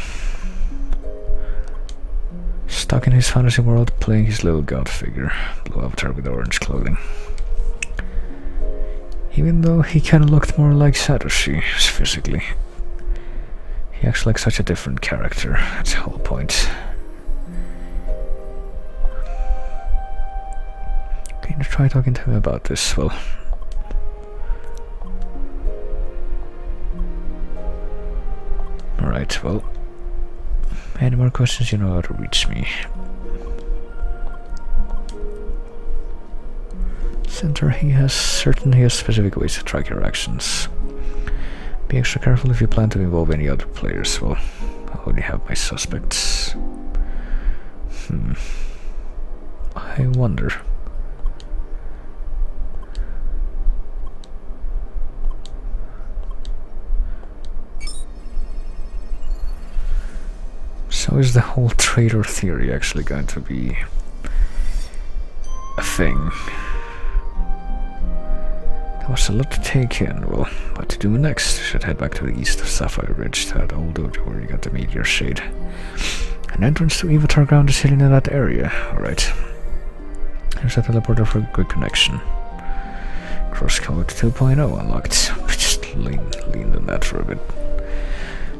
Stuck in his fantasy world, playing his little god figure, blue avatar with orange clothing. Even though he kinda looked more like Satoshi physically, he acts like such a different character. That's the whole point. Can you try talking to him about this? Well, alright, well, any more questions, you know how to reach me. Center, he has specific ways to track your actions. Be extra careful if you plan to involve any other players. Well, I already have my suspects. I wonder. So is the whole traitor theory actually going to be a thing? There was a lot to take in. Well, what to do next? Should head back to the east of Sapphire Ridge, to that old dojo where you got the meteor shade. An entrance to Avatar Ground is hidden in that area. Alright. There's a teleporter for a quick connection. CrossCode 2.0 unlocked. Just leaned on that for a bit.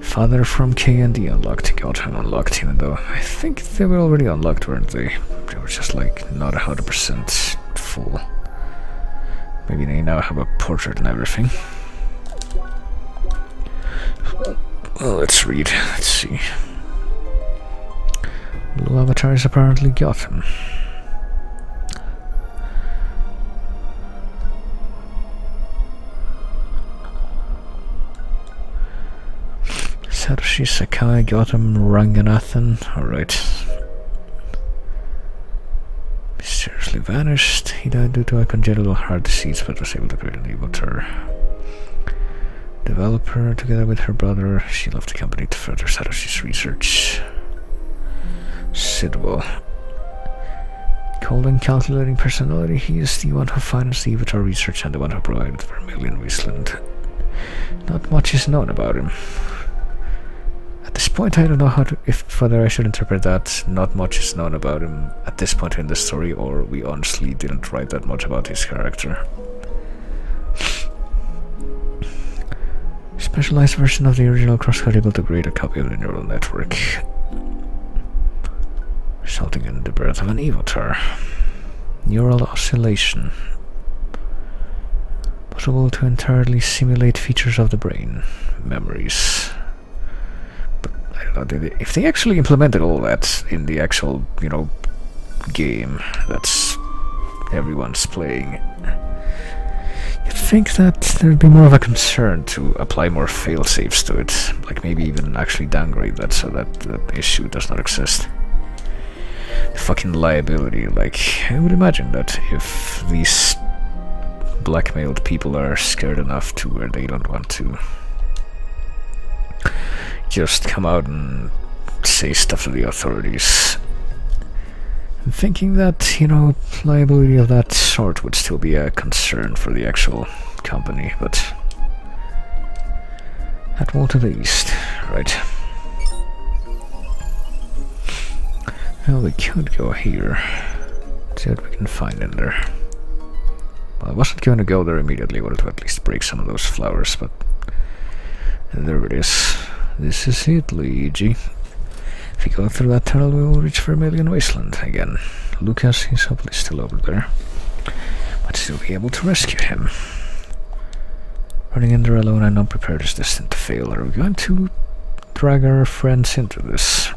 Father from K&D unlocked, Gotham unlocked, even though I think they were already unlocked, weren't they? They were just like not 100% full. Maybe they now have a portrait and everything. Well, let's read. Let's see. Blue Avatar is apparently Gotham. Satoshi Sakai, Gotham, Ranganathan. Alright. Mysteriously vanished. He died due to a congenital heart disease but was able to create an avatar. Developer, together with her brother, she left the company to further Satoshi's research. Sidwell. Cold and calculating personality, he is the one who financed the avatar research and the one who provided Vermilion Wasteland. Not much is known about him. At this point, I don't know whether I should interpret that not much is known about him at this point in the story, or we honestly didn't write that much about his character. Specialized version of the original CrossCode able to create a copy of the neural network, resulting in the birth of an avatar. Neural oscillation. Possible to entirely simulate features of the brain. Memories. If they actually implemented all that in the actual, game that's everyone's playing, you'd think that there'd be more of a concern to apply more fail-safes to it, like maybe even actually downgrade that so that the issue does not exist. The fucking liability, like, I would imagine that if these blackmailed people are scared enough to where they don't want to just come out and say stuff to the authorities. I'm thinking that, you know, liability of that sort would still be a concern for the actual company, but that wall to the east, right. Well, we could go here. See what we can find in there. Well, I wasn't going to go there immediately. I wanted to at least break some of those flowers, but there it is. This is it, Luigi. If we go through that tunnel, we will reach Vermilion Wasteland again. Lucas is hopefully still over there, but still be able to rescue him. Running in there alone and unprepared is destined to fail. Are we going to drag our friends into this?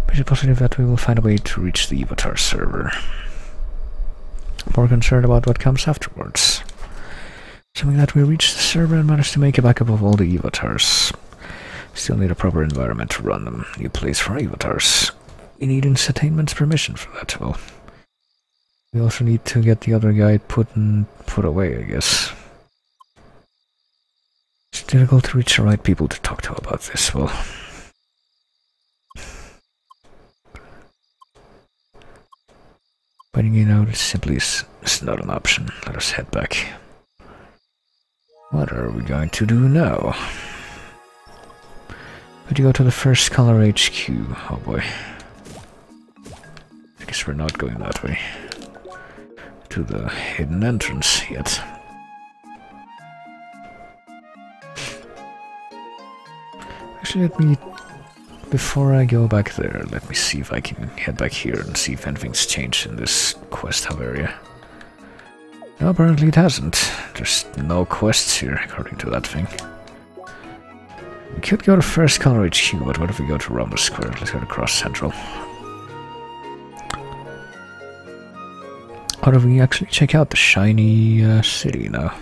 Pretty positive that we will find a way to reach the Avatar server. More concerned about what comes afterwards. Assuming that we reach the server and manage to make a backup of all the Avatars. Still need a proper environment to run them. New place for Avatars. We need Entertainment's permission for that. Well, we also need to get the other guy put away, I guess. It's difficult to reach the right people to talk to about this. Well, finding it out simply is not an option. Let us head back. What are we going to do now? Would you go to the first color HQ? Oh boy. I guess we're not going that way. To the hidden entrance yet. Actually, before I go back there, let me see if I can head back here and see if anything's changed in this quest hub area. No, apparently it hasn't. There's no quests here, according to that thing. We could go to First Color HQ, but what if we go to Rumble Square? Let's go to Cross Central. Or if we actually check out the shiny city now?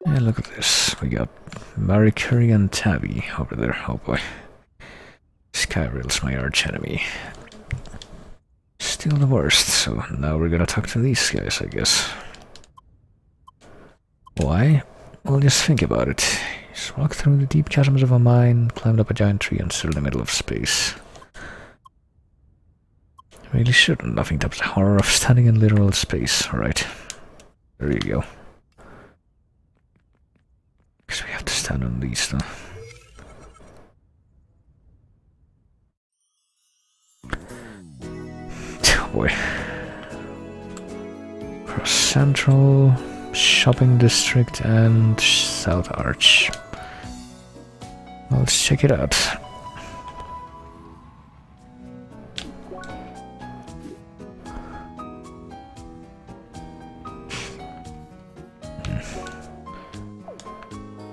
And look at this. We got Marie Curie and Tabby over there. Oh boy. Skyrail's my arch enemy. Still the worst, so now we're gonna talk to these guys, I guess. Why? Well, just think about it. Just walk through the deep chasms of a mine, climbed up a giant tree, and stood in the middle of space. Really shouldn't. Nothing tops the horror of standing in literal space. Alright. There you go. Guess we have to stand on these, though. Oh boy. Cross Central, Shopping District, and South Arch. Well, let's check it out.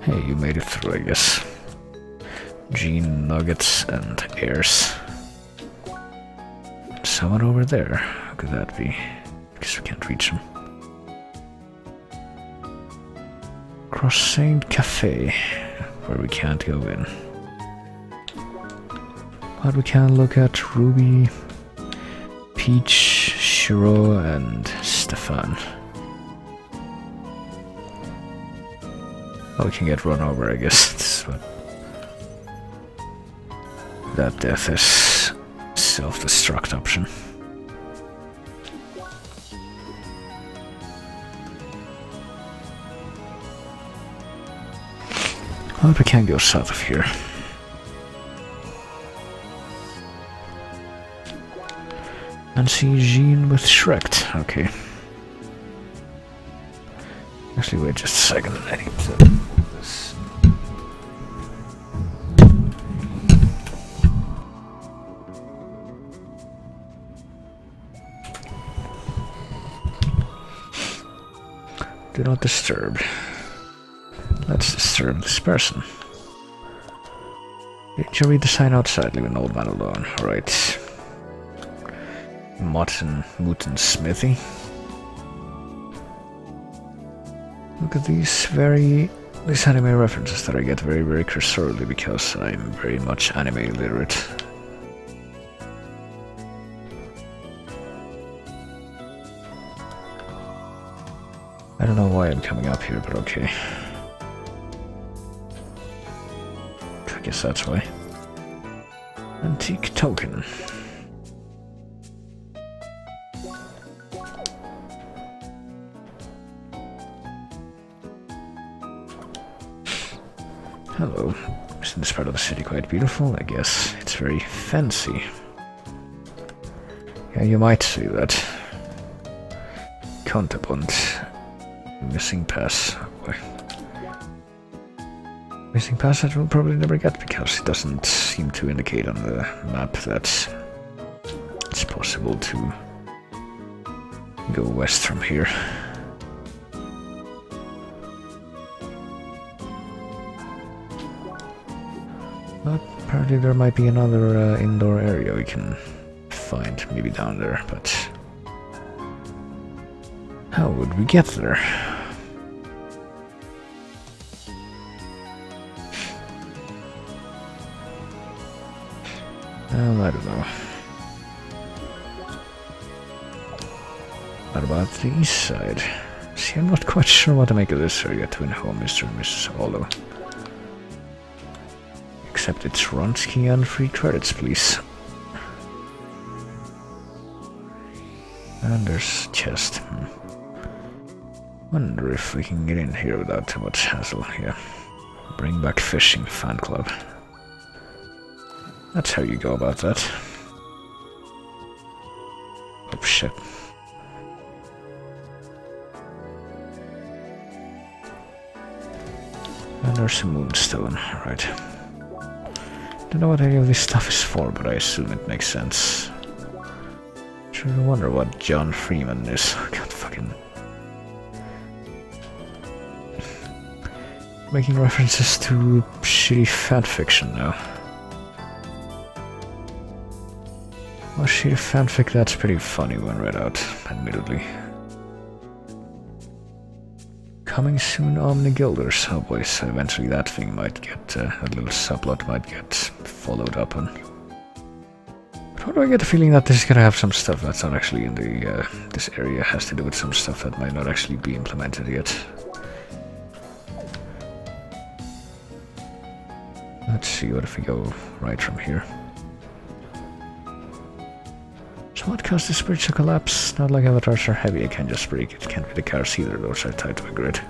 Hey, you made it through, I guess. Gene Nuggets and Airs. Someone over there. Who could that be? Guess we can't reach him. Cross Saint Cafe, where we can't go in. But we can look at Ruby, Peach, Shiro, and Stefan. Well, we can get run over, I guess. That's what that death is. Self-destruct option. Well, we can't go south of here. And see Jean with Shrek. Okay. Actually, wait just a second. I need to do this. Do not disturb. Let's disturb this person. Did you read the sign outside? Leave an old man alone. Alright. Mutton Smithy. Look at these very these anime references that I get very, very cursorily because I'm very much anime illiterate. I don't know why I'm coming up here, but okay. I guess that's why. Antique token. Hello. Isn't this part of the city quite beautiful? I guess it's very fancy. Yeah, you might say that. Kontabund. Missing pass. Oh boy. Missing pass that we'll probably never get because it doesn't seem to indicate on the map that it's possible to go west from here. But apparently there might be another indoor area we can find, maybe down there, but how would we get there? Well, I don't know. What about the east side? See, I'm not quite sure what to make of this area. Twin home, Mr. and Mrs. Hollow. Except it's Ronsky and free credits, please. And there's chest. Wonder if we can get in here without too much hassle. Yeah. Bring back fishing fan club. That's how you go about that. Oh shit. And there's a moonstone, right. Don't know what any of this stuff is for, but I assume it makes sense. Sure wonder what John Freeman is. God fucking... Making references to shitty fanfiction now. Well, shitty fanfic, that's pretty funny when read out, admittedly. Coming soon, Omni Guilders. Oh boy, so eventually that thing might get, a little subplot might get followed up on. But why do I get the feeling that this is gonna have some stuff that's not actually in the, this area has to do with some stuff that might not actually be implemented yet. Let's see, what if we go right from here? So what caused this bridge to collapse? Not like avatars are heavy, I can't just break it. Can't be the cars either, those are tied to a grid.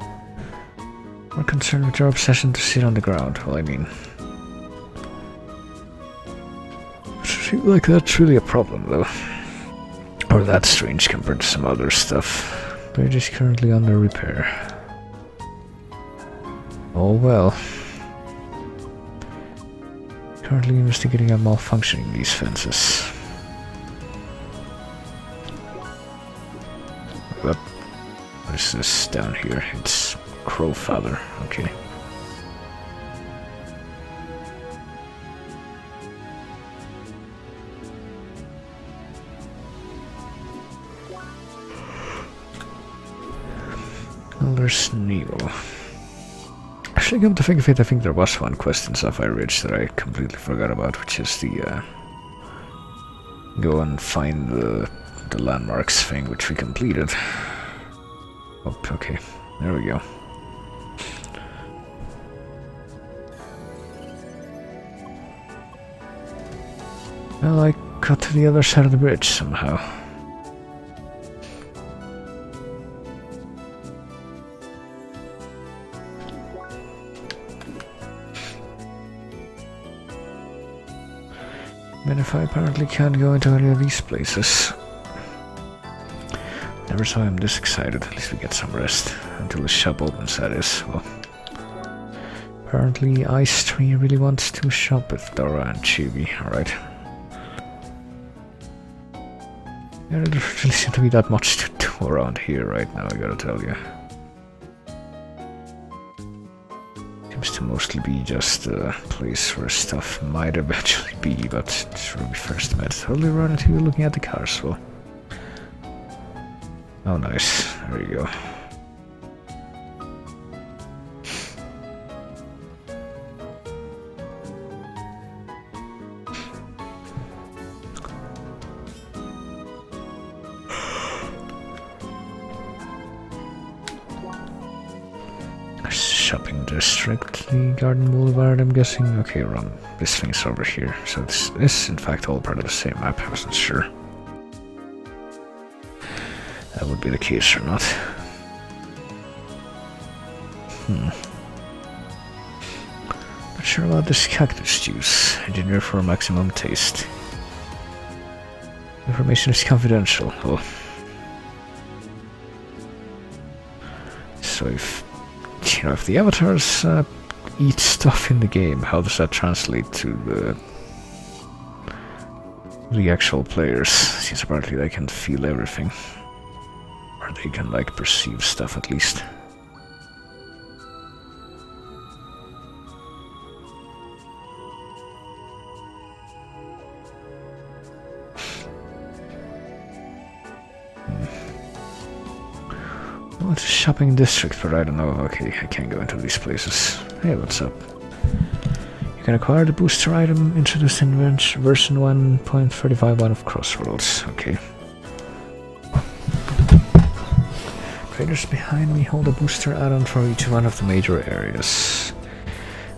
More concerned with your obsession to sit on the ground. Well, I mean... I feel like that's really a problem, though. Or that's strange compared to some other stuff. Bridge is currently under repair. Oh well. Currently investigating a malfunctioning these fences. What is this down here? It's Crowfather, okay. Well, there's Nemo. Actually, come to think of it, I think there was one quest in Sapphire Ridge that I completely forgot about, which is the, go and find the landmarks thing, which we completed. Oh, okay, there we go. Well, I got to the other side of the bridge somehow. But if I apparently can't go into any of these places. Never saw him this excited. At least we get some rest. Until the shop opens, that is. Well, apparently Ice Tree really wants to shop with Dora and Chibi, alright. There doesn't really seem to be that much to do around here right now, I gotta tell you. Seems to mostly be just a place where stuff might eventually be, but it's where we first met. Totally run into you looking at the cars, well. Oh nice, there you go. shopping district, the Garden Boulevard, I'm guessing. Okay, run. This thing's over here. So this is in fact all part of the same map. I wasn't sure that would be the case or not. Not sure about this cactus juice. Engineered for maximum taste. Information is confidential. Oh. So if the avatars eat stuff in the game, how does that translate to the actual players? Since apparently they can feel everything. Or they can, like, perceive stuff at least. Well, it's a shopping district, but I don't know. Okay, I can't go into these places. Hey, what's up? You can acquire the booster item introduced in version 1.35.1 of Crossroads. Okay. Traders behind me hold a booster add-on for each one of the major areas.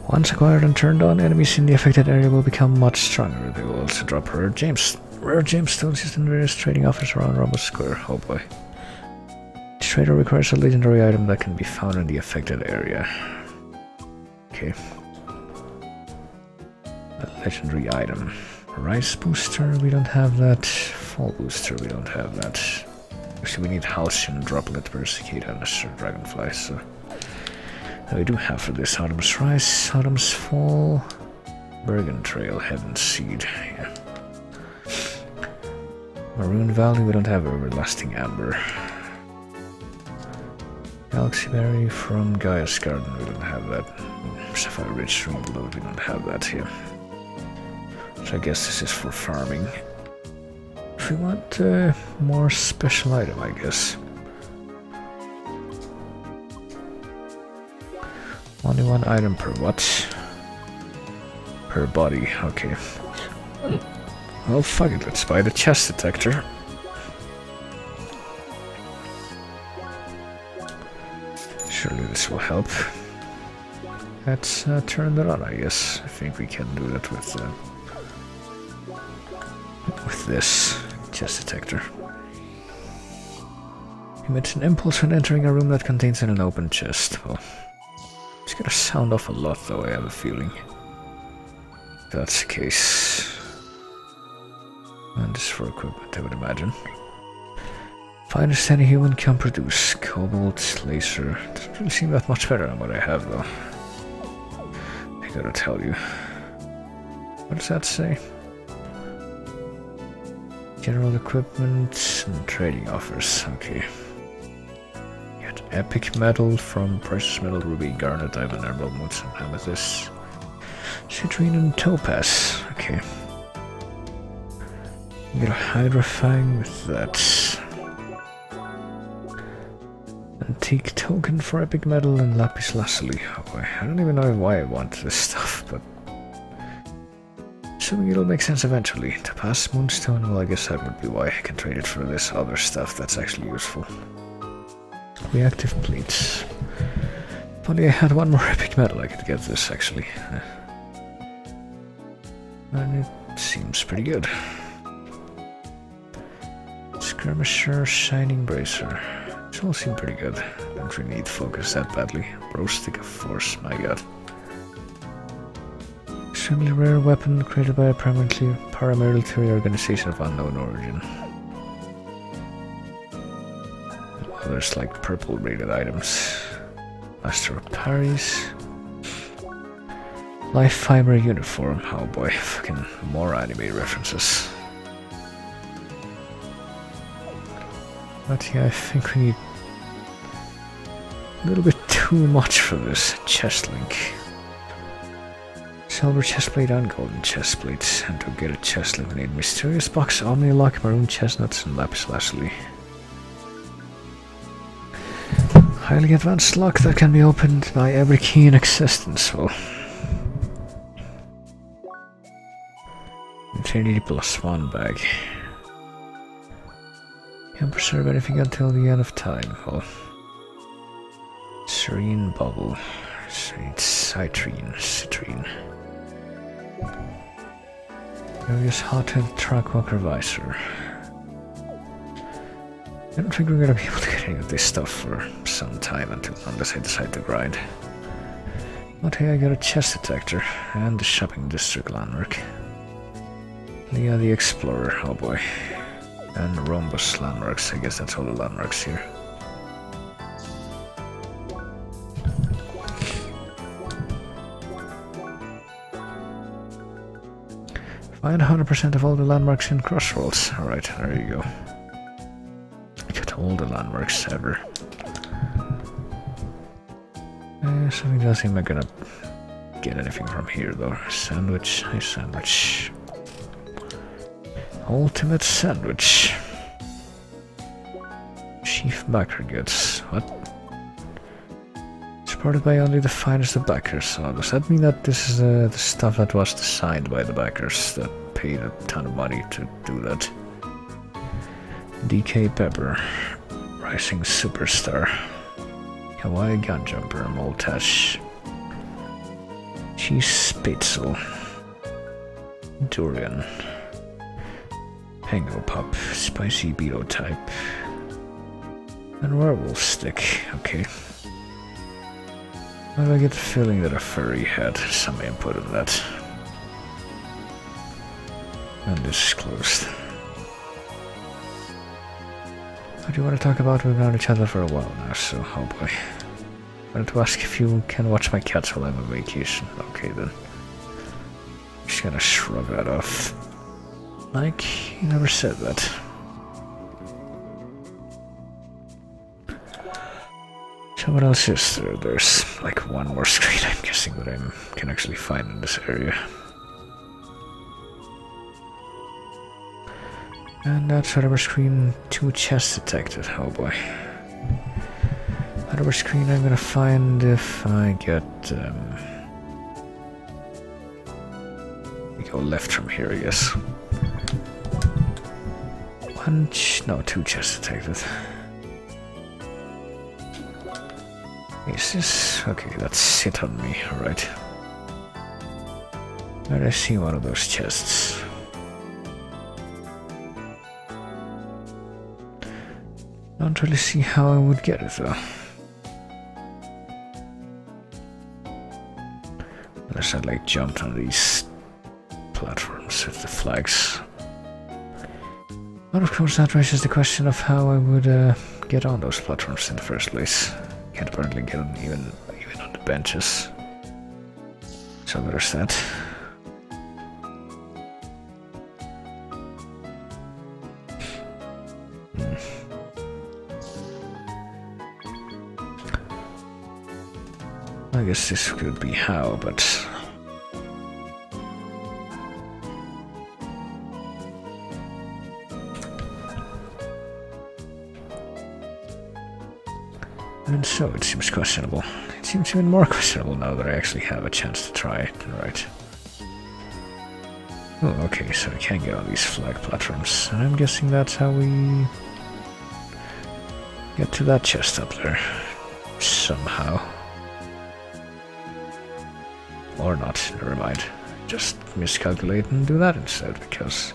Once acquired and turned on, enemies in the affected area will become much stronger. They will also drop rare gemstones used in various trading offers around Rhombus Square. Oh boy. Each trader requires a legendary item that can be found in the affected area. Okay. A legendary item. Rice booster, we don't have that. Fall booster, we don't have that. Actually, we need Halcyon, Droplet, Persicata, and a Dragonfly, so... we do have for this Autumn's Rice, Autumn's Fall, Bergen Trail, Heaven's Seed, yeah. Maroon Valley, we don't have Everlasting Amber. Galaxy Berry from Gaia's Garden, we don't have that. Sapphire Ridge, Ringload, we don't have that here. So I guess this is for farming. If we want a more special item, I guess. Only one item per what? Per body, okay. Well, fuck it, let's buy the chest detector. Surely this will help. Let's turn that on, I guess. I think we can do that with this chest detector. Emits an impulse when entering a room that contains an open chest. Well, it's gonna sound off a lot, though, I have a feeling. If that's the case. And this is for equipment, I would imagine. Finest any human can produce. Cobalt, laser. Doesn't really seem that much better than what I have, though. I gotta tell you. What does that say? General equipment and trading offers. Okay. Get epic metal from precious metal, ruby, garnet, diamond, emerald, moons, and amethyst. Citrine and topaz. Okay. Get a hydrofang with that. Antique token for epic metal and lapis lazuli. Oh boy, I don't even know why I want this stuff, but assuming it'll make sense eventually. Topaz moonstone, well, I guess that would be why I can trade it for this other stuff that's actually useful. Reactive plates. If only I had one more epic metal, I could get this actually. And it seems pretty good. Skirmisher, Shining Bracer. These all seem pretty good. Don't really need focus that badly. Bro Stick of Force, my god. Extremely rare weapon created by a paramilitary organization of unknown origin. There's like purple rated items. Master of Parries. Life Fiber Uniform. Oh boy, fucking more anime references. But yeah, I think we need a little bit too much for this chest link. Silver chestplate and golden chestplates. And to get a chest link we need Mysterious Box, Omni Lock, Maroon Chestnuts, and Lapis Lazuli. Highly advanced lock that can be opened by every key in existence. Well, Infinity +1 bag. Can preserve anything until the end of time. Well, Serene Bubble. Citrine. Various hot-headed truck walker visor. I don't think we're gonna be able to get any of this stuff for some time unless I decide to grind. But hey, I got a chest detector and the shopping district landmark. Leah the Explorer, oh boy. And Rhombus landmarks, I guess that's all the landmarks here. Find 100% of all the landmarks in Crossroads. Alright, there you go. Got all the landmarks ever. Something doesn't seem like gonna get anything from here though. Sandwich, hey sandwich. Ultimate sandwich. Chief backer goods. What? Supported by only the finest of backers. So does that mean that this is the stuff that was designed by the backers that paid a ton of money to do that? DK Pepper. Rising Superstar. Hawaii Gun Jumper. Moltash. Cheese Spitzel. Durian. Pango Pop. Spicy Beetle type. And Werewolf Stick. Okay. Why do I get the feeling that a furry had some input in that? And this is closed. What do you want to talk about? We've known each other for a while now, so oh boy. I wanted to ask if you can watch my cats while I'm on vacation. Okay then. Just gonna shrug that off. Like, you never said that. So what else is there? There's like one more screen, I'm guessing, that I can actually find in this area. And that's whatever screen, 2 chests detected, oh boy. Whatever screen I'm gonna find if I get... we go left from here, I guess. 2 chests detected. Is this... okay, that's sit on me, alright. Where I see one of those chests. Don't really see how I would get it though. Unless I like jumped on these platforms with the flags. But of course that raises the question of how I would get on those platforms in the first place. Can't apparently get on even on the benches. So there's that. I guess this could be how, but... and so it seems questionable. It seems even more questionable now that I actually have a chance to try it. Right. Oh, okay, so I can get on these flag platforms. And I'm guessing that's how we get to that chest up there. Somehow. Or not, never mind. Just miscalculate and do that instead, because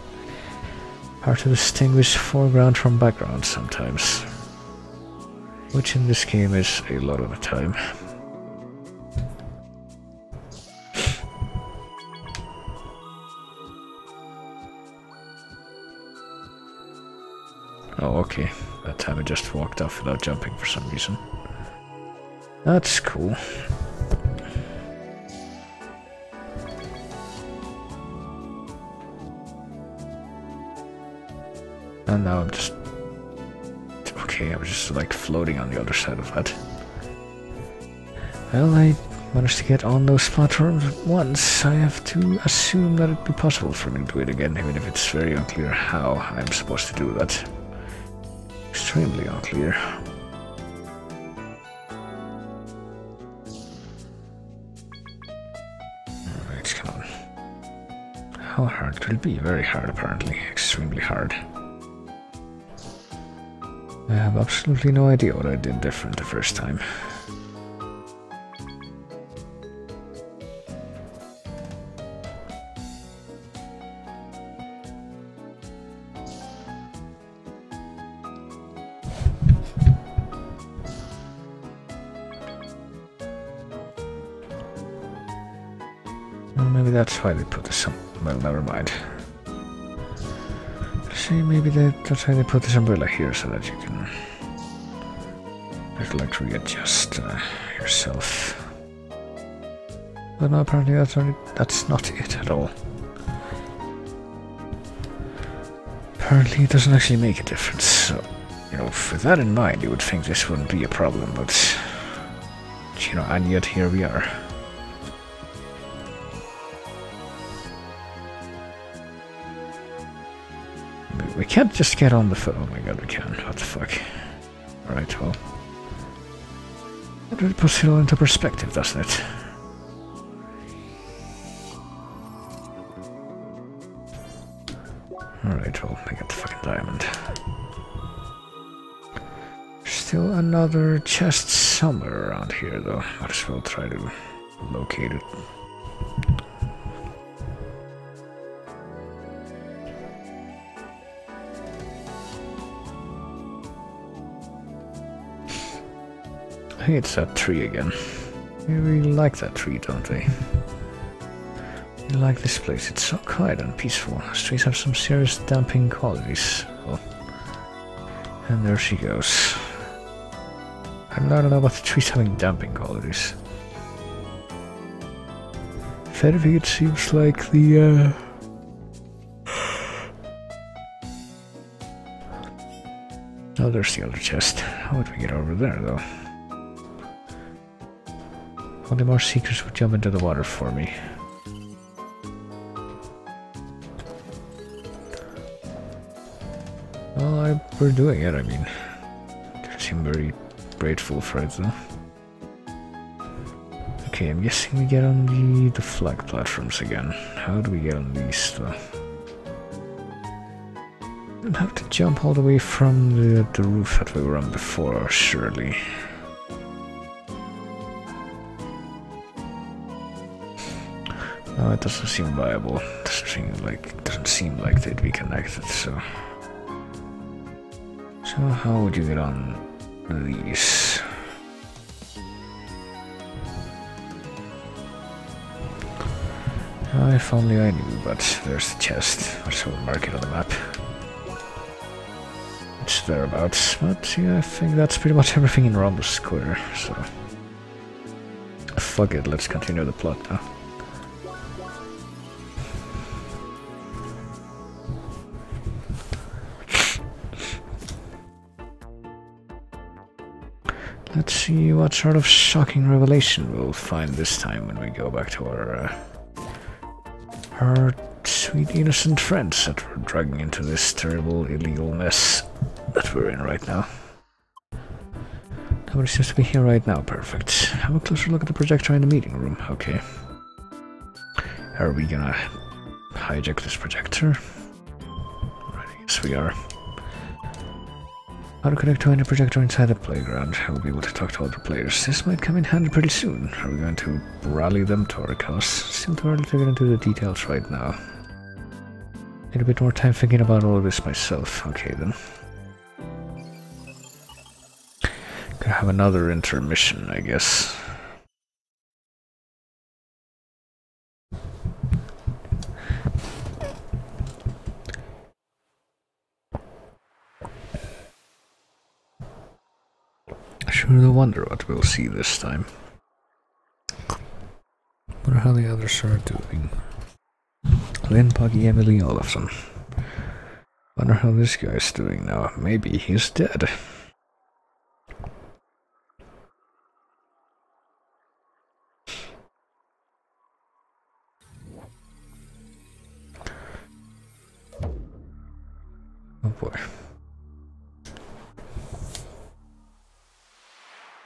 hard to distinguish foreground from background sometimes. Which in this game is a lot of the time. Oh, okay. That time I just walked off without jumping for some reason. That's cool. And now I'm just... okay, I was just like floating on the other side of that. Well, I managed to get on those platforms once. I have to assume that it'd be possible for me to do it again, even if it's very unclear how I'm supposed to do that. Extremely unclear. Alright, come on. How hard could it be? Very hard, apparently. Extremely hard. I have absolutely no idea what I did different the first time. Well, maybe that's why they put this on. Well, never mind. See, maybe that's why they put this umbrella here so that you can like readjust yourself. But no, apparently that's not it at all. Apparently it doesn't actually make a difference, so, you know, with that in mind, you would think this wouldn't be a problem, but, you know, and yet here we are. We can't just get on the phone. Oh my god, we can. What the fuck? Alright, well. That really puts it all into perspective, doesn't it? Alright, well, I got the fucking diamond. Still another chest somewhere around here, though. Might as well try to locate it. Hey, it's that tree again. We really like that tree, don't we? We like this place. It's so quiet and peaceful. The trees have some serious damping qualities. Oh. And there she goes. I don't know about the trees having damping qualities. If anything, it seems like the oh, there's the other chest. How would we get over there, though? Only more seekers would jump into the water for me. Well, we're doing it, I mean. They seem very grateful for it, though. Okay, I'm guessing we get on the flag platforms again. How do we get on these, though? We don't have to jump all the way from the roof that we were on before, surely. No, it doesn't seem viable. It doesn't seem like they'd be connected, so... So how would you get on these? If only I knew, but there's the chest. I just will mark it on the map. It's thereabouts, but yeah, I think that's pretty much everything in Rhombus Square, so... Fuck it, let's continue the plot now. Let's see what sort of shocking revelation we'll find this time when we go back to our sweet innocent friends that we're dragging into this terrible illegal mess that we're in right now. Nobody seems to be here right now, perfect. Have a closer look at the projector in the meeting room, okay. Are we gonna hijack this projector? Right, I guess we are. How to connect to any projector inside the playground. I will be able to talk to other players. This might come in handy pretty soon. Are we going to rally them to our cause? Still too early to get into the details right now. Need a bit more time thinking about all of this myself. Okay then. Gonna have another intermission, I guess. Sure, wonder what we'll see this time. Wonder how the others are doing. Lynn, Puggy, Emily, all of them. Wonder how this guy's doing now. Maybe he's dead. Oh boy.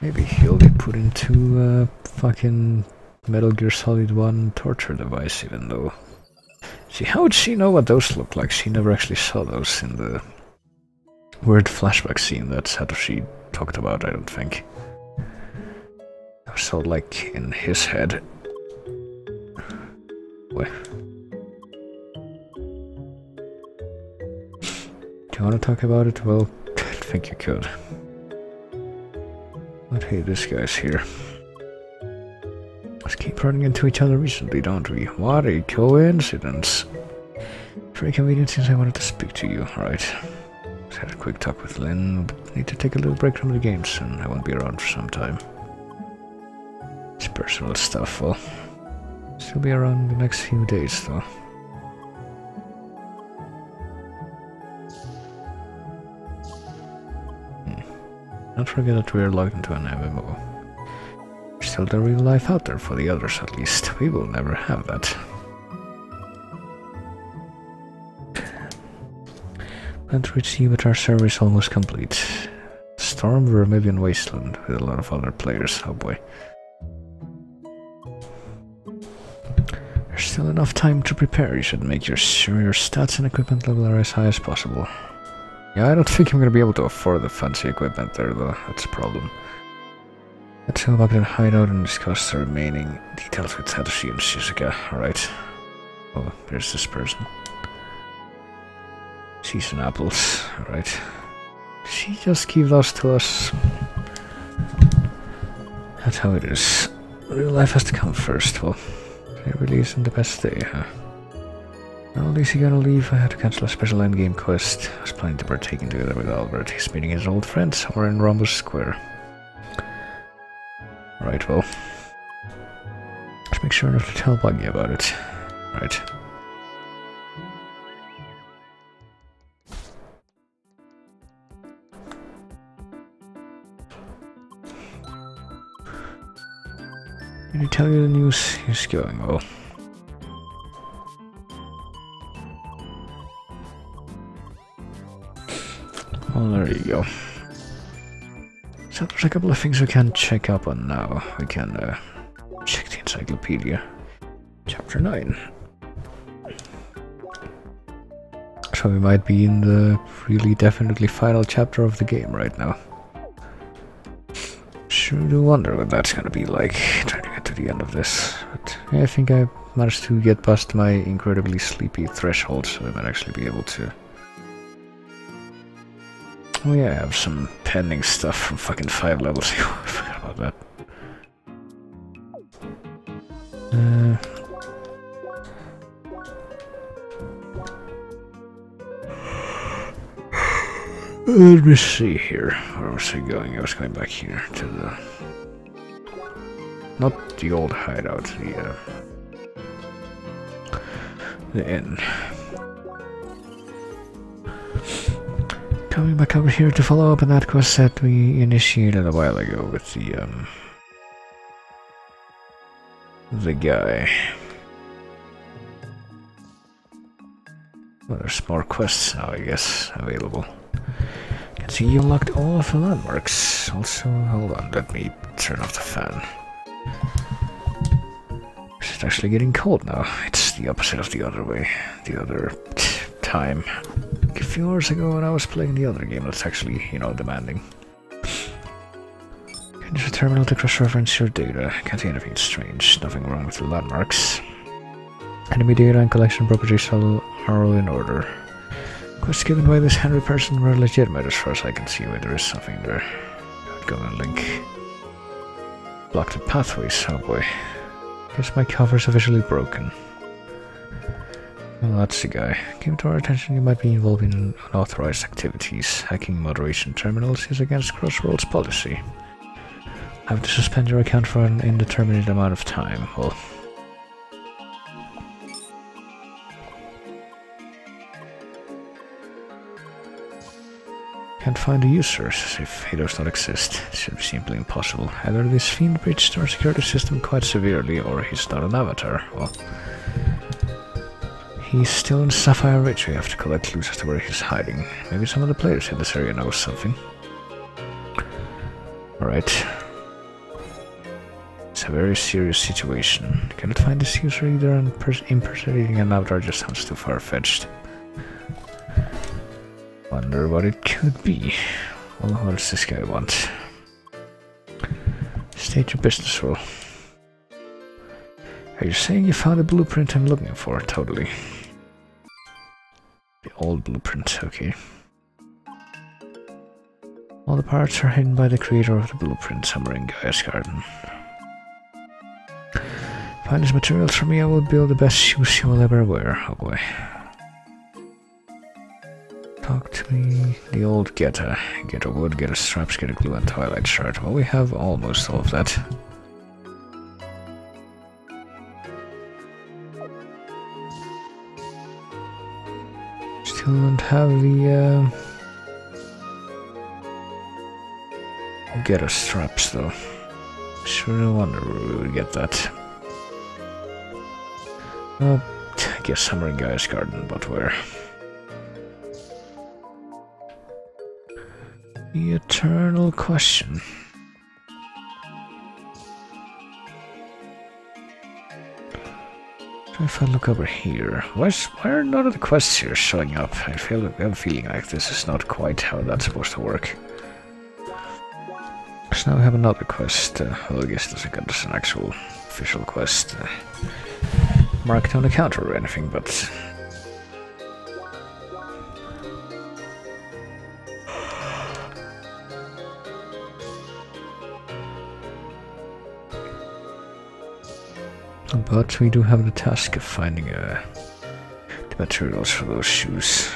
Maybe he'll be put into a fucking Metal Gear Solid 1 torture device, even though... See, how would she know what those look like? She never actually saw those in the weird flashback scene that Satoshi talked about, I don't think. I saw, like, in his head. What? Do you want to talk about it? Well, I think you could. But hey, this guy's here. Let's keep keep running into each other recently, don't we? What a coincidence. Very convenient since I wanted to speak to you. Alright. Just had a quick talk with Lynn, but need to take a little break from the games, and I won't be around for some time. It's personal stuff, well. Still be around the next few days, though. Don't forget that we're logged into an MMO. There's still the real life out there for the others, at least. We will never have that. Plan to reach you, but our server is almost complete. Storm or maybe in Wasteland with a lot of other players. Oh boy. There's still enough time to prepare. You should make sure your stats and equipment level are as high as possible. Yeah, I don't think I'm gonna be able to afford the fancy equipment there, though. That's a problem. Let's go back to the hideout and discuss the remaining details with Satoshi and Shizuka. Alright. Oh, there's this person. Season apples. Alright. She just give those to us. That's how it is. Real life has to come first. Well, it really isn't the best day, huh? Well, is he gonna leave? I had to cancel a special endgame quest. I was planning to partake in together with Albert. He's meeting his old friends somewhere in Rhombus Square. Right, well. Let's make sure not to tell Buggy about it. Right. Did he tell you the news? He's going well. Well, there you go. So there's a couple of things we can check up on now. We can check the encyclopedia. Chapter 9. So we might be in the really definitely final chapter of the game right now. Sure do wonder what that's gonna be like, trying to get to the end of this. But yeah, I think I managed to get past my incredibly sleepy threshold, so I might actually be able to... Oh yeah, I have some pending stuff from fucking 5 levels ago. I forgot about that. Let me see here. Where was I going? I was going back here to the... Not the old hideout, the inn. Coming back over here to follow up on that quest that we initiated a while ago with the guy. Well, there's more quests now, I guess, available. Can see you unlocked all of the landmarks. Also, hold on, let me turn off the fan. It's actually getting cold now. It's the opposite of the other way. The other time. A few hours ago when I was playing the other game that's actually, you know, demanding. Can use a terminal to cross-reference your data. Can't see anything strange. Nothing wrong with the landmarks. Enemy data and collection properties are all in order. Quests given by this Henry person were legitimate as far as I can see. Wait, there is something there. Go and link. Block the pathways, oh boy. Guess my cover's officially broken. Well, that's the guy. Came to our attention you might be involved in unauthorized activities. Hacking moderation terminals is against Crossroads policy. I have to suspend your account for an indeterminate amount of time. Well... Can't find the users, as if he does not exist. It should be simply impossible. Either this fiend breached our security system quite severely, or he's not an avatar. Well... He's still in Sapphire Ridge. We have to collect clues as to where he's hiding. Maybe some of the players in this area know something. Alright. It's a very serious situation. Cannot find this user either, and impersonating an avatar just sounds too far-fetched. Wonder what it could be. Well, what does this guy want? State your business, Will. Are you saying you found the blueprint I'm looking for? Totally. The old blueprint, okay. All the parts are hidden by the creator of the blueprint somewhere in Gaia's garden. Find these materials for me, I will build the best shoes you will ever wear. Oh boy. Talk to me. The old get a wood, get a straps, get a glue and twilight shirt. Well, we have almost all of that. Still don't have the get a straps though. Sure wonder where we would get that. I guess somewhere in Guy's garden, but where? The eternal question. So if I look over here, why are none of the quests here showing up? I have a feeling like this is not quite how that's supposed to work. So now we have another quest. Well, I guess it doesn't count as an actual official quest marked on the counter or anything, but we do have the task of finding the materials for those shoes.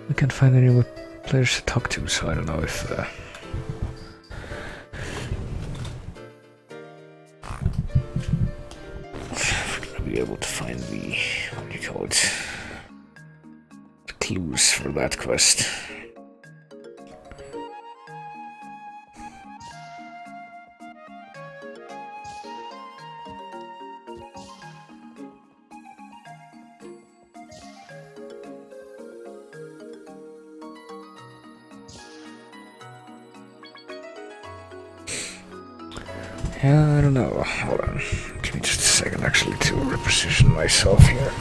We can't find any more players to talk to, so I don't know if we're gonna be able to find the, what do you call it, the clues for that quest. Yeah, I don't know. Hold on. Give me just a second actually to reposition myself here.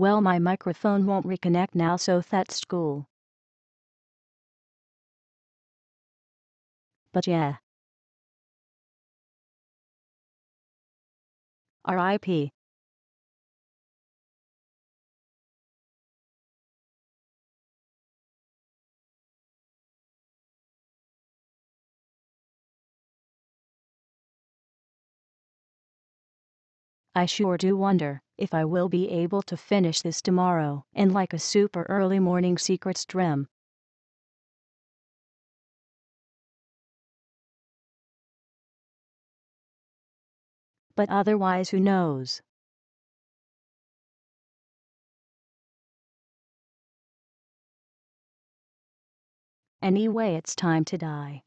Well, my microphone won't reconnect now, so that's cool. But yeah. RIP. I sure do wonder if I will be able to finish this tomorrow in like a super early morning secret stream. But otherwise, who knows? Anyway, it's time to die.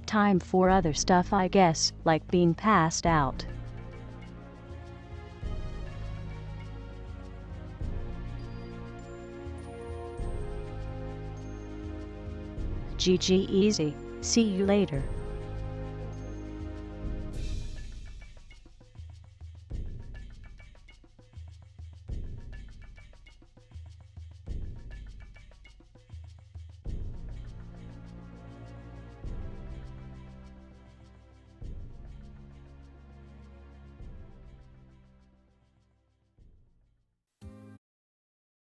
Time for other stuff, I guess, like being passed out. GG easy. See you later.